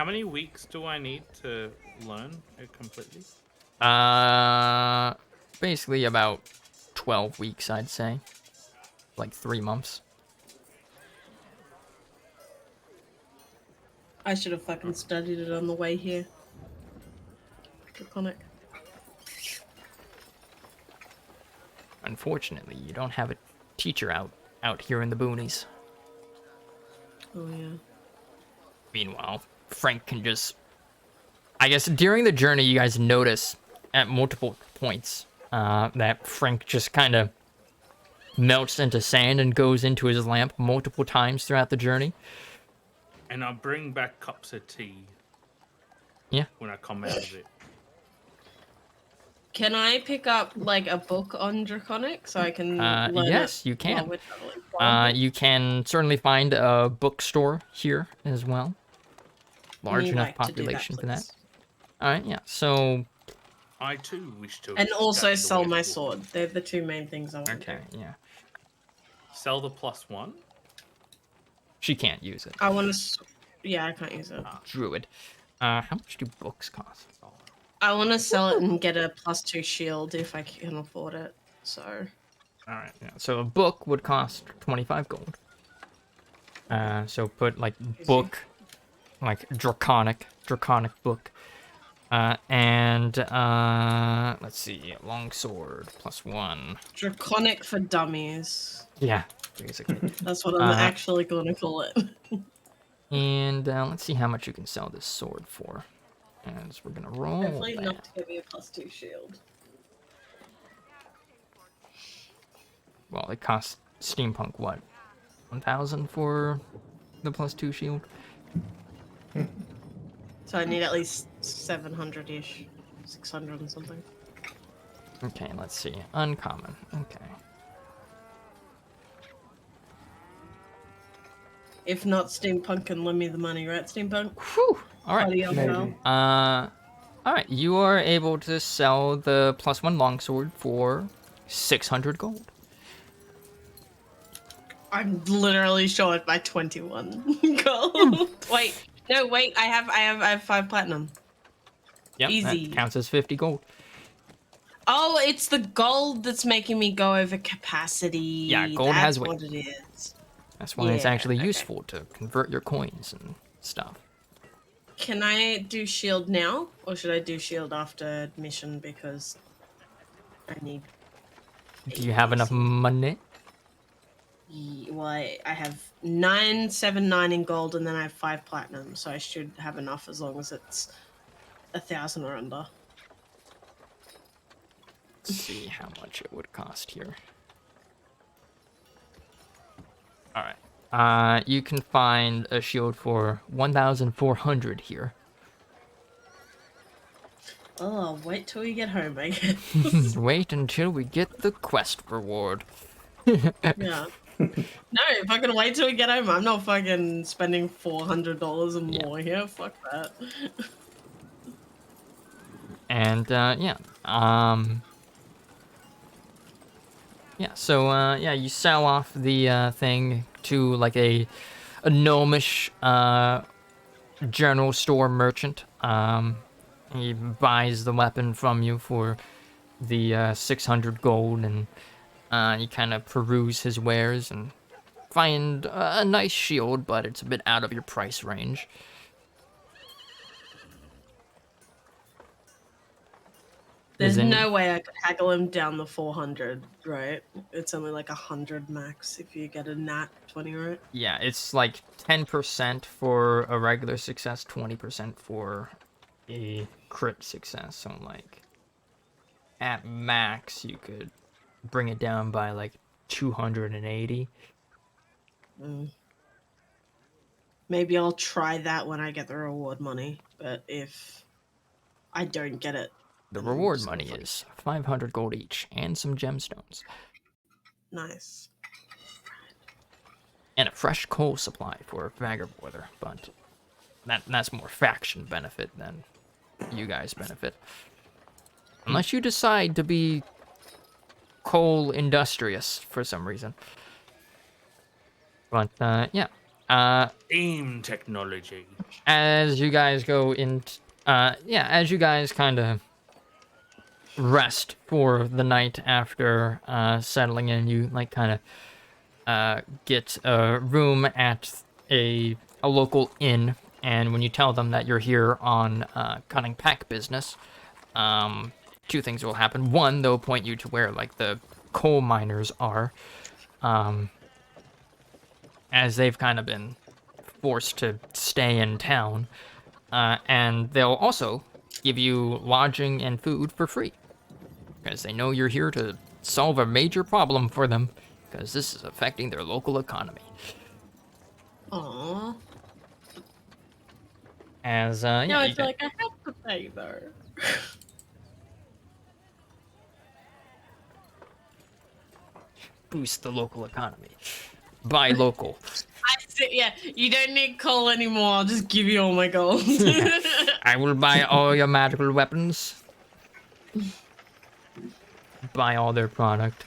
S5: How many weeks do I need to learn it completely?
S1: Basically about 12 weeks, I'd say. Like 3 months.
S3: I should have fucking studied it on the way here. Draconic.
S1: Unfortunately, you don't have a teacher out here in the boonies.
S3: Oh yeah.
S1: Meanwhile, Frank can just... I guess during the journey, you guys notice at multiple points that Frank just kind of melts into sand and goes into his lamp multiple times throughout the journey.
S2: And I bring back cups of tea
S1: Yeah.
S2: when I come out of it.
S3: Can I pick up like a book on Draconic so I can learn
S1: yes,
S3: it
S1: you can.
S3: while we're traveling?
S1: You can certainly find a bookstore here as well. Large
S3: Me
S1: enough
S3: like to do
S1: population for that.
S3: please.
S1: All right, yeah. So,
S2: I too wish to.
S3: And also
S2: study the
S3: sell
S2: way
S3: my
S2: of
S3: sword. They're the two main things I want
S1: okay,
S3: to do.
S1: yeah.
S5: Sell the +1?
S1: She can't use it.
S3: I want to... Yeah, I can't use it.
S1: Druid. How much do books cost?
S3: I want to sell it and get a +2 shield if I can afford it. So...
S1: All right, yeah. So a book would cost 25 gold. So put like book, like draconic book. And let's see, longsword +1.
S3: Draconic for dummies.
S1: Yeah, basically.
S3: That's what I'm actually going to call it.
S1: And let's see how much you can sell this sword for. As we're gonna roll.
S3: Hopefully
S1: that.
S3: enough to give me a +2 shield.
S1: Well, it costs steampunk what? 1,000 for the +2 shield.
S3: So I need at least 700-ish. 600 and something.
S1: Okay, let's see. Uncommon. Okay.
S3: If not, Steampunk can lend me the money, right, Steampunk?
S1: Whew. All right.
S3: Buddy, I'll go.
S4: Maybe.
S1: All right. You are able to sell the +1 longsword for 600 gold.
S3: I'm literally short by 21 gold. Wait, no, wait. I have 5 platinum.
S1: Yep.
S3: Easy.
S1: That counts as 50 gold.
S3: Oh, it's the gold that's making me go over capacity.
S1: Yeah, gold
S3: That's
S1: has weight.
S3: what it is.
S1: That's why it's
S3: Yeah,
S1: actually
S3: okay.
S1: useful to convert your coins and stuff.
S3: Can I do shield now, or should I do shield after mission because I need?
S1: Do you have enough money?
S3: Well, I have 979 in gold, and then I have 5 platinum, so I should have enough as long as it's 1,000 or under.
S1: Let's see how much it would cost here. All right. You can find a shield for 1,400 here.
S3: Oh, wait till we get home, I guess.
S1: Wait until we get the quest reward.
S3: Yeah. No, fucking wait till we get home. I'm not fucking spending $400 and more here. Fuck that.
S1: And yeah. Yeah, so yeah, you sell off the thing to like a gnomish general store merchant. He buys the weapon from you for the 600 gold, and you kind of peruse his wares and find a nice shield, but it's a bit out of your price range.
S3: There's
S1: Isn't-
S3: no way I could haggle him down the 400, right? It's only like 100 max if you get a nat 20, right?
S1: Yeah, it's like 10% for a regular success, 20% for a crit success. So like at max you could bring it down by like 280.
S3: Maybe I'll try that when I get the reward money, but if I don't get it,
S1: The
S3: then I'm
S1: reward
S3: just gonna
S1: money is 500 gold each and some gemstones
S3: nice.
S1: and a fresh coal supply for Vagabonder, but that's more faction benefit than you guys benefit. Unless you decide to be coal industrious for some reason. But yeah,
S2: Steam technology.
S1: As you guys go in, as you guys kind of rest for the night after settling in, you like kind of get a room at a local inn, and when you tell them that you're here on cutting pack business, two things will happen. One, they'll point you to where like the coal miners are, as they've kind of been forced to stay in town, and they'll also give you lodging and food for free, because they know you're here to solve a major problem for them, because this is affecting their local economy.
S3: Aww.
S1: As
S3: No,
S1: you
S3: I
S1: guys
S3: feel like I have to pay though.
S1: boost the local economy. Buy local.
S3: Yeah, you don't need coal anymore. I'll just give you all my gold.
S1: I will buy all your magical weapons. Buy all their product.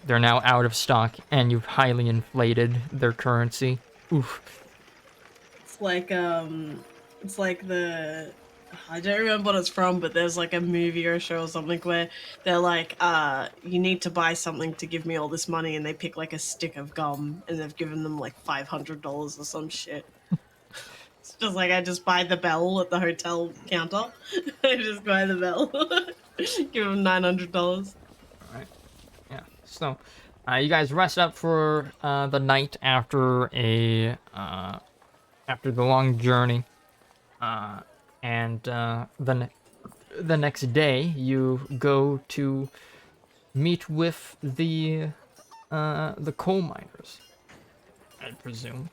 S1: They're now out of stock, and you've highly inflated their currency. Oof.
S3: It's like the, I don't remember what it's from, but there's like a movie or a show or something where they're like, you need to buy something to give me all this money, and they pick like a stick of gum, and they've given them like $500 or some shit. It's just like, I just buy the bell at the hotel counter. I just buy the bell. Give them $900.
S1: All right. Yeah. So, you guys rest up for the night after after the long journey, and the next day you go to meet with the coal miners, I presume,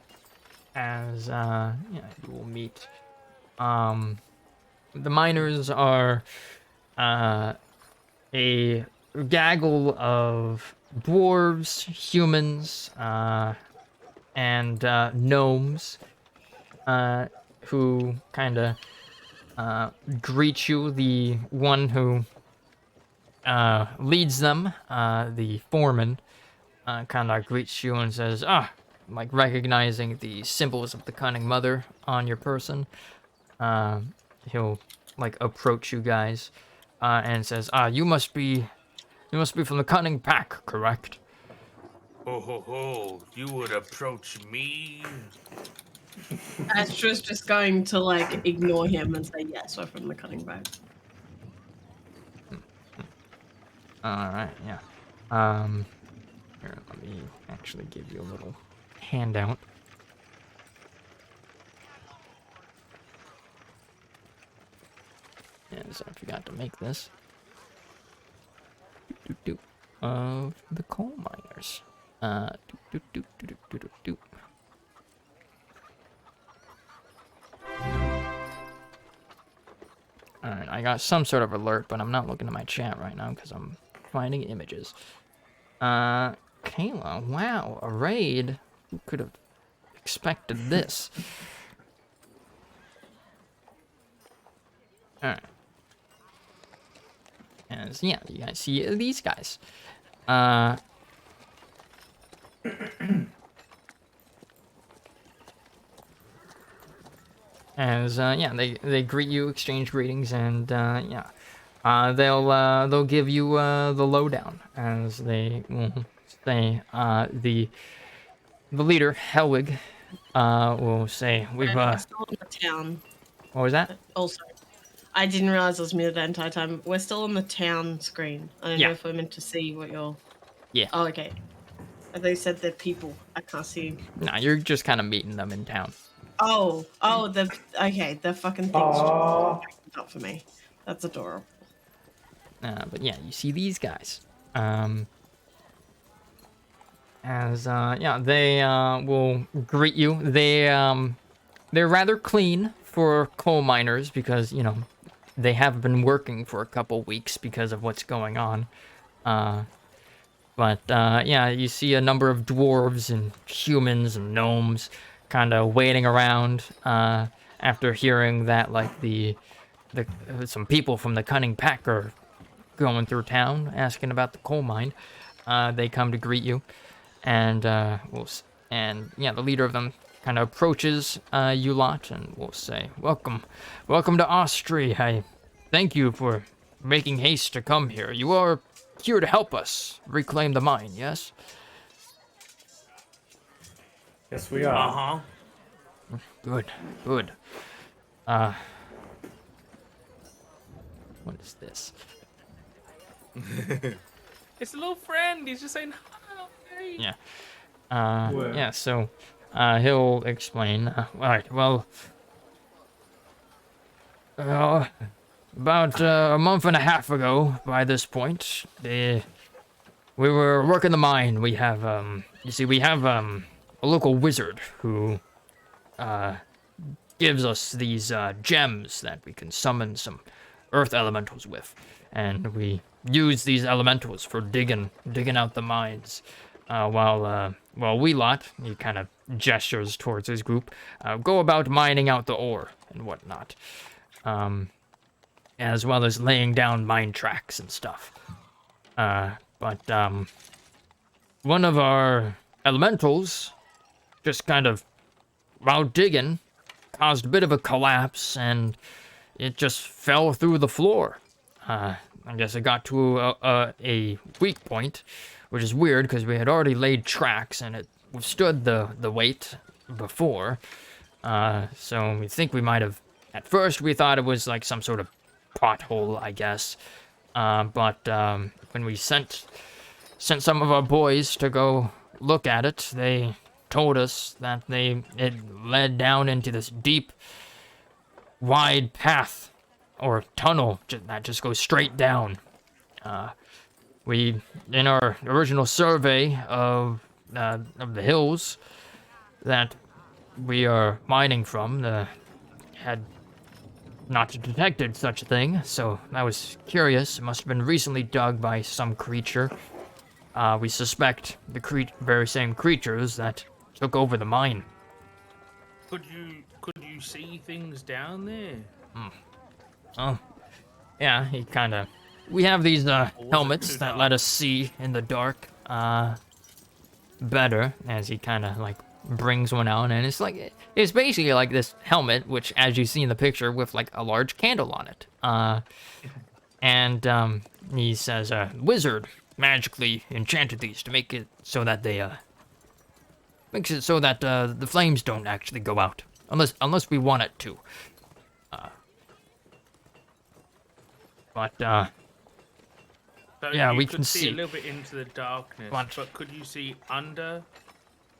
S1: as you will meet. The miners are a gaggle of dwarves, humans, and gnomes, who kind of greet you. The one who leads them, the foreman, kind of greets you and says, like recognizing the symbols of the cunning mother on your person. He'll like approach you guys and says, you must be from the cunning pack, correct?
S2: Ho ho ho! You would approach me?
S3: Astra's just going to like ignore him and say, yes, we're from the cutting bag.
S1: All right, yeah. Here, let me actually give you a little handout. Yes, I forgot to make this. Of the coal miners. Alright, I got some sort of alert, but I'm not looking at my chat right now because I'm finding images. Kayla, wow, a raid? Who could have expected this? Alright. As, yeah, you guys see these guys. As yeah, they greet you, exchange greetings, and they'll give you the lowdown, as they will say. The leader, Helwig, will say, "We've
S3: We're still in the town.
S1: What was that?
S3: Also, I didn't realize I was muted the entire time. We're still on the town screen. I don't know if we're meant to see what you're.
S1: Yeah.
S3: Oh, okay. They said they're people. I can't see.
S1: Nah, you're just kind of meeting them in town.
S3: Oh, okay. The fucking thing's
S4: Aww.
S3: not for me. That's adorable.
S1: But yeah, you see these guys. As yeah, they will greet you. They're rather clean for coal miners because, you know, they have been working for a couple weeks because of what's going on. But yeah, you see a number of dwarves and humans and gnomes kind of waiting around after hearing that, like, some people from the cunning pack are going through town asking about the coal mine. They come to greet you, and yeah, the leader of them kind of approaches you lot and will say, welcome to Austria. I thank you for making haste to come here. You are here to help us reclaim the mine, yes?
S4: Yes, we are.
S2: Uh-huh.
S1: Good. What is this?
S5: It's a little friend. He's just saying, "Help me."
S1: Yeah.
S4: Where?
S1: Yeah, so he'll explain. Alright, well, about a month and a half ago, by this point, we were working the mine. We have, you see, we have, a local wizard who, gives us these, gems that we can summon some earth elementals with. And we use these elementals for digging out the mines. While we lot, he kind of gestures towards his group, go about mining out the ore and whatnot. As well as laying down mine tracks and stuff. But one of our elementals just kind of, while digging, caused a bit of a collapse and it just fell through the floor. I guess it got to a weak point, which is weird because we had already laid tracks and it withstood the weight before. So we think we might have, at first we thought it was like some sort of pothole, I guess. But when we sent some of our boys to go look at it, they told us that it led down into this deep, wide path or tunnel that just goes straight down. We, in our original survey of the hills that we are mining from, had not detected such a thing, so I was curious. It must have been recently dug by some creature. We suspect the very same creatures that took over the mine.
S2: Could you see things down there?
S1: Oh, yeah, he kind of... We have these helmets
S2: too
S1: that
S2: dark?
S1: let us see in the dark better, as he kind of like brings one out, and it's basically like this helmet, which, as you see in the picture, with like a large candle on it. And he says, wizard magically enchanted these to make it so that makes it so that the flames don't actually go out, unless we want it to. But
S2: So
S1: yeah,
S2: you
S1: we
S2: could
S1: can
S2: see
S1: see.
S2: a little bit into the darkness,
S1: But-
S2: but could you see under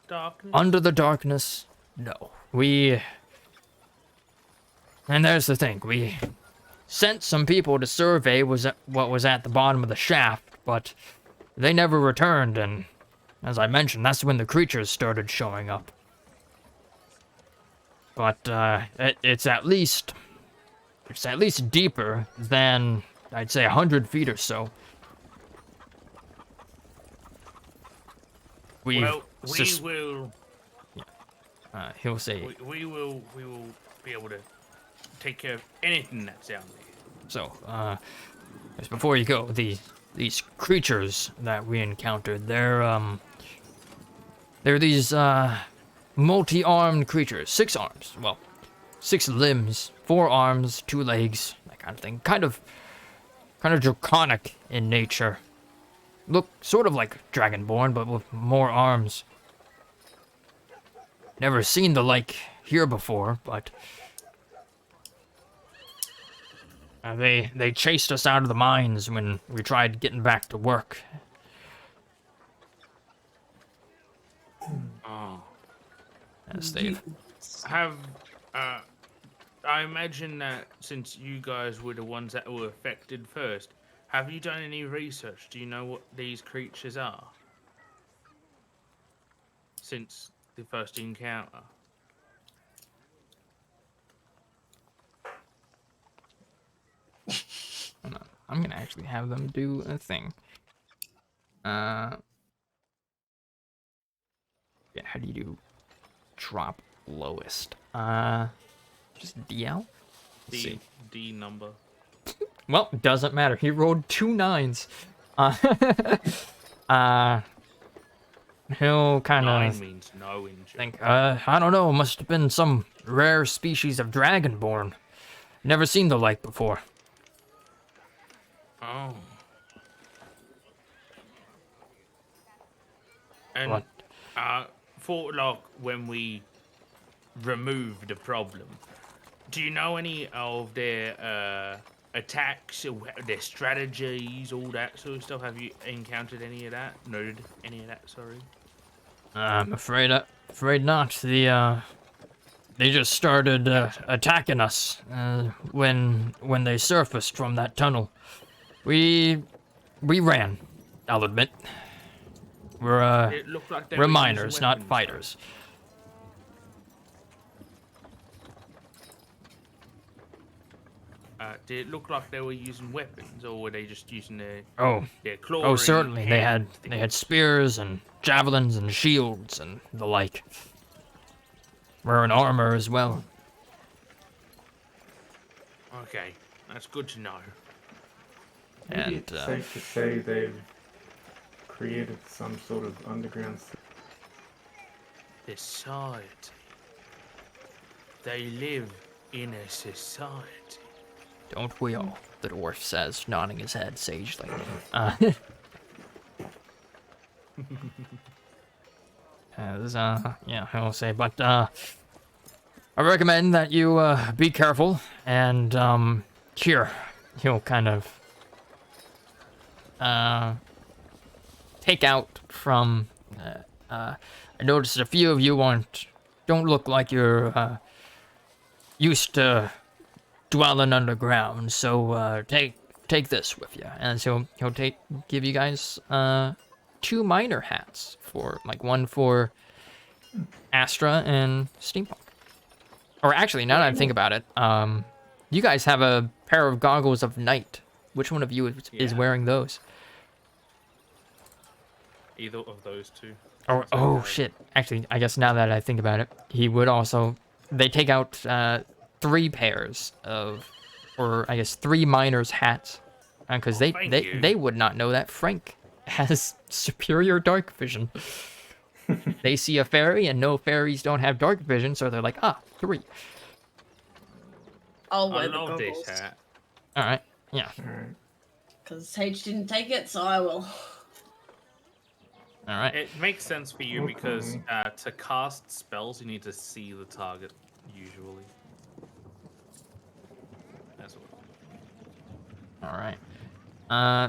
S2: darkness?
S1: Under the darkness, no. And there's the thing, we sent some people to survey what was at the bottom of the shaft, but they never returned, and as I mentioned, that's when the creatures started showing up. But it's at least deeper than, I'd say, 100 feet or so.
S2: Well,
S1: sus-
S2: we will
S1: he'll say,
S2: we will be able to take care of anything that's down there.
S1: so, just before you go, these creatures that we encountered, they're these, multi-armed creatures. 6 arms, well, 6 limbs, 4 arms, 2 legs, that kind of thing. Kind of draconic in nature. Look sort of like Dragonborn, but with more arms. Never seen the like here before, but they chased us out of the mines when we tried getting back to work.
S2: Oh.
S1: As they've
S2: Have I imagine that since you guys were the ones that were affected first, have you done any research? Do you know what these creatures are? Since the first encounter.
S1: Hold on. I'm gonna actually have them do a thing. Yeah, how do you do drop lowest? Just DL? Let's see.
S2: D number.
S1: Well, doesn't matter. He rolled 2 9s. Uh, he'll kind
S2: 9
S1: of
S2: means no in
S1: think, I don't know, must have been some rare species of dragonborn. Never seen the like before.
S2: Oh. And
S1: What?
S2: for like when we remove the problem, do you know any of their attacks, or their strategies, all that sort of stuff? Have you encountered any of that? Noted any of that? Sorry.
S1: I'm afraid not. They just started attacking us when they surfaced from that tunnel. We ran. I'll admit.
S2: It looked like they
S1: We're
S2: were using
S1: miners, not
S2: weapons,
S1: fighters.
S2: Did it look like they were using weapons, or were they just using their
S1: Oh,
S2: claw?
S1: certainly. They had spears and javelins and shields and the like. Wearing armor as well.
S2: Okay, that's good to know.
S4: Maybe
S1: And
S4: it's safe to say they've created some sort of underground.
S2: Society. They live in a society.
S1: don't we all? The dwarf says, nodding his head sagely. Yeah, I'll say, but I recommend that you be careful and here, he'll kind of take out from. I noticed a few of you don't look like you're used to dwelling underground, so take this with you, and so he'll give you guys 2 miner hats for one for Astra and Steampunk. Or actually, now that I think about it, you guys have a pair of goggles of night. Which one of you is wearing those?
S5: Either of those two.
S1: Oh shit! Actually, I guess now that I think about it, he would also. They take out 3 pairs of, or I guess 3 miners' hats, because they would not know that Frank has superior dark vision. They see a fairy, and no fairies don't have dark vision, so they're like, 3.
S3: I'll
S2: I
S3: wear the
S2: love
S3: goggles.
S2: this hat.
S1: All right, yeah.
S3: Because Sage didn't take it, so I will.
S1: All right.
S5: It makes sense for you because to cast spells, you need to see the target usually. That's all.
S1: All right.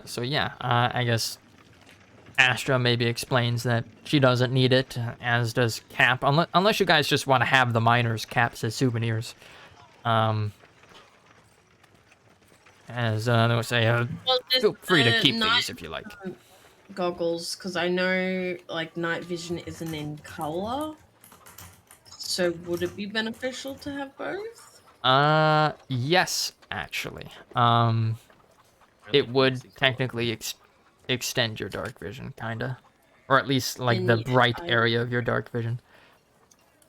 S1: So yeah, I guess Astra maybe explains that she doesn't need it, as does Cap, unless you guys just want to have the miners' caps as souvenirs. As they would say, feel free to keep these if you like.
S3: Goggles, because I know like night vision isn't in color. So would it be beneficial to have both?
S1: Yes, actually. It would technically extend your dark vision, kinda, or at least like the bright area of your dark vision.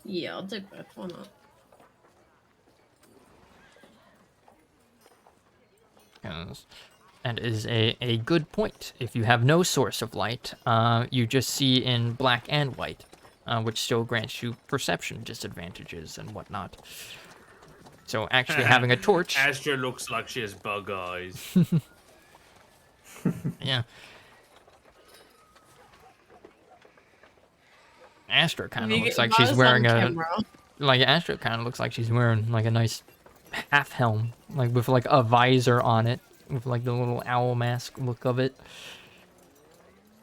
S3: Yeah, I'll do both. Why not?
S1: And is a good point. If you have no source of light, you just see in black and white, which still grants you perception disadvantages and whatnot. So actually having a torch...
S2: Astra looks like she has bug eyes.
S1: Yeah. Astra kind of looks like she's wearing a... Like, Astra kind of looks like she's wearing, like, a nice half helm. Like, with, like, a visor on it. With, like, the little owl mask look of it.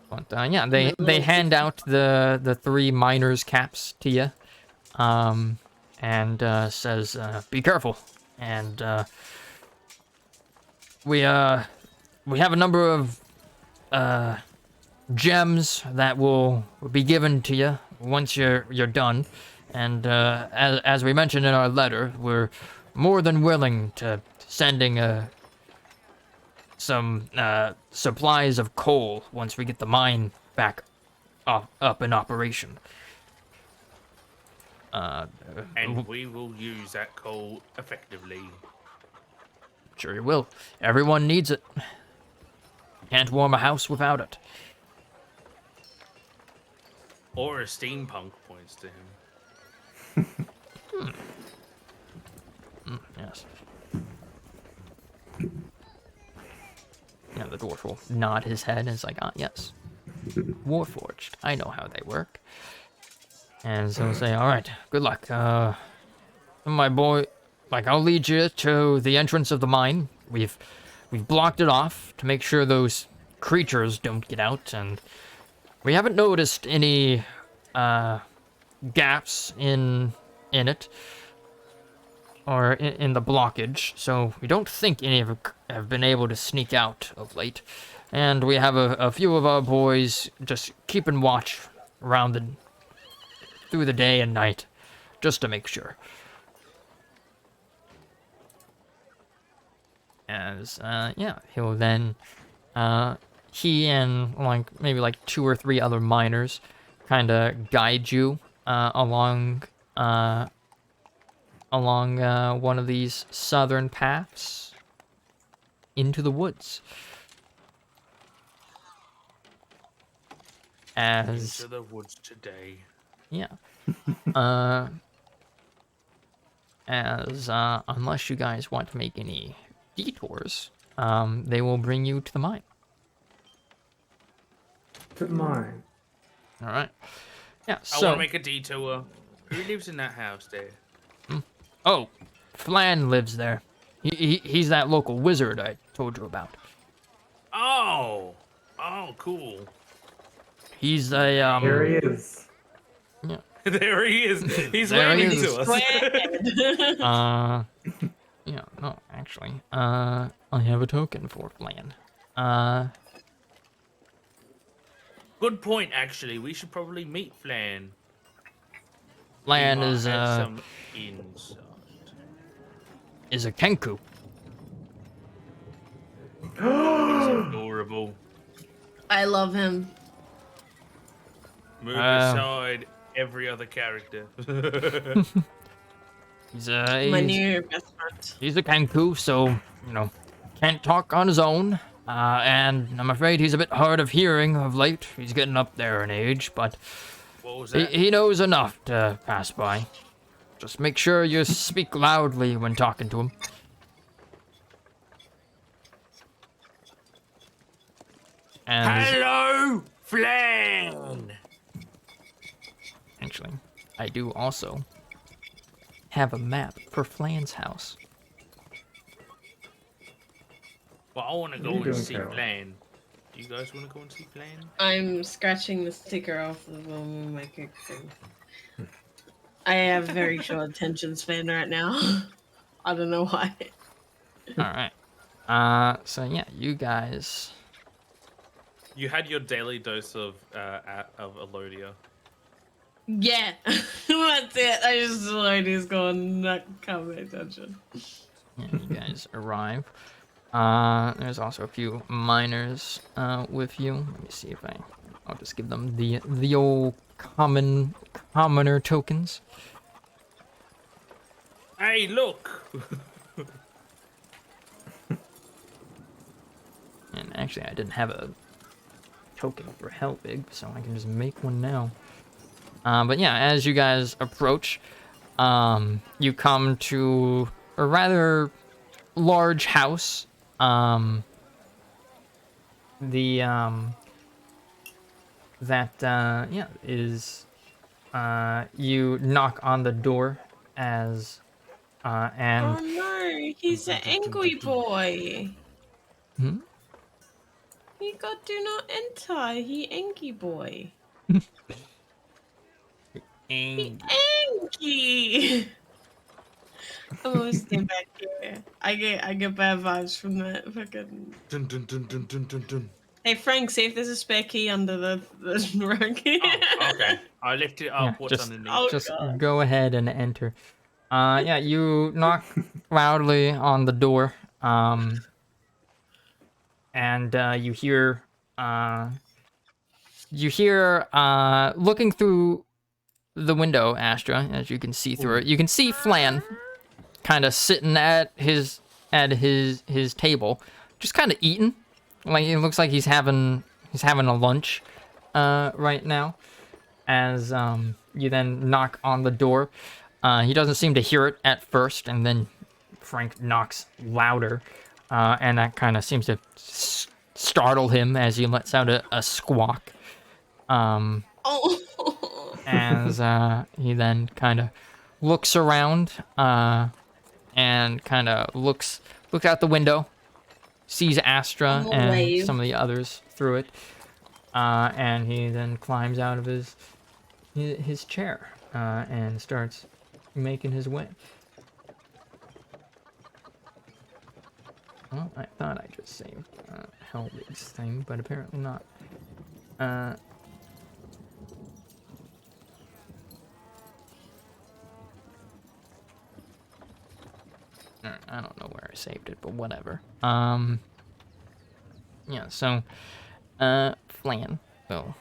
S1: But, yeah, they hand out the 3 miners' caps to you. And says, be careful. And we have a number of gems that will be given to you once you're done. And as we mentioned in our letter, we're more than willing to sending some supplies of coal once we get the mine back up in operation.
S2: And we will use that coal effectively.
S1: Sure you will. Everyone needs it. Can't warm a house without it.
S2: Or a steampunk points to him.
S1: Yes. Yeah, the dwarf will nod his head and is like, ah, yes. Warforged. I know how they work. And so he'll say, all right, good luck. My boy, like, I'll lead you to the entrance of the mine. We've blocked it off to make sure those creatures don't get out, and we haven't noticed any gaps in it or in the blockage, so we don't think any of them have been able to sneak out of late. And we have a few of our boys just keeping watch around through the day and night, just to make sure. As yeah, he'll then he and maybe 2 or 3 other miners kind of guide you along one of these southern paths into the woods. As
S2: Into the woods today.
S1: yeah, as unless you guys want to make any detours, they will bring you to the mine.
S4: To mine.
S1: All right. Yeah.
S2: I
S1: So.
S2: want to make a detour. Who lives in that house there?
S1: Oh, Flan lives there. He's that local wizard I told you about.
S2: Oh, cool.
S1: He's a
S4: There he is.
S1: Yeah.
S2: There he is. He's
S1: There he
S2: waving
S1: is.
S2: to us.
S1: Yeah, no, actually, I have a token for Flan.
S2: Good point, actually. We should probably meet Flan.
S1: Flan
S2: He might
S1: is
S2: have some insight.
S1: is a Kenku.
S2: He's adorable.
S3: I love him.
S2: Move aside every other character.
S3: My new best friend.
S1: He's a Kenku, so can't talk on his own. And I'm afraid he's a bit hard of hearing of late. He's getting up there in age, but
S2: What was that?
S1: he knows enough to pass by. Just make sure you speak loudly when talking to him. And
S2: Hello, Flan!
S1: actually, I do also have a map for Flan's house.
S2: Well, I want to go
S4: What are you
S2: and
S4: doing,
S2: see
S4: Carol?
S2: Flan. Do you guys want to go and see Flan?
S3: I'm scratching the sticker off the bottom of my kick thing. I have very short attention span right now. I don't know why.
S1: All right. So yeah, you guys.
S5: You had your daily dose of Elodia.
S3: Yeah, that's it. I just like he's going not pay attention.
S1: Yeah, you guys arrive. There's also a few miners with you. Let me see if I'll just give them the old commoner tokens.
S2: Hey, look!
S1: And actually, I didn't have a token for Hellbig, so I can just make one now. But yeah, as you guys approach, you come to a rather large house. You knock on the door as and
S3: Oh no, he's an angry boy.
S1: Hmm?
S3: He got do not enter. He angry boy. He angry. I'm gonna stand back here. I get bad vibes from that fucking.
S2: Dun, dun, dun, dun, dun, dun, dun.
S3: Hey Frank, see if there's a spare key under the rug.
S2: Oh, okay. I lift it up.
S1: Yeah,
S2: What's
S1: just-
S2: underneath?
S3: Oh,
S1: just
S3: God.
S1: go ahead and enter. Yeah, you knock loudly on the door, and you hear looking through the window, Astra, as you can see through it. You can see Flan kind of sitting at his table, just kind of eating. Like it looks like he's having a lunch right now. as you then knock on the door. He doesn't seem to hear it at first, and then Frank knocks louder, and that kind of seems to startle him as he lets out a squawk.
S3: Oh.
S1: As he then kind of looks around and kind of looks out the window, sees Astra
S3: I'm
S1: and
S3: wave.
S1: some of the others through it, and he then climbs out of his chair and starts making his way. Well, I thought I just saved Helwig's thing, but apparently not. I don't know where I saved it, but whatever. Yeah, so, Flan will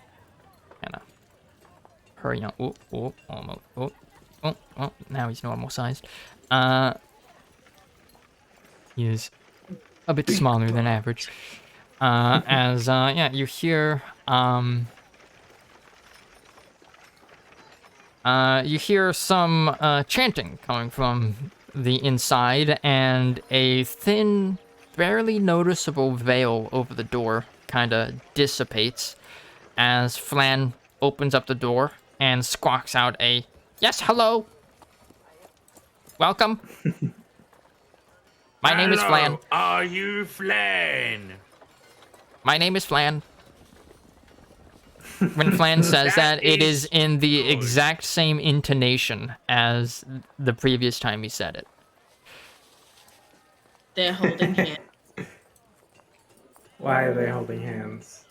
S1: kind of hurry on. Oh, almost. Oh, now he's normal sized. He is a bit smaller than average. Yeah, you hear, some, chanting coming from the inside, and a thin, barely noticeable veil over the door kind of dissipates as Flan opens up the door and squawks out a, "Yes, hello. Welcome. My name is Flan.
S2: Hello, are you Flan?
S1: My name is Flan." When Flan says that, it is in the
S2: good.
S1: exact same intonation as the previous time he said it.
S3: They're holding hands
S4: Why are they holding hands?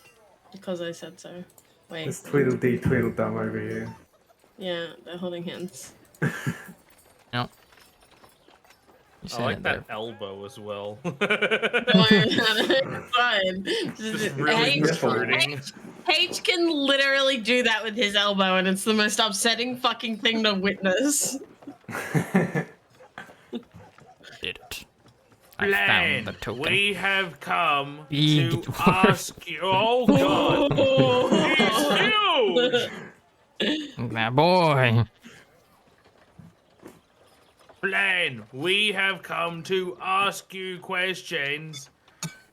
S3: because I said so. Wait.
S4: It's Tweedledee Tweedledum over here.
S3: Yeah, they're holding hands.
S1: No. You
S5: I
S1: said
S5: like
S1: it
S5: that
S1: there.
S5: elbow as well.
S3: Don't worry about it. It's fine.
S5: Just really
S3: H,
S5: protruding.
S3: H can literally do that with his elbow, and it's the most upsetting fucking thing to witness.
S1: Did it. I found the
S2: Flan,
S1: token.
S2: we have come
S1: Big
S2: to
S1: dwarf.
S2: ask you. Oh God, he's huge.
S1: That boy.
S2: Flan, we have come to ask you questions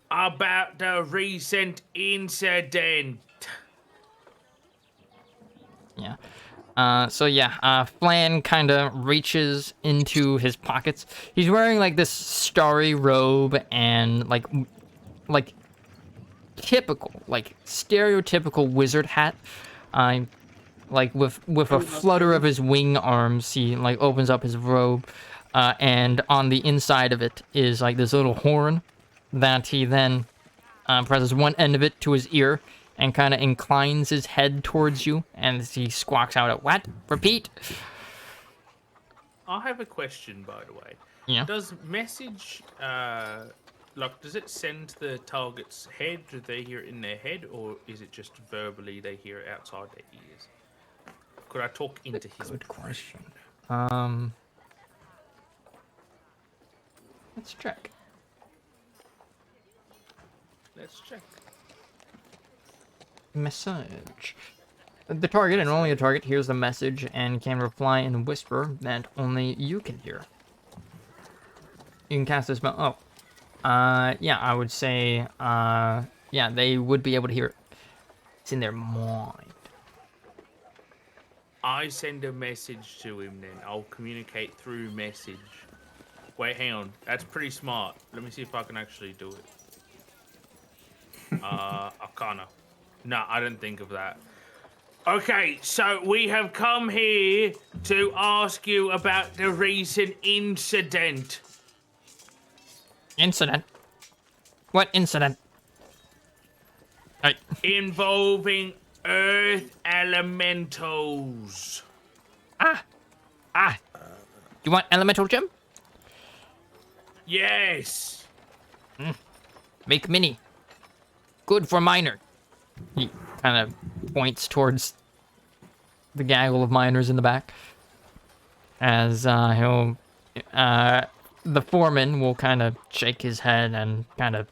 S2: about the recent incident.
S1: Yeah. Flan kind of reaches into his pockets. He's wearing like this starry robe and like typical, like stereotypical wizard hat. Like with a flutter of his wing arms, he like opens up his robe, and on the inside of it is like this little horn that he then presses one end of it to his ear and kind of inclines his head towards you, and he squawks out, "What? Repeat."
S2: I have a question, by the way.
S1: Yeah.
S2: Does message, does it send to the target's head? Do they hear it in their head, or is it just verbally they hear it outside their ears? Could I talk into his
S1: Good
S2: brain?
S1: question. Let's check.
S2: Let's check.
S1: Message. The target, and only the target, hears the message and can reply in a whisper that only you can hear. You can cast a spell. Oh. Yeah, I would say, yeah, they would be able to hear it. It's in their mind.
S2: I send a message to him then. I'll communicate through message. Wait, hang on. That's pretty smart. Let me see if I can actually do it. Arcana. No, I didn't think of that. Okay, so we have come here to ask you about the recent incident.
S1: Incident? What incident? Hey.
S2: Involving earth elementals.
S1: You want elemental gem?
S2: Yes.
S1: Make mini. Good for minor. He kind of points towards the gaggle of miners in the back. As the foreman will kind of shake his head and kind of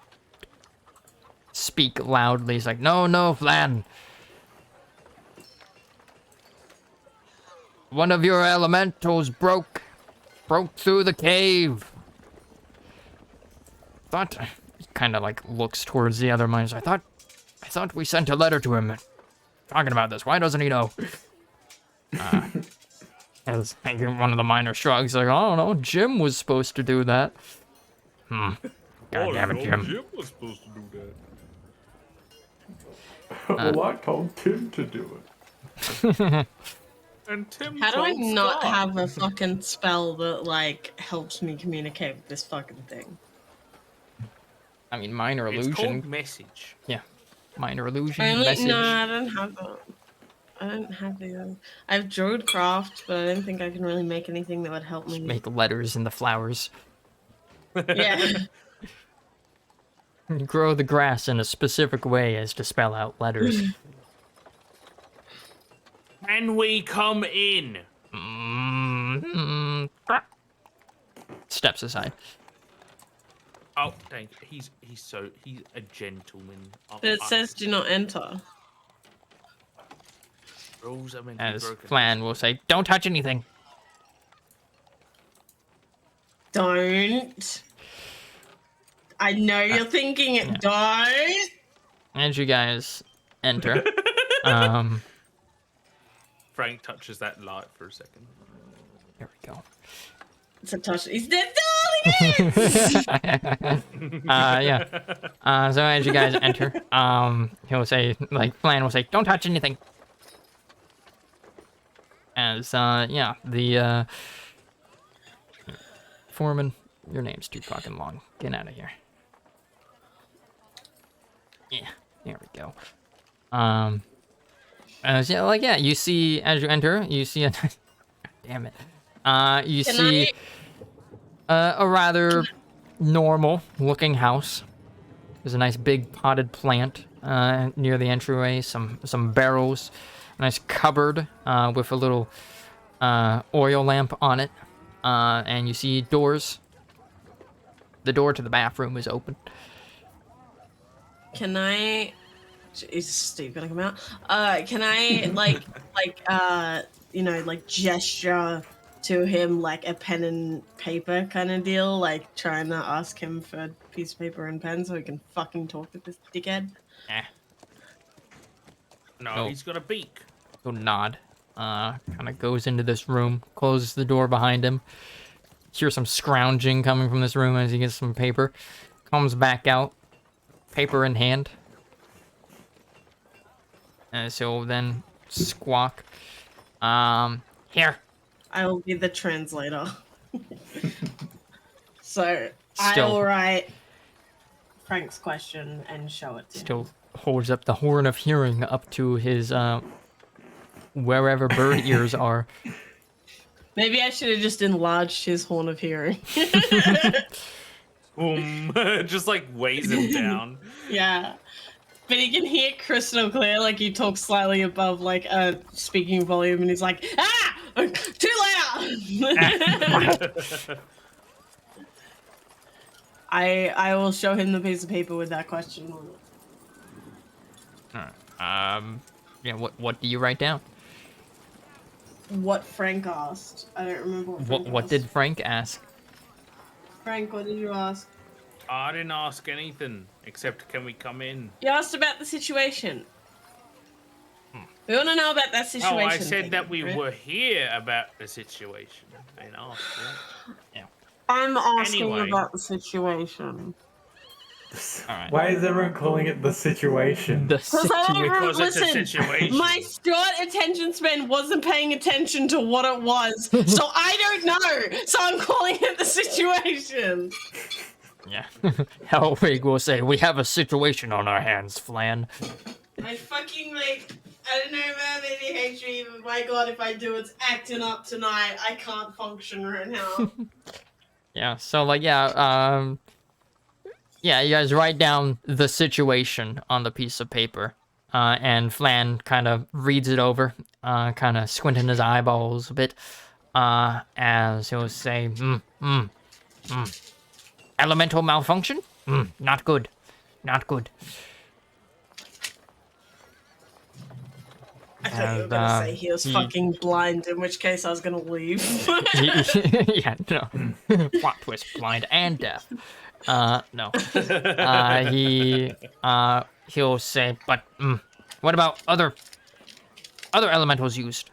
S1: speak loudly. He's like, no, Flan. one of your elementals broke through the cave. Thought, he kind of like looks towards the other miners. I thought we sent a letter to him talking about this. Why doesn't he know? As one of the miners shrugs, like, I don't know, Jim was supposed to do that. God damn it, Jim.
S5: Jim was supposed to do
S4: Well, I told Tim to do it.
S5: And Tim
S3: How do I
S5: told
S3: not
S5: Scott.
S3: have a fucking spell that, like, helps me communicate with this fucking thing?
S1: I mean, minor
S2: It's
S1: illusion.
S2: called message.
S1: Yeah. Minor illusion, message.
S3: No, I don't have that. I don't have the. I have Druidcraft, but I don't think I can really make anything that would help me.
S1: Make letters in the flowers.
S3: Yeah.
S1: Grow the grass in a specific way as to spell out letters.
S2: Can we come in?
S1: Steps aside.
S2: Oh, thank you. He's a gentleman.
S3: But it says do not enter.
S2: Rules are meant to be
S1: As
S2: broken.
S1: Flan will say, don't touch anything.
S3: Don't. I know you're thinking it. Don't.
S1: As you guys enter,
S2: Frank touches that light for a second.
S1: here we go.
S3: It's a touch. He's dead, darling.
S1: Yeah. So as you guys enter, he'll say, like, Flan will say, don't touch anything. As, yeah, the, Foreman, your name's too fucking long. Get out of here. Yeah, there we go. As, yeah, like, yeah, you see, as you enter, you see a, damn it. You
S3: Can
S1: see a rather normal looking house. There's a nice big potted plant near the entryway, some barrels, a nice cupboard with a little oil lamp on it, and you see doors. The door to the bathroom is open.
S3: Can I? Is Steve gonna come out? Can I like gesture to him like a pen and paper kind of deal, like trying to ask him for a piece of paper and pen so he can fucking talk to this dickhead?
S1: Eh.
S2: No,
S1: Oh.
S2: he's got a beak.
S1: He'll nod. Kind of goes into this room, closes the door behind him. Hear some scrounging coming from this room as he gets some paper. Comes back out, paper in hand. And so then squawk. Here.
S3: I will be the translator. So
S1: Still.
S3: I will write Frank's question and show it to him.
S1: Still holds up the horn of hearing up to his, wherever bird ears are.
S3: Maybe I should have just enlarged his horn of hearing.
S5: Boom. Just like weighs him down.
S3: Yeah. But he can hear crystal clear, like he talks slightly above like a speaking volume and he's like, ah! Too loud! I will show him the piece of paper with that question on it.
S1: Alright. Yeah, what do you write down?
S3: What Frank asked. I don't remember what Frank
S1: What
S3: asked.
S1: did Frank ask?
S3: Frank, what did you ask?
S2: I didn't ask anything except can we come in?
S3: You asked about the situation. We want to know about that situation.
S2: Oh, I said
S3: thing,
S2: that we
S3: right?
S2: were here about the situation. I didn't ask that.
S3: I'm asking
S2: Anyway.
S3: about the situation.
S1: Alright.
S4: Why is everyone calling it the situation?
S1: The
S3: Because
S1: situation.
S2: Because it's a
S3: listen,
S2: situation.
S3: my short attention span wasn't paying attention to what it was, so I don't know. So I'm calling it the situation.
S1: Yeah. Hellwig will say, we have a situation on our hands, Flan.
S3: I fucking like, I don't know about ADHD, but my god, if I do, it's acting up tonight. I can't function right now.
S1: Yeah, so like, yeah, yeah, you guys write down the situation on the piece of paper, and Flan kind of reads it over, kind of squinting his eyeballs a bit, as he'll say, elemental malfunction? Not good. Not good.
S3: I thought you were
S1: And,
S3: gonna say he was
S1: he-
S3: fucking blind, in which case I was gonna leave.
S1: yeah, no. Plot twist, blind and deaf. No. He'll say, but what about other elementals used?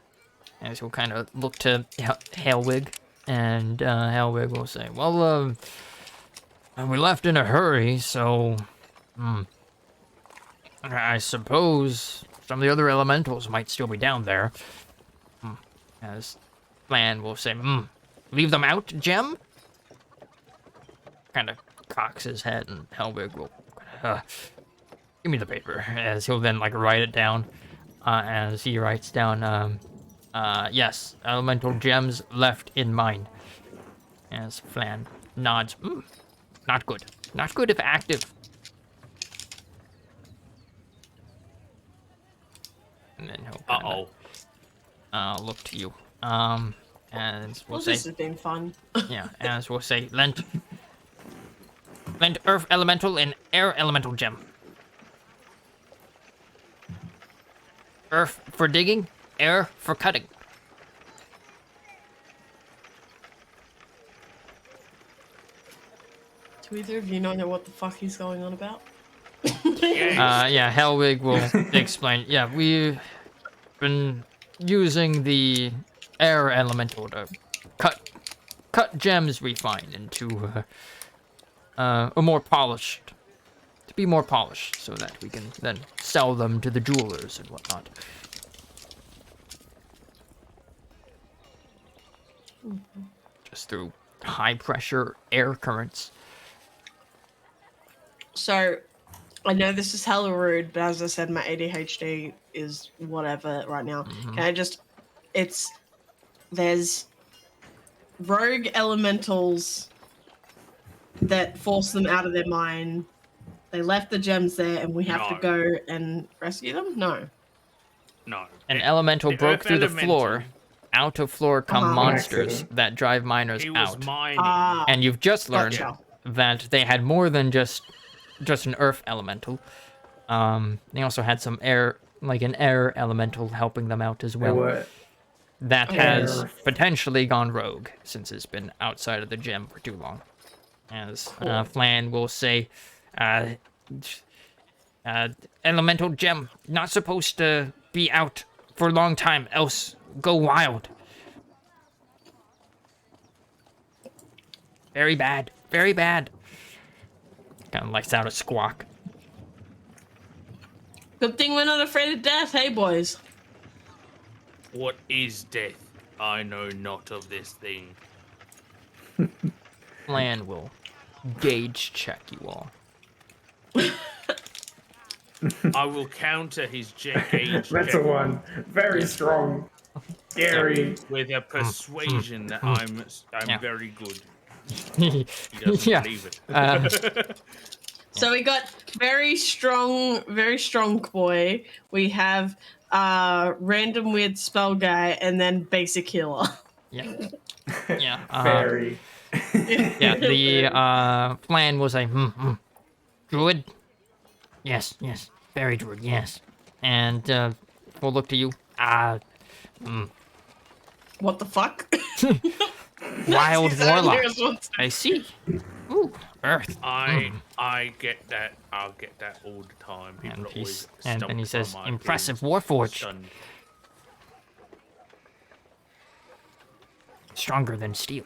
S1: As he'll kind of look to Hailwig, and Hailwig will say, well, we left in a hurry, so I suppose some of the other elementals might still be down there. As Flan will say, leave them out, Gem? Kind of cocks his head, and Helwig will, give me the paper, as he'll then, like, write it down, as he writes down, yes, elemental gems left in mine. As Flan nods, not good. Not good if active. And then he'll kinda, look to you. And we'll say,
S3: this has been fun.
S1: yeah, as we'll say, lend Earth Elemental and Air Elemental gem. Earth for digging, air for cutting.
S3: Do either of you not know what the fuck he's going on about?
S1: Yeah, Helwig will explain. Yeah, we've been using the air elemental to cut gems we find into a more polished, to be more polished, so that we can then sell them to the jewelers and whatnot. Just through high pressure air currents.
S3: So, I know this is hella rude, but as I said, my ADHD is whatever right now. Can I just... There's rogue elementals that force them out of their mine. They left the gems there, and we have to go and rescue them? No.
S2: No.
S1: An elemental broke through the floor. Out of floor come monsters
S4: Accident.
S1: that drive miners
S2: He was
S1: out.
S2: mining.
S1: And you've just learned
S3: Gotcha.
S1: that they had more than just an earth elemental. They also had some air, like an air elemental helping them out as well.
S4: What?
S1: That has
S4: Air.
S1: potentially gone rogue since it's been outside of the gem for too long. As Flan will say, elemental gem, not supposed to be out for a long time, else go wild. Very bad, very bad. Kind of lets out a squawk.
S3: Good thing we're not afraid of death, hey boys?
S2: What is death? I know not of this thing.
S1: Flan will gauge check you all.
S2: I will counter his gauge
S4: That's a
S2: check
S4: one. Very strong. Scary.
S2: with a persuasion that I'm
S1: Yeah.
S2: very good. He doesn't
S1: Yeah.
S2: believe it.
S3: So we got very strong boy. We have random weird spell guy, and then basic healer.
S1: Yeah. Yeah.
S4: Very.
S1: Yeah, the Flan was a druid. Yes, very druid, yes. And we'll look to you.
S3: What the fuck?
S1: Wild
S3: He's out
S1: warlock.
S3: there once.
S1: I see. Ooh, earth.
S2: I get that. I'll get that all the time. People
S1: And
S2: are always
S1: and then he
S2: stumped
S1: says,
S2: by my
S1: impressive
S2: appearance.
S1: warforged,
S2: Stunned.
S1: stronger than steel.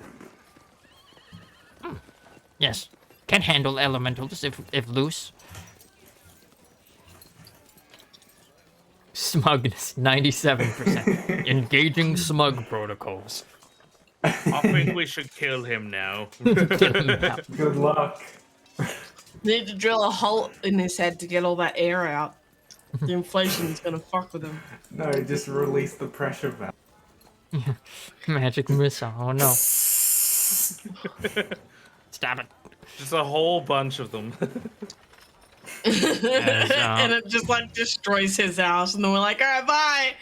S1: Yes, can handle elementals if loose. Smugness, 97%. Engaging smug protocols.
S2: I think we should kill him now.
S4: Good luck.
S3: Need to drill a hole in his head to get all that air out. The inflation's gonna fuck with him.
S4: No, just release the pressure valve.
S1: Magic missile, oh no. Stop it.
S5: Just a whole bunch of them.
S1: As,
S3: And it just like destroys his house, and then we're like, alright, bye!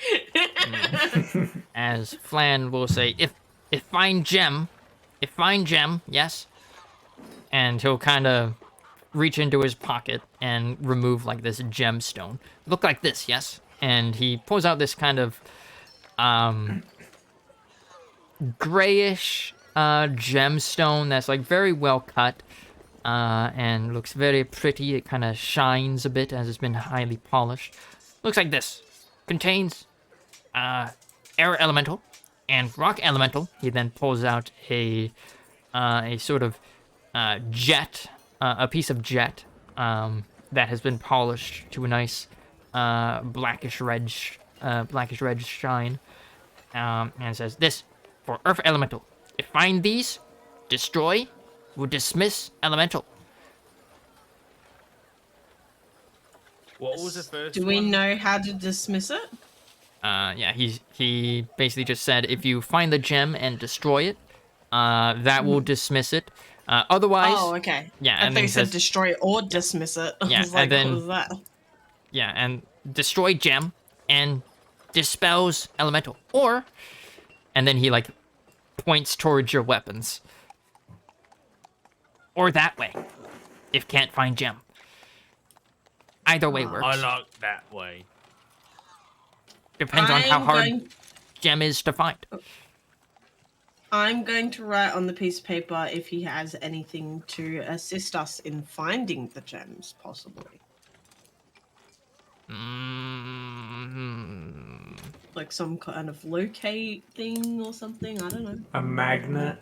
S1: as Flan will say, if find gem, yes. And he'll kind of reach into his pocket and remove like this gemstone. Look like this, yes? and he pulls out this kind of grayish gemstone that's like very well cut and looks very pretty. It kind of shines a bit as it's been highly polished. Looks like this. Contains air elemental and rock elemental. He then pulls out a sort of jet, a piece of jet that has been polished to a nice blackish red shine, and says, "This for Earth Elemental. If find these, destroy, will dismiss Elemental."
S2: What was the first
S3: Do we
S2: one?
S3: know how to dismiss it?
S1: Yeah, he basically just said if you find the gem and destroy it, that will dismiss it. Otherwise,
S3: Oh, okay.
S1: yeah,
S3: I
S1: and
S3: thought
S1: then
S3: you
S1: he
S3: said
S1: says,
S3: destroy or dismiss it. I
S1: Yeah,
S3: was like,
S1: and then-
S3: what was that?
S1: yeah, and destroy gem and dispels elemental, or, and then he like points towards your weapons, or that way, if can't find gem. Either way works.
S2: I like that way.
S1: Depends on how
S3: I'm
S1: hard
S3: going-
S1: gem is to find.
S3: I'm going to write on the piece of paper if he has anything to assist us in finding the gems, possibly.
S1: Mm-hmm.
S3: Like some kind of locate thing or something. I don't know.
S4: A magnet.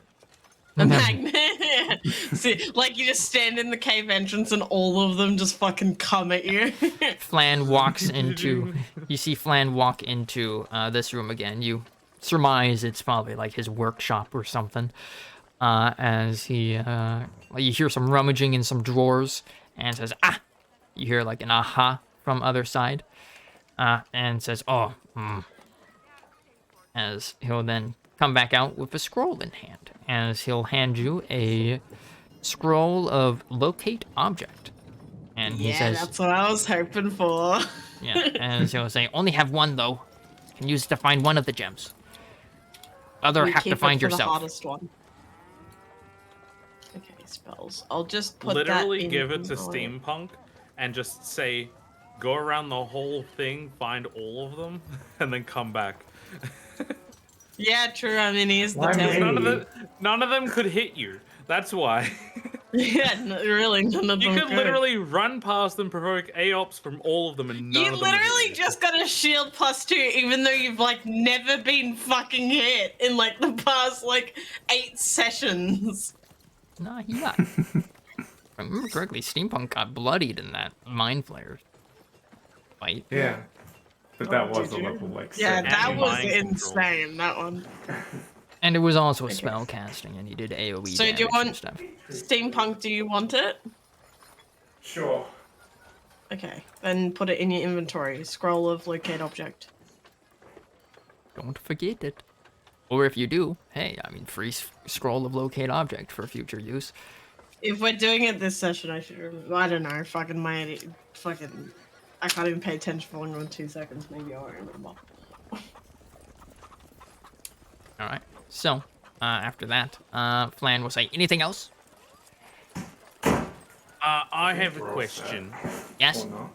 S3: A magnet. See, like you just stand in the cave entrance and all of them just fucking come at you.
S1: Flan walks into. You see Flan walk into this room again. You surmise it's probably like his workshop or something. As he, you hear some rummaging in some drawers, and says, "Ah!" You hear like an aha from other side, and says, "Oh." As he'll then come back out with a scroll in hand, as he'll hand you a scroll of locate object, and he
S3: Yeah,
S1: says,
S3: that's what I was hoping for.
S1: "Yeah," and he'll say, "Only have one though. Can use it to find one of the gems. Other
S3: We
S1: have
S3: keep
S1: to
S3: it
S1: find
S3: for the
S1: yourself."
S3: hardest one. Okay, spells. I'll just put
S5: Literally
S3: that in.
S5: give it to
S3: oh,
S5: Steampunk and just say, go around the whole thing, find all of them, and then come back.
S3: Yeah, true. I mean, he's the
S4: Why
S3: tank.
S4: me?
S5: None of them could hit you. That's why.
S3: Yeah, really, none of
S5: You
S3: them
S5: could literally run past them, provoke AOPs from all of them, and none
S3: You
S5: of them would hit
S3: literally
S5: you.
S3: just got a shield +2, even though you've like never been fucking hit in like the past like 8 sessions.
S1: Nah, he got. If I remember correctly, Steampunk got bloodied in that Mind Flayer fight.
S4: Yeah. But that was a
S3: Did you?
S4: level like
S3: Yeah,
S4: 7.
S3: that was
S5: mind control.
S3: insane. That one.
S1: And it was also
S3: Okay.
S1: spell casting, and he did AoE
S3: So do
S1: damage
S3: you want
S1: and stuff.
S3: Steampunk? Do you want it?
S4: Sure.
S3: Okay, then put it in your inventory. Scroll of locate object.
S1: Don't forget it. Or if you do, hey, I mean, free scroll of locate object for future use.
S3: If we're doing it this session, I should remember. I don't know. Fucking. I can't even pay attention for longer than 2 seconds. Maybe I'll remember.
S1: All right. So, after that, Flan will say, anything else?
S2: I have a question.
S1: Yes?
S4: Or not.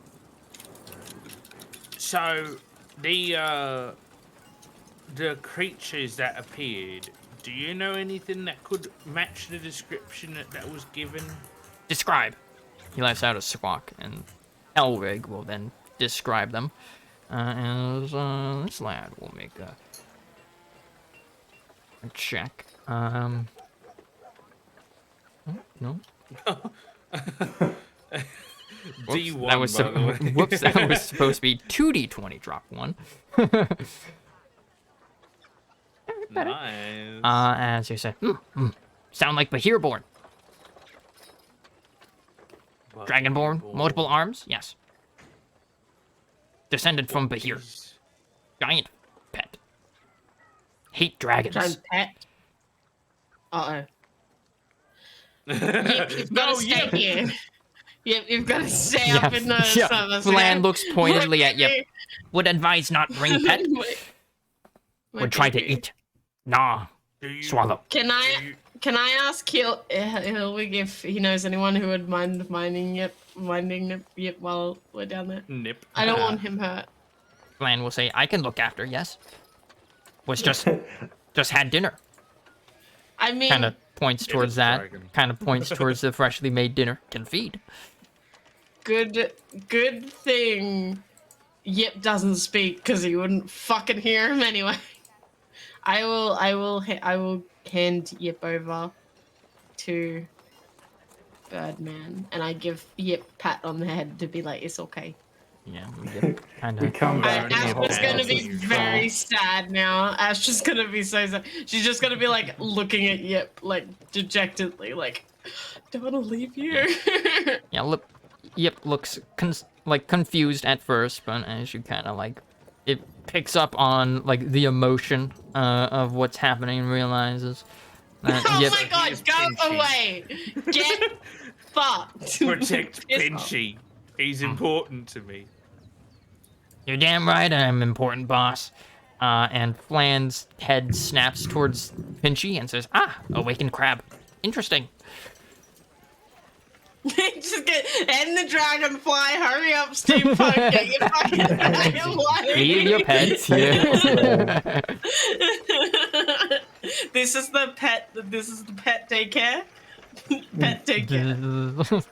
S2: So, the creatures that appeared, do you know anything that could match the description that was given?
S1: Describe. He lets out a squawk, and Elrig will then describe them. As this lad will make a check. Oh, no. Whoops,
S2: D1,
S1: that was
S2: by the way.
S1: whoops, that was supposed to be 2d20 drop 1.
S5: Nice.
S1: As you say, sound like Bahirborn. Dragonborn, multiple arms? Yes. Descended from Bahir. Giant pet. Hate dragons.
S3: Giant pet. Uh-oh. Yep, you've got
S2: No,
S3: to stay
S2: yep.
S3: here. Yep, you've got to stay up in the summer.
S1: Flan looks pointedly at you. Would advise not bring pet. Would try to eat. Nah.
S2: Do you,
S1: Swallow.
S3: Can
S2: do
S3: I
S2: you-
S3: ask Hilwig if he knows anyone who would mind minding it while we're down there?
S5: Nip.
S3: I don't want him hurt.
S1: Flan will say, I can look after, yes. Was just had dinner.
S3: I mean,
S1: Kind of points
S5: It
S1: towards
S5: is
S1: that.
S5: dragon.
S1: Kind of points towards the freshly made dinner. Can feed.
S3: good thing Yip doesn't speak because he wouldn't fucking hear him anyway. I will hand Yip over to Birdman, and I give Yip a pat on the head to be like, it's okay.
S1: Yeah, kind
S4: We
S1: of.
S4: come back. and the
S3: Ash
S4: whole
S3: is gonna
S4: house
S3: be
S4: is
S3: very
S4: trashed.
S3: sad now. Ash is gonna be so sad. She's just gonna be like looking at Yip like dejectedly, like, don't want to leave you.
S1: Yeah, look. Yep, looks like confused at first, but as you kind of like, it picks up on like the emotion of what's happening and realizes that
S3: Oh
S1: Yip.
S3: my god,
S2: Here's
S3: go
S2: Pinchy.
S3: away! Get fucked!
S2: Protect
S3: Piss off.
S2: Pinchy. He's important to me.
S1: You're damn right, I'm important, boss. And Flan's head snaps towards Pinchy and says, "Ah, awakened crab. Interesting."
S3: Just end the dragonfly, hurry up, steampunk, get your fucking dragonfly.
S1: Leave your pets here.
S3: This is the pet daycare. Pet daycare.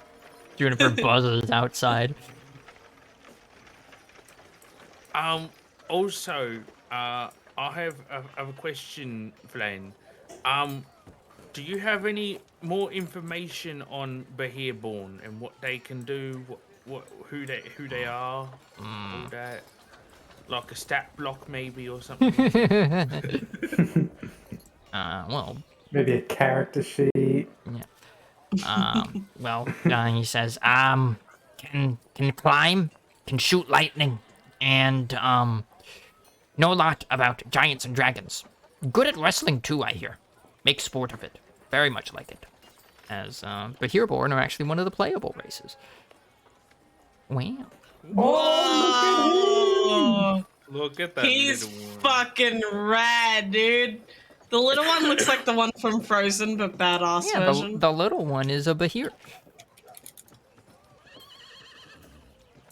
S1: Juniper buzzes outside.
S2: Also, I have a question, Flan. Do you have any more information on Behirborn and what they can do, who they are, all that? Like a stat block maybe or something?
S1: Well,
S4: Maybe a character sheet.
S1: well, he says, can climb, can shoot lightning, and, know a lot about giants and dragons. Good at wrestling too, I hear. Make sport of it. Very much like it. As, Behirborn are actually one of the playable races. Wow.
S3: Whoa!
S5: Look at that
S3: He's
S5: little one.
S3: fucking rad, dude. The little one looks like the one from Frozen, but badass
S1: Yeah,
S3: version.
S1: the little one is a Behir.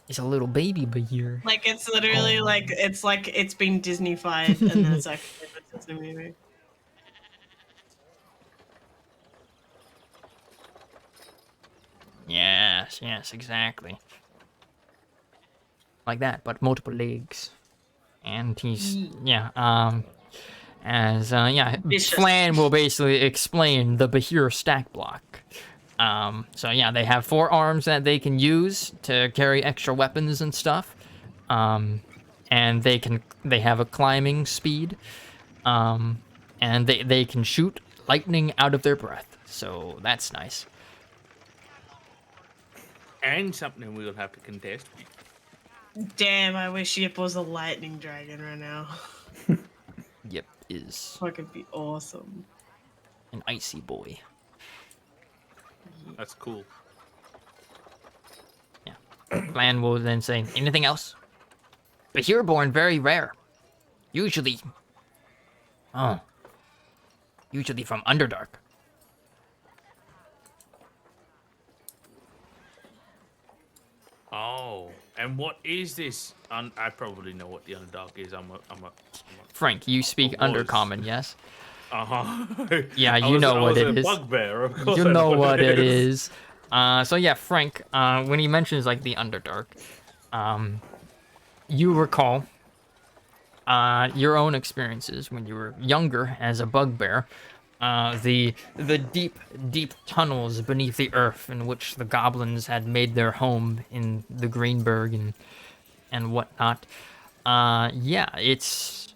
S1: It's a little baby Behir.
S3: Like it's literally like it's been Disney-fied and then it's actually a Disney movie.
S1: Yes, exactly. Like that, but multiple legs. And he's,
S3: Vicious.
S1: Flan will basically explain the Behir stack block. So yeah, they have 4 arms that they can use to carry extra weapons and stuff. And they have a climbing speed. And they can shoot lightning out of their breath. So that's nice.
S2: And something we'll have to contest.
S3: Damn, I wish Yip was a lightning dragon right now.
S1: Yep, is
S3: Fucking be awesome.
S1: an icy boy.
S5: That's cool.
S1: Yeah. Flan will then say, anything else? Behirborn very rare. Usually from Underdark.
S2: Oh, and what is this? I probably know what the Underdark is.
S1: Frank, you speak
S2: was.
S1: Undercommon, yes?
S2: Uh-huh.
S1: Yeah,
S2: I
S1: you
S2: was-
S1: know
S2: I
S1: what
S2: was
S1: it
S2: a
S1: is.
S2: Bugbear, of course.
S1: You
S2: I
S1: know what it is. So yeah, Frank, when he mentions like the Underdark, you recall your own experiences when you were younger as a bugbear. The deep tunnels beneath the earth in which the goblins had made their home in the Greenberg and whatnot. Yeah, it's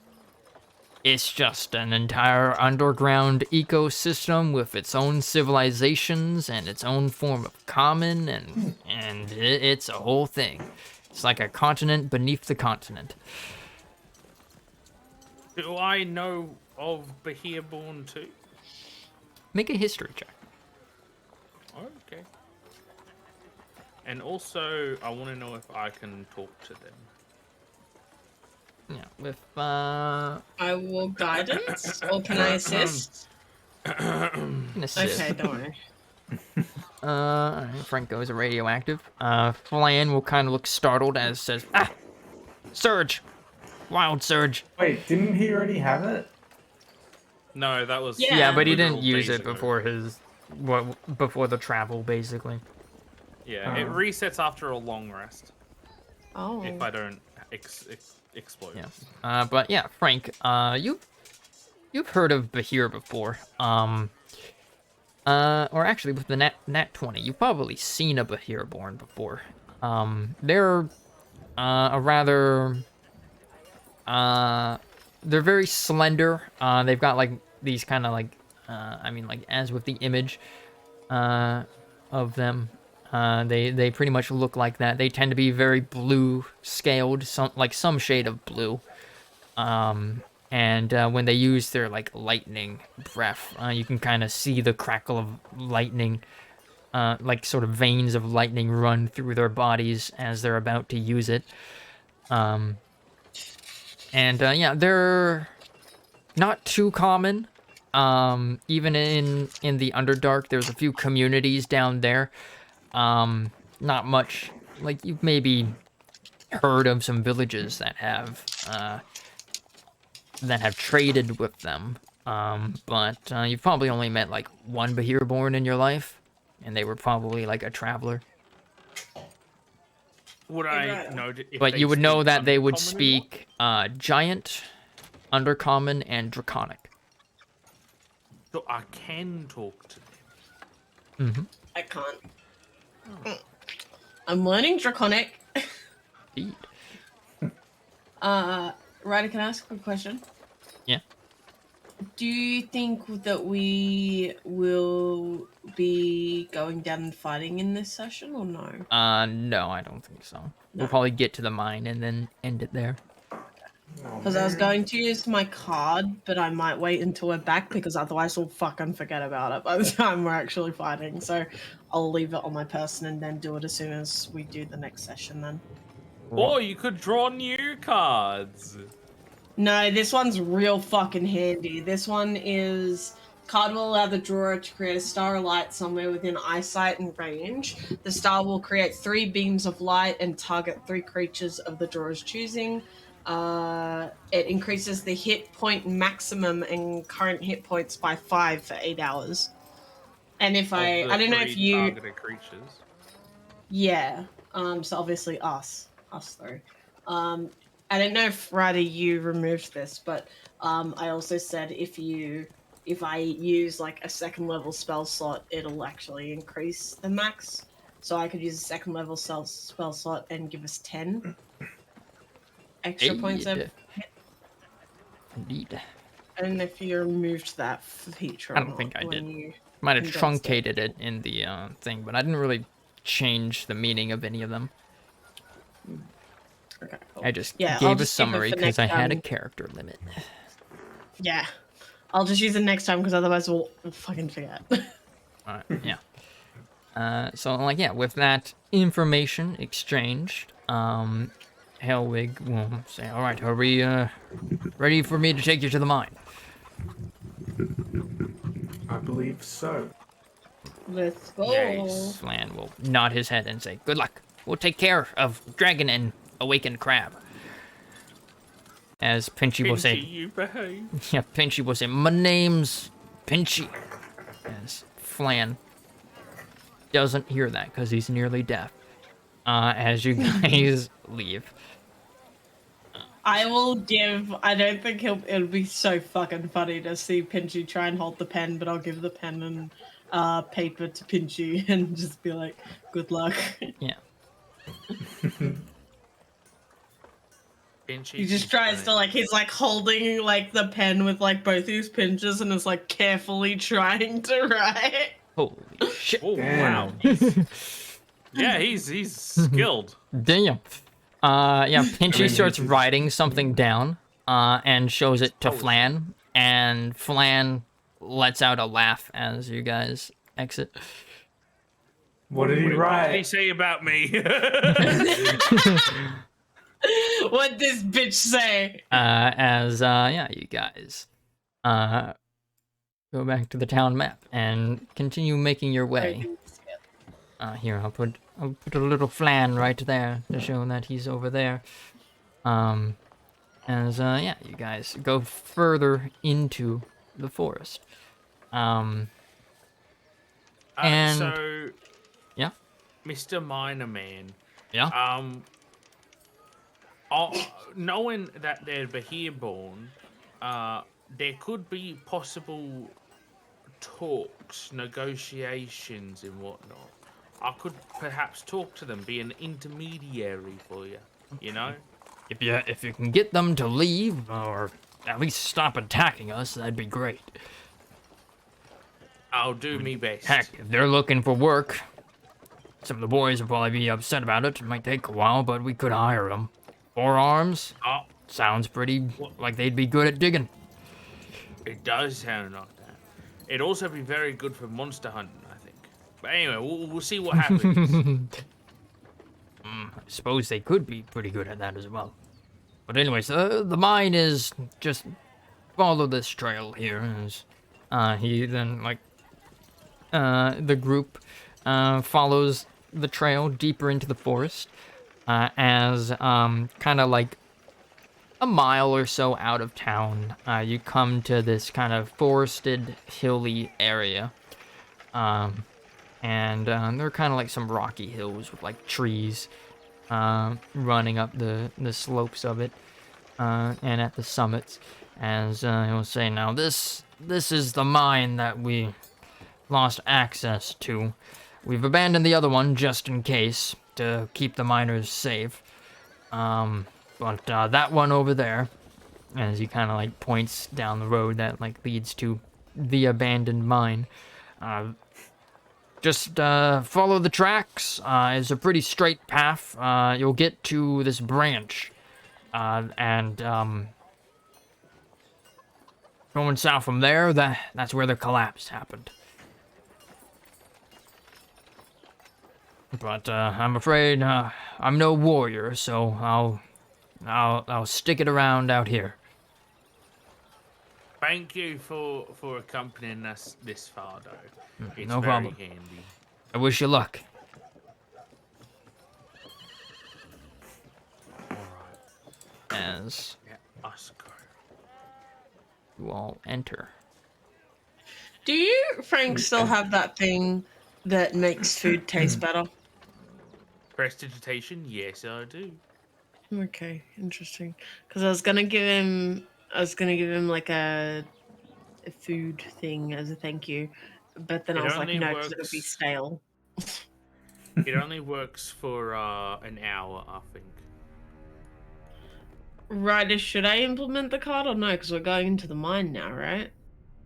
S1: just an entire underground ecosystem with its own civilizations and its own form of common, and it's a whole thing. It's like a continent beneath the continent.
S2: Do I know of Behirborn too?
S1: Make a history check.
S2: Okay. And also, I want to know if I can talk to them.
S1: Yeah, with
S3: I will guidance, or can I assist?
S1: an assist.
S3: Okay, don't worry.
S1: Alright, Franco is a radioactive. Flan will kind of look startled as says, "Ah, Surge, Wild Surge.
S4: Wait, didn't he already have it?
S5: No, that was
S3: Yeah.
S1: Yeah, but he
S5: literal
S1: didn't use
S5: days
S1: it
S5: ago.
S1: before the travel, basically.
S5: Yeah, it
S4: Oh.
S5: resets after a long rest.
S3: Oh.
S5: If I don't explode.
S1: Yeah. But yeah, Frank, you've heard of Bahir before. Or actually with the nat 20, you've probably seen a Bahir born before. They're a rather they're very slender. They've got like these kind of like I mean like as with the image of them, they pretty much look like that. They tend to be very blue scaled, some shade of blue. And when they use their like lightning breath, you can kind of see the crackle of lightning, like sort of veins of lightning run through their bodies as they're about to use it. And yeah, they're not too common. Even in the Underdark, there's a few communities down there. Not much. Like you've maybe heard of some villages that have traded with them. But you've probably only met like one Bahir born in your life, and they were probably like a traveler.
S2: Would I know if
S1: But
S2: they
S1: you would know
S2: speak
S1: that they would
S2: Uncommon as well?
S1: speak Giant, Undercommon, and Draconic.
S2: So I can talk to them.
S3: I can't. I'm learning Draconic.
S1: Indeed.
S3: Ryder, can I ask a question?
S1: Yeah.
S3: Do you think that we will be going down and fighting in this session or no?
S1: No, I don't think so.
S3: No.
S1: We'll probably get to the mine and then end it there.
S3: Because I was going to use my card, but I might wait until we're back because otherwise we'll fucking forget about it by the time we're actually fighting. So I'll leave it on my person and then do it as soon as we do the next session then.
S5: Or you could draw new cards.
S3: No, this one's real fucking handy. This one is card will allow the drawer to create a star of light somewhere within eyesight and range. The star will create 3 beams of light and target 3 creatures of the drawer's choosing. It increases the hit point maximum and current hit points by 5 for 8 hours. And if I don't know if you
S5: targeted creatures.
S3: yeah, so obviously us three. I don't know if Ryder you removed this, but I also said if I use like a 2nd level spell slot, it'll actually increase the max. So I could use a 2nd level spell slot and give us 10 extra points of.
S1: Indeed.
S3: I don't know if you removed that feature.
S1: I don't think I did. Might have truncated it in the thing, but I didn't really change the meaning of any of them.
S3: Okay, cool.
S1: I just
S3: I'll
S1: gave a
S3: just keep it
S1: summary
S3: for
S1: because I
S3: next
S1: had a
S3: time.
S1: character limit.
S3: Yeah, I'll just use it next time because otherwise we'll fucking forget.
S1: Yeah. So like yeah, with that information exchanged, Helwig will say, "All right, are we ready for me to take you to the mine?"
S4: I believe so.
S3: Let's go.
S2: Nice.
S1: Flan will nod his head and say, "Good luck. We'll take care of Dragon and Awakened Crab." As Pinchy will say,
S2: Pinchy, you behave.
S1: yeah, Pinchy will say, "My name's Pinchy." As Flan doesn't hear that because he's nearly deaf. As you guys leave.
S3: I will give. I don't think it'll be so fucking funny to see Pinchy try and hold the pen, but I'll give the pen and paper to Pinchy and just be like, "Good luck."
S1: Yeah.
S2: Pinchy
S3: He just
S2: is
S3: tries
S2: funny.
S3: to like he's like holding like the pen with like both his pinches and is like carefully trying to write.
S1: Holy shit.
S2: Oh
S4: Damn.
S2: wow. Yeah, he's skilled.
S1: Damn. Yeah, Pinchy
S4: then
S1: starts
S4: uses-
S1: writing something down, and shows it to
S2: Oh.
S1: Flan, and Flan lets out a laugh as you guys exit.
S4: What did he
S2: What did he
S4: write?
S2: say about me?
S3: What this bitch say?
S1: As yeah, you guys go back to the town map and continue making your way. Here, I'll put a little Flan right there to show that he's over there. As yeah, you guys go further into the forest. And
S2: So,
S1: yeah,
S2: Mr. Miner Man,
S1: yeah.
S2: knowing that they're Behir-born, there could be possible talks, negotiations, and whatnot. I could perhaps talk to them, be an intermediary for you. You know.
S1: If you can get them to leave or at least stop attacking us, that'd be great.
S2: I'll do me best.
S1: Heck, if they're looking for work, some of the boys will probably be upset about it. It might take a while, but we could hire them. 4 arms? Sounds pretty like they'd be good at digging.
S2: It does sound like that. It'd also be very good for monster hunting, I think. But anyway, we'll see what happens.
S1: I suppose they could be pretty good at that as well. But anyways, the mine is just follow this trail here. As, he then the group follows the trail deeper into the forest, as kind of like a mile or so out of town, you come to this kind of forested, hilly area. And they're kind of like some rocky hills with like trees running up the slopes of it, and at the summits. As he'll say, now this is the mine that we lost access to. We've abandoned the other one just in case to keep the miners safe. But that one over there, as he kind of like points down the road that like leads to the abandoned mine, just follow the tracks. It's a pretty straight path. You'll get to this branch, and going south from there, that's where the collapse happened. But I'm afraid I'm no warrior, so I'll stick it around out here.
S2: Thank you for accompanying us this far, though. It's
S1: No
S2: very
S1: problem.
S2: handy.
S1: I wish you luck. As
S2: Yeah, us go.
S1: you all enter.
S3: Do you, Frank, still have that thing that makes food taste better?
S2: Prestidigitation? Yes, I do.
S3: Okay, interesting. Because I was gonna give him like a food thing as a thank you, but then I
S2: It
S3: was like,
S2: only
S3: no, because it'll be
S2: works-
S3: stale.
S2: It only works for an hour, I think.
S3: Right, should I implement the card or no? Because we're going into the mine now, right?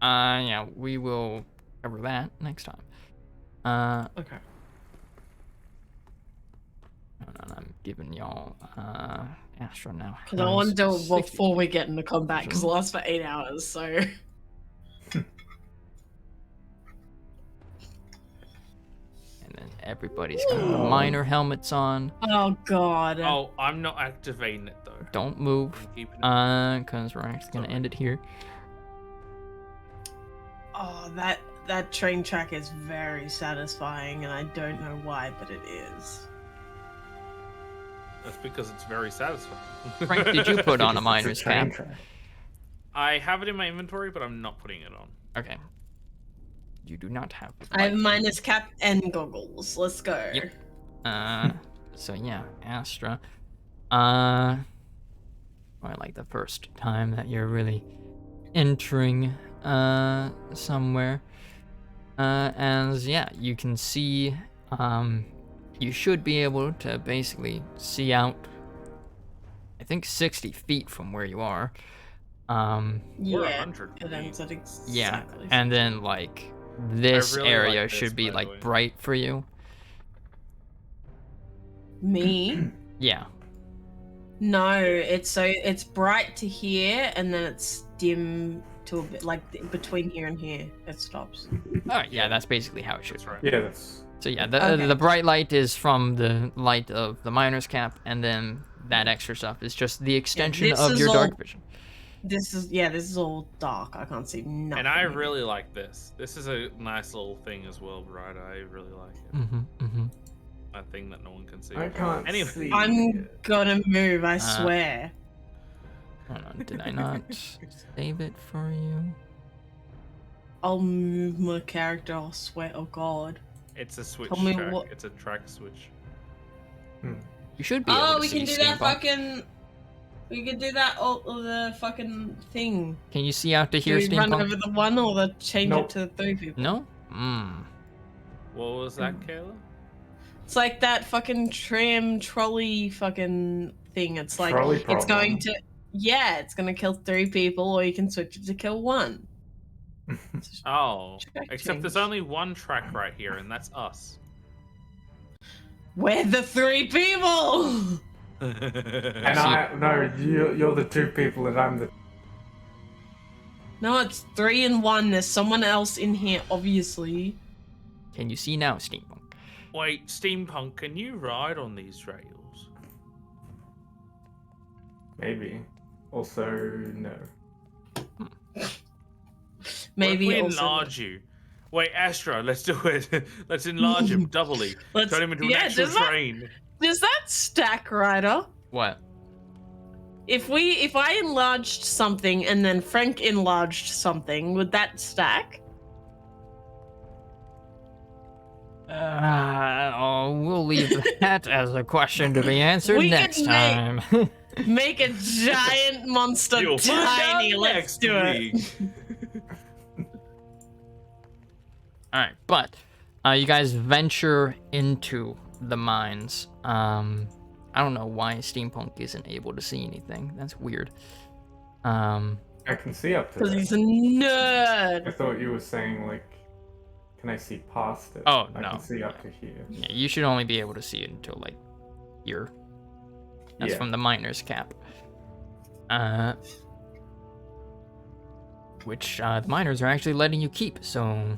S1: Yeah, we will cover that next time.
S3: Okay.
S1: Hold on, I'm giving y'all Astro now.
S3: Because I want to do it
S1: 60.
S3: before we get into combat, because it lasts for 8 hours, so...
S1: And then everybody's got the miner helmets on.
S3: Oh, God.
S2: Oh, I'm not activating it, though.
S1: Don't move,
S2: I'm keeping it.
S1: because we're actually gonna end it here.
S3: Oh, that train track is very satisfying, and I don't know why, but it is.
S5: That's because it's very satisfying.
S1: Frank, did you put on a
S4: It's
S1: miner's
S4: train
S1: cap?
S4: track.
S5: I have it in my inventory, but I'm not putting it on.
S1: Okay. You do not have.
S3: I have minus cap and goggles. Let's go.
S1: Yep. So yeah, Astra. Like the first time that you're really entering somewhere. And yeah, you can see you should be able to basically see out, I think 60 feet from where you are.
S5: We're
S3: Yeah,
S5: 100
S3: it
S5: feet.
S3: ends at exactly.
S1: Yeah, and then like this
S5: really
S1: area
S5: like this,
S1: should be
S5: by the
S1: like
S5: way.
S1: bright for you.
S3: Me?
S1: Yeah.
S3: No, it's bright to here, and then it's dim to a bit, like between here and here. It stops.
S1: Oh yeah, that's basically how it should.
S5: That's right.
S4: Yeah, that's
S1: So yeah, the
S3: Okay.
S1: the bright light is from the light of the miner's cap, and then that extra stuff is just the extension
S3: this
S1: of
S3: is
S1: your
S3: all-
S1: dark vision.
S3: This is all dark. I can't see nothing.
S5: And I really like this. This is a nice little thing as well, right? I really like it.
S1: Mm-hmm, mm-hmm.
S5: A thing that no one can see.
S4: I can't
S5: Anyway.
S4: see.
S3: I'm gonna move. I swear.
S1: Hold on, did I not save it for you?
S3: I'll move my character, I swear to God.
S5: It's a switch
S3: Tell me
S5: track.
S3: what-
S5: It's a track switch.
S1: You should be able
S3: Oh,
S1: to
S3: we
S1: see
S3: can do that
S1: Steampunk.
S3: fucking... We can do that all the fucking thing.
S1: Can you see out to
S3: Do
S1: here,
S3: we run
S1: Steampunk?
S3: over the one or the change
S4: Nope.
S3: it to the 3 people?
S1: No? Hmm.
S5: What was that, Kayla?
S3: It's like that fucking tram trolley fucking thing. It's like
S4: Trolley
S3: it's going
S4: problem.
S3: to it's gonna kill 3 people, or you can switch it to kill 1.
S5: Oh,
S3: Track
S5: except there's
S3: change.
S5: only one track right here, and that's us.
S3: We're the 3 people.
S4: And you're the 2 people, and I'm the.
S3: No, it's 3 and 1. There's someone else in here, obviously.
S1: Can you see now, Steampunk?
S2: Wait, Steampunk, can you ride on these rails?
S4: Maybe. Also, no.
S3: Maybe
S2: What if we
S3: also.
S2: enlarge you? Wait, Astra, let's do it. Let's enlarge him doubly.
S3: Let's-
S2: Turn him into an
S3: yeah,
S2: actual
S3: does that-
S2: train.
S3: Does that stack, Ryder?
S1: What?
S3: If I enlarged something and then Frank enlarged something, would that stack?
S1: We'll leave that as a question to be answered
S3: We
S1: next
S3: can
S1: time.
S3: Make a giant monster
S2: You'll find out
S3: tiny. Let's
S2: next
S3: do it.
S2: week.
S1: All right, but you guys venture into the mines. I don't know why Steampunk isn't able to see anything. That's weird.
S4: I can see up to
S3: Because
S4: that.
S3: he's a
S4: I
S3: nerd.
S4: thought you were saying, like, can I see past it?
S1: Oh,
S4: I
S1: no.
S4: can see up to here.
S1: Yeah, you should only be able to see it until like here. That's
S4: Yeah.
S1: from the miner's cap. Which the miners are actually letting you keep, so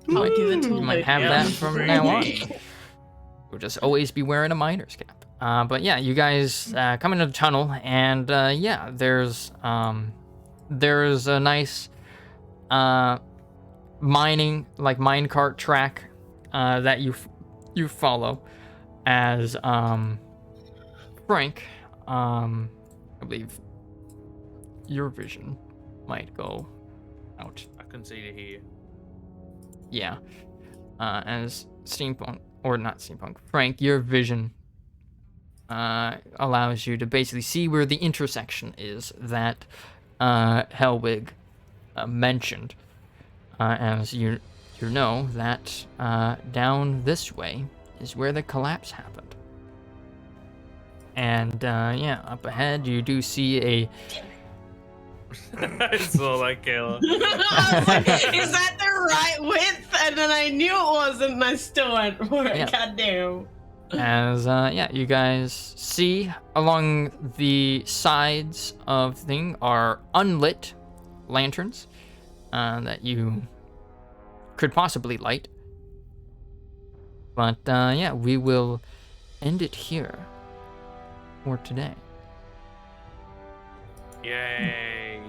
S3: I'll give it to
S1: you
S3: him.
S1: might have
S3: Yeah.
S1: that from now on. You'll just always be wearing a miner's cap. But yeah, you guys come into the tunnel, and yeah, there's a nice mining, like minecart track that you follow as Frank, I believe your vision might go out.
S2: I can see to here.
S1: Yeah. As Steampunk, or not Steampunk, Frank, your vision allows you to basically see where the intersection is that Helwig mentioned. As you know that down this way is where the collapse happened. And yeah, up ahead you do see a
S2: I saw that, Kayla.
S3: I was like, is that the right width? And then I knew it wasn't, and I still went for it.
S1: Yeah.
S3: Goddamn.
S1: as yeah, you guys see along the sides of the thing are unlit lanterns that you could possibly light. But yeah, we will end it here for today.
S2: Yay.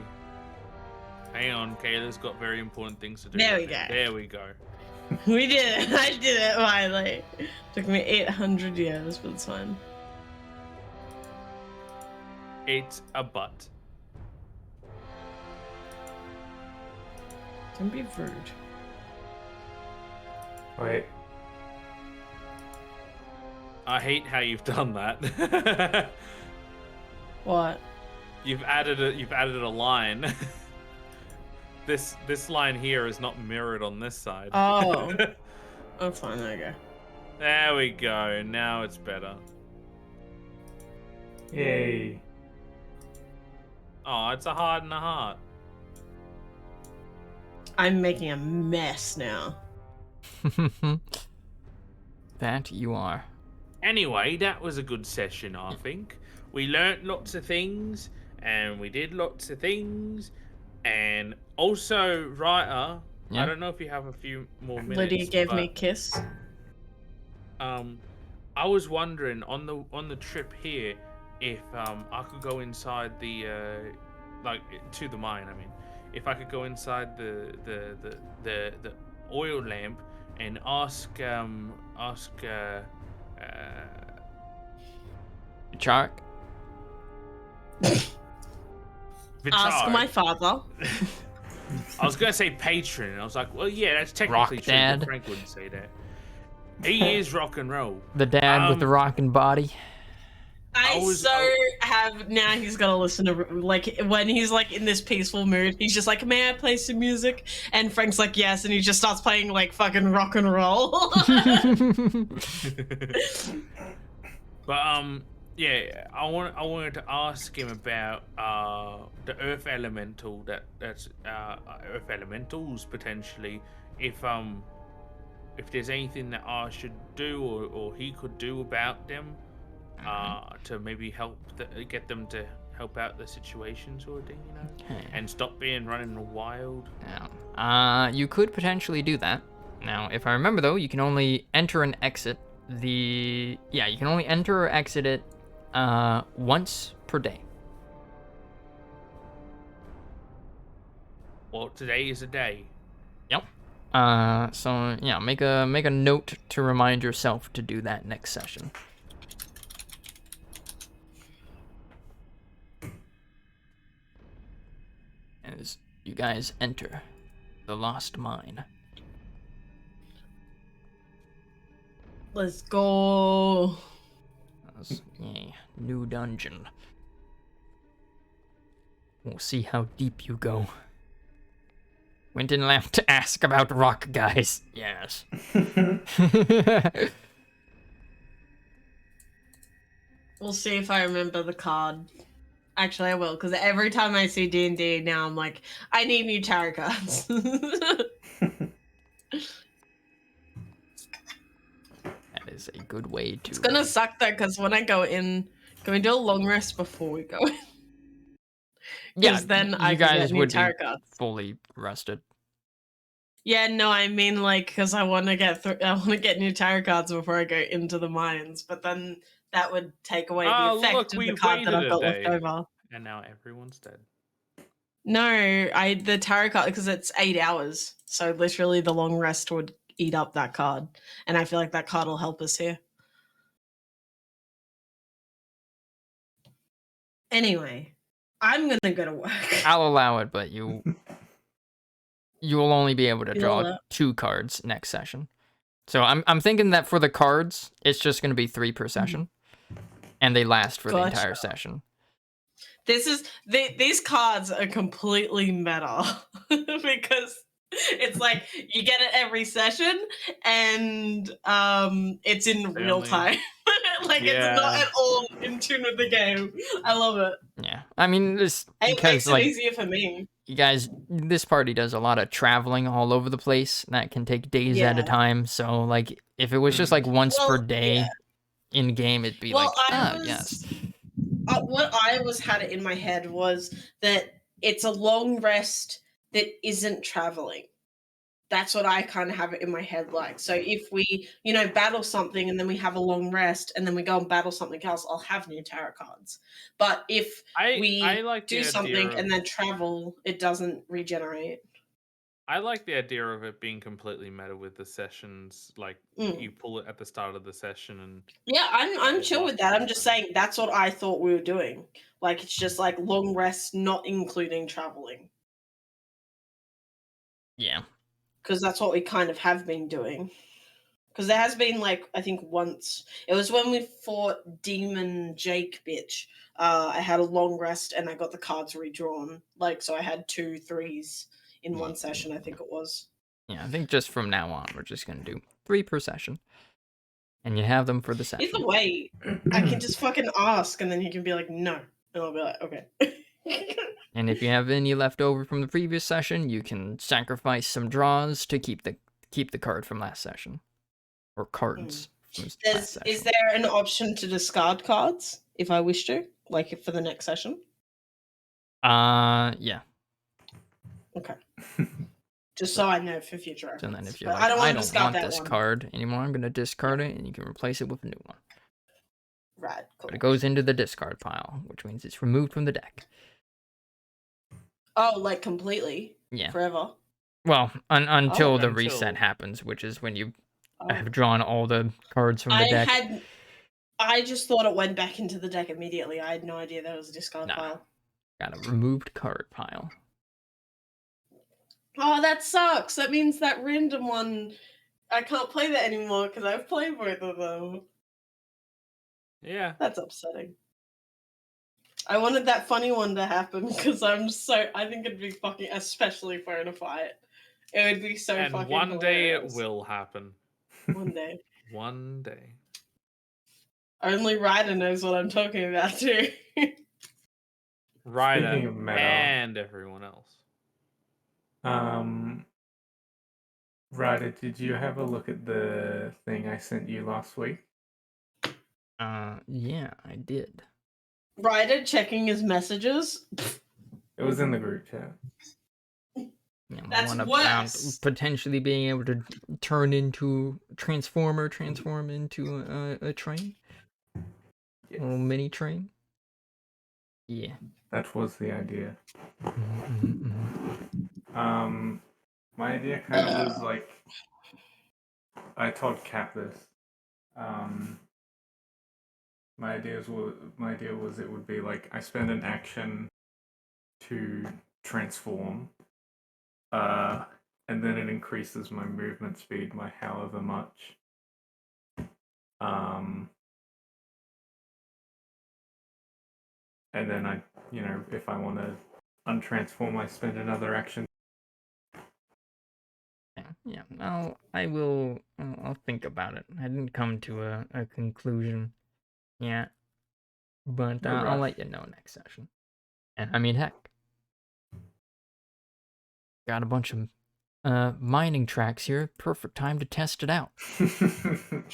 S2: Hang on, Kayla's got very important things to do.
S3: There we
S2: right now.
S3: go.
S2: There we go.
S3: We did it. I did it finally. Took me 800 years, but it's fine.
S2: It's a butt.
S3: Don't be rude.
S4: Wait.
S2: I hate how you've done that.
S3: What?
S2: You've added a line. This line here is not mirrored on this side.
S3: Oh. That's fine. There we go.
S2: There we go. Now it's better.
S4: Yay.
S2: Oh, it's a heart and a heart.
S3: I'm making a mess now.
S1: That you are.
S2: Anyway, that was a good session, I think. We learnt lots of things, and we did lots of things, and also, Writer,
S1: Yeah?
S2: I don't know if you have a few more minutes.
S3: Lydia gave me a
S2: but,
S3: kiss.
S2: I was wondering on the trip here if I could go inside the like to the mine. I mean, if I could go inside the oil lamp and ask
S1: Chark?
S3: Ask my
S2: Vichar.
S3: father.
S2: I was gonna say patron, and I was like, well, yeah, that's technically
S1: Rock
S2: true,
S1: dad.
S2: but Frank wouldn't say that. He is rock and roll.
S1: The dad with the rockin' body?
S3: I have now. He's gonna listen to like when he's like in this peaceful mood. He's just like, "May I play some music?" And Frank's like, "Yes," and he just starts playing like fucking rock and roll.
S2: But yeah, I wanted to ask him about the Earth Elemental that's Earth Elementals potentially. If there's anything that I should do or he could do about them, to maybe help get them to help out the situation, sort of thing, you know,
S1: Okay.
S2: and stop being running wild.
S1: Yeah. You could potentially do that. Now, if I remember though, you can only enter and exit you can only enter or exit it once per day.
S2: Well, today is a day.
S1: Yep. So yeah, make a note to remind yourself to do that next session. As you guys enter the Lost Mine.
S3: Let's go.
S1: New dungeon. We'll see how deep you go. Went in lab to ask about rock guys. Yes.
S3: We'll see if I remember the card. Actually, I will, because every time I see D&D now, I'm like, I need new tarot cards.
S1: That is a good way to...
S3: It's gonna suck, though, because when I go in, can we do a long rest before we go in?
S1: Yeah,
S3: then
S1: you
S3: I can
S1: guys
S3: get new
S1: would
S3: tarot
S1: be
S3: cards.
S1: fully rested.
S3: Yeah, no, I mean, like, because I want to get new tarot cards before I go into the mines, but then that would take away the effect
S5: Look,
S3: of
S5: we
S3: the card that
S5: waited
S3: I've
S5: a
S3: got
S5: day.
S3: left over.
S5: And now everyone's dead.
S3: No, the tarot card, because it's 8 hours, so literally the long rest would eat up that card, and I feel like that card will help us here. Anyway, I'm gonna go to work.
S1: I'll allow it, but you will only be able to
S3: You'll
S1: draw
S3: allow-
S1: 2 cards next session. So I'm thinking that for the cards, it's just going to be 3 per session, and they last for the entire
S3: Gotcha.
S1: session.
S3: These cards are completely meta because it's like you get it every session and it's in real time. Like it's not at all in tune with the game. I love it.
S1: Yeah, I mean, this
S3: It
S1: because
S3: makes it
S1: like
S3: easier for me.
S1: you guys, this party does a lot of traveling all over the place. That can take days at a
S3: Yeah.
S1: time. So like, if it was just like once per day
S3: yeah.
S1: in game, it'd be
S3: Well,
S1: yes.
S3: What I had it in my head was that it's a long rest that isn't traveling. That's what I kind of have it in my head like. So if we, battle something and then we have a long rest and then we go and battle something else, I'll have new tarot cards. But if we
S5: like
S3: do
S5: the
S3: something
S5: idea
S3: and then travel, it doesn't regenerate.
S5: I like the idea of it being completely meta with the sessions. Like you pull it at the start of the session, and
S3: yeah, I'm chill with that. I'm just saying that's what I thought we were doing. Like it's just like long rest, not including traveling.
S1: Yeah.
S3: Because that's what we kind of have been doing. Because there has been, like, I think once, it was when we fought Demon Jake bitch. I had a long rest and I got the cards redrawn. Like, so I had 2 3s in one session, I think it was.
S1: Yeah, I think just from now on, we're just going to do 3 per session. And you have them for the session.
S3: Either way, I can just fucking ask and then he can be like, no. And I'll be like, okay.
S1: And if you have any left over from the previous session, you can sacrifice some draws to keep the card from last session. Or cards from last session.
S3: Is there an option to discard cards if I wish to? Like for the next session?
S1: Yeah.
S3: Okay. Just so I know for future reference.
S1: So then if you're
S3: But
S1: like, I don't
S3: discard
S1: want
S3: that
S1: this
S3: one.
S1: card anymore, I'm going to discard it, and you can replace it with a new one.
S3: Right, cool.
S1: But it goes into the discard pile, which means it's removed from the deck.
S3: Oh, like completely?
S1: Yeah.
S3: Forever?
S1: Well, until the
S2: Until-
S1: reset happens, which is when you have drawn all the cards from the deck.
S3: I just thought it went back into the deck immediately. I had no idea there was a discard
S1: Nah.
S3: pile.
S1: Got a removed card pile.
S3: Oh, that sucks. That means that random one, I can't play that anymore because I've played both of them.
S5: Yeah.
S3: That's upsetting. I wanted that funny one to happen because I think it'd be fucking, especially for in a fight. It would be so
S5: And
S3: fucking
S5: one day it
S3: hilarious.
S5: will happen.
S3: One day.
S5: One day.
S3: Only Ryder knows what I'm talking about too.
S5: Ryder
S4: Speaking of meta,
S5: and everyone else.
S4: Ryder, did you have a look at the thing I sent you last week?
S1: Yeah, I did.
S3: Ryder checking his messages.
S4: It was in the group chat.
S1: Yeah,
S3: That's
S1: one about
S3: worse.
S1: potentially being able to transform into a train,
S4: Yes.
S1: a little mini train. Yeah.
S4: That was the idea. My idea kind of was like, I told Cap this. My idea was it would be like I spend an action to transform, and then it increases my movement speed by however much. And then if I want to untransform, I spend another action.
S1: Yeah. I'll think about it. I didn't come to a conclusion yet, but
S4: No
S1: I'll
S4: rush.
S1: let you know next session. And I mean, heck, got a bunch of mining tracks here. Perfect time to test it out.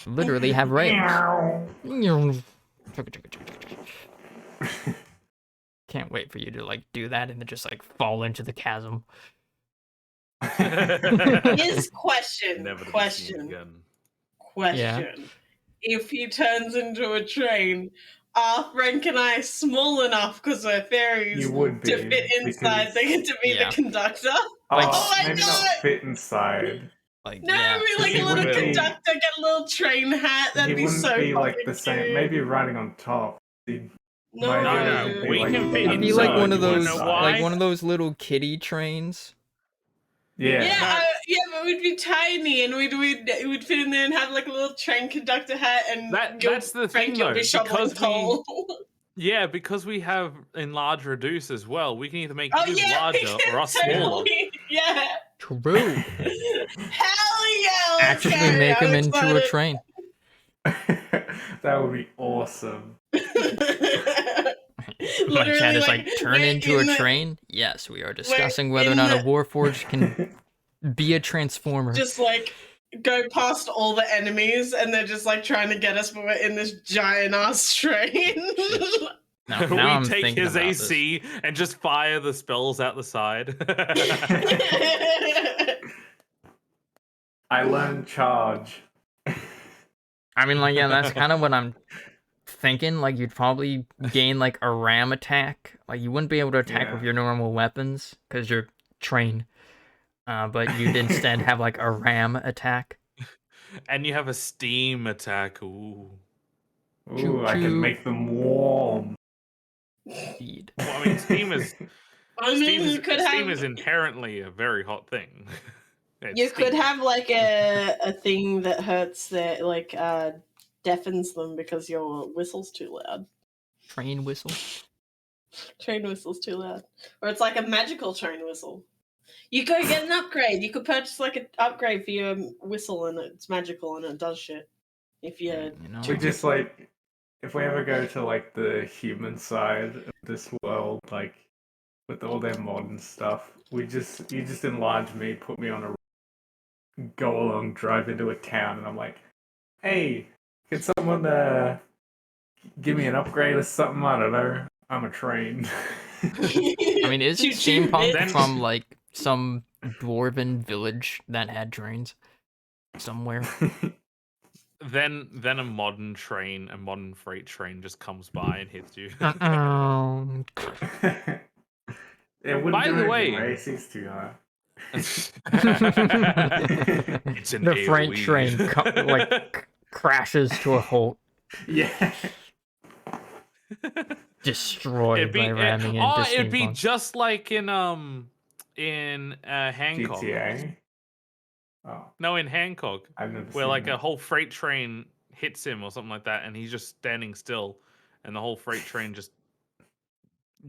S1: Literally have rails. Can't wait for you to like do that and then just like fall into the chasm.
S3: His question.
S5: Never to be seen
S3: Question.
S5: again.
S3: Question. If he turns into a train, are Frank and I small enough because we're fairies
S4: You would
S3: to
S4: be,
S3: fit inside?
S4: because-
S3: They get to be
S1: Yeah.
S3: the conductor.
S1: Like,
S3: Oh my
S4: maybe
S3: God!
S4: not fit inside.
S1: Like,
S3: No,
S1: yeah.
S3: be like
S4: He
S3: a little
S4: wouldn't be-
S3: conductor, get a little train hat. That'd
S4: He
S3: be
S4: wouldn't
S3: so
S4: be like
S3: fucking
S4: the same.
S3: cute.
S4: Maybe riding on top. He'd-
S3: No,
S4: my idea
S5: No,
S4: would be
S5: we
S4: like
S5: can fit
S1: It'd be like
S5: inside,
S1: one of
S5: you wanna
S1: those,
S5: know
S1: like
S5: why?
S1: one of those little kiddie trains.
S4: Yeah.
S3: Yeah, but we'd be tiny and we'd fit in there and have like a little train conductor hat and
S5: That's the
S3: Frank
S5: thing,
S3: would be
S5: though,
S3: shoveling
S5: because
S3: coal.
S5: Yeah, because we have enlarge reduce as well. We can either make
S3: Oh
S5: you
S3: yeah,
S5: larger or us smaller.
S3: totally. Yeah.
S1: True.
S3: Hell yeah! Let's
S1: Actually
S3: go.
S1: make him
S3: I'm
S1: into a
S3: excited.
S1: train.
S4: That would be awesome.
S1: My chat is like,
S3: like,
S1: turn
S3: we're
S1: into a
S3: in the-
S1: train? Yes, we are discussing whether or
S3: in
S1: not a
S3: the-
S1: Warforged can be a transformer.
S3: Just like go past all the enemies and they're just like trying to get us, but we're in this giant ass train.
S1: Now
S5: we
S1: I'm
S5: take
S1: thinking
S5: his
S1: about
S5: AC and just fire the spells out the side.
S4: I learned charge.
S1: I mean, like, yeah, that's kind of what I'm thinking. Like, you'd probably gain, like, a ram attack. Like, you wouldn't be able to attack with
S4: Yeah.
S1: your normal weapons, because you're trained. But you'd instead have, like, a ram attack.
S5: And you have a steam attack. Ooh.
S4: Ooh, I can make them warm.
S1: Indeed.
S5: Well, I mean, steam is
S3: I mean,
S5: steam, is,
S3: you could
S5: steam
S3: have
S5: is inherently a very hot thing. It's
S3: you could
S5: steam.
S3: have like a thing that hurts that like deafens them because your whistle's too loud.
S1: Train whistle.
S3: Train whistle's too loud, or it's like a magical train whistle. You go get an upgrade. You could purchase like an upgrade for your whistle, and it's magical and it does shit. If you,
S1: You know?
S4: We just like, if we ever go to like the human side of this world, like with all their modern stuff, you just enlarge me, put me on a go along, drive into a town, and I'm like, hey, can someone give me an upgrade or something? I don't know. I'm a train.
S1: I mean, isn't
S3: Choo-choo,
S1: steampunk
S3: bitch.
S1: from, like, some dwarven village that had trains? Somewhere.
S5: Then a modern train, a modern freight train just comes by and hits you.
S4: It wouldn't
S5: By
S4: do
S5: the
S4: anything,
S5: way-
S4: my AC's too high.
S5: It's an
S1: The freight
S5: AoE.
S1: train crashes to a halt.
S4: Yeah.
S1: Destroyed by ramming into
S2: it'd
S1: steam
S2: be
S1: pumps.
S2: just like in Hancock.
S4: GTA. Oh,
S2: No, in Hancock,
S4: I've never
S2: where
S4: seen
S2: like a
S4: that.
S2: whole freight train hits him or something like that, and he's just standing still, and the whole freight train just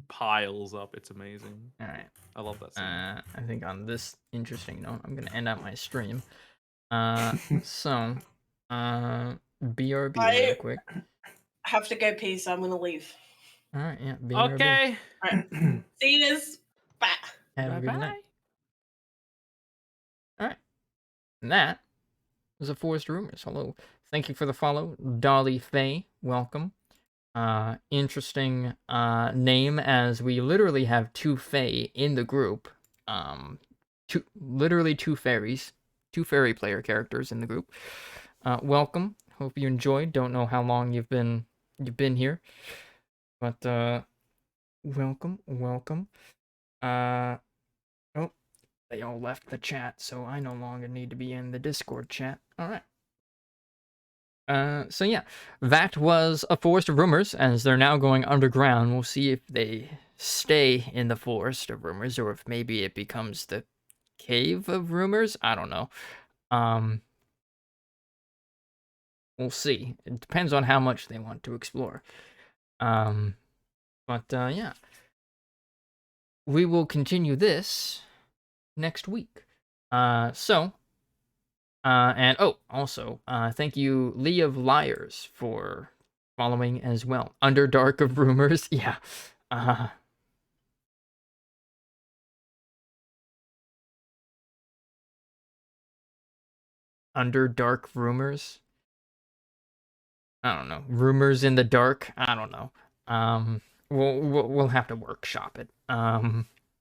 S2: piles up. It's amazing.
S1: All right.
S2: I love that scene.
S1: I think on this interesting note, I'm gonna end out my stream. So, BRB real
S3: I
S1: quick.
S3: have to go pee, so I'm gonna leave.
S1: All right, yeah, BRB.
S2: Okay.
S3: See you guys. Bye.
S1: Have a good
S2: Bye-bye.
S1: night. All right, and that was a Forest Rumors. Hello, thank you for the follow, Dolly Faye. Welcome. Interesting name, as we literally have two Fae in the group. Literally two fairies, two fairy player characters in the group. Welcome. Hope you enjoyed. Don't know how long you've been here, but welcome. Oh, they all left the chat, so I no longer need to be in the Discord chat. All right. So yeah, that was a Forest of Rumors, as they're now going underground. We'll see if they stay in the Forest of Rumors, or if maybe it becomes the Cave of Rumors. I don't know. We'll see. It depends on how much they want to explore. But yeah. We will continue this next week. And also, thank you, Lee of Liars, for following as well. Underdark of Rumors, yeah. Underdark Rumors. I don't know. Rumors in the dark. I don't know. We'll have to workshop it.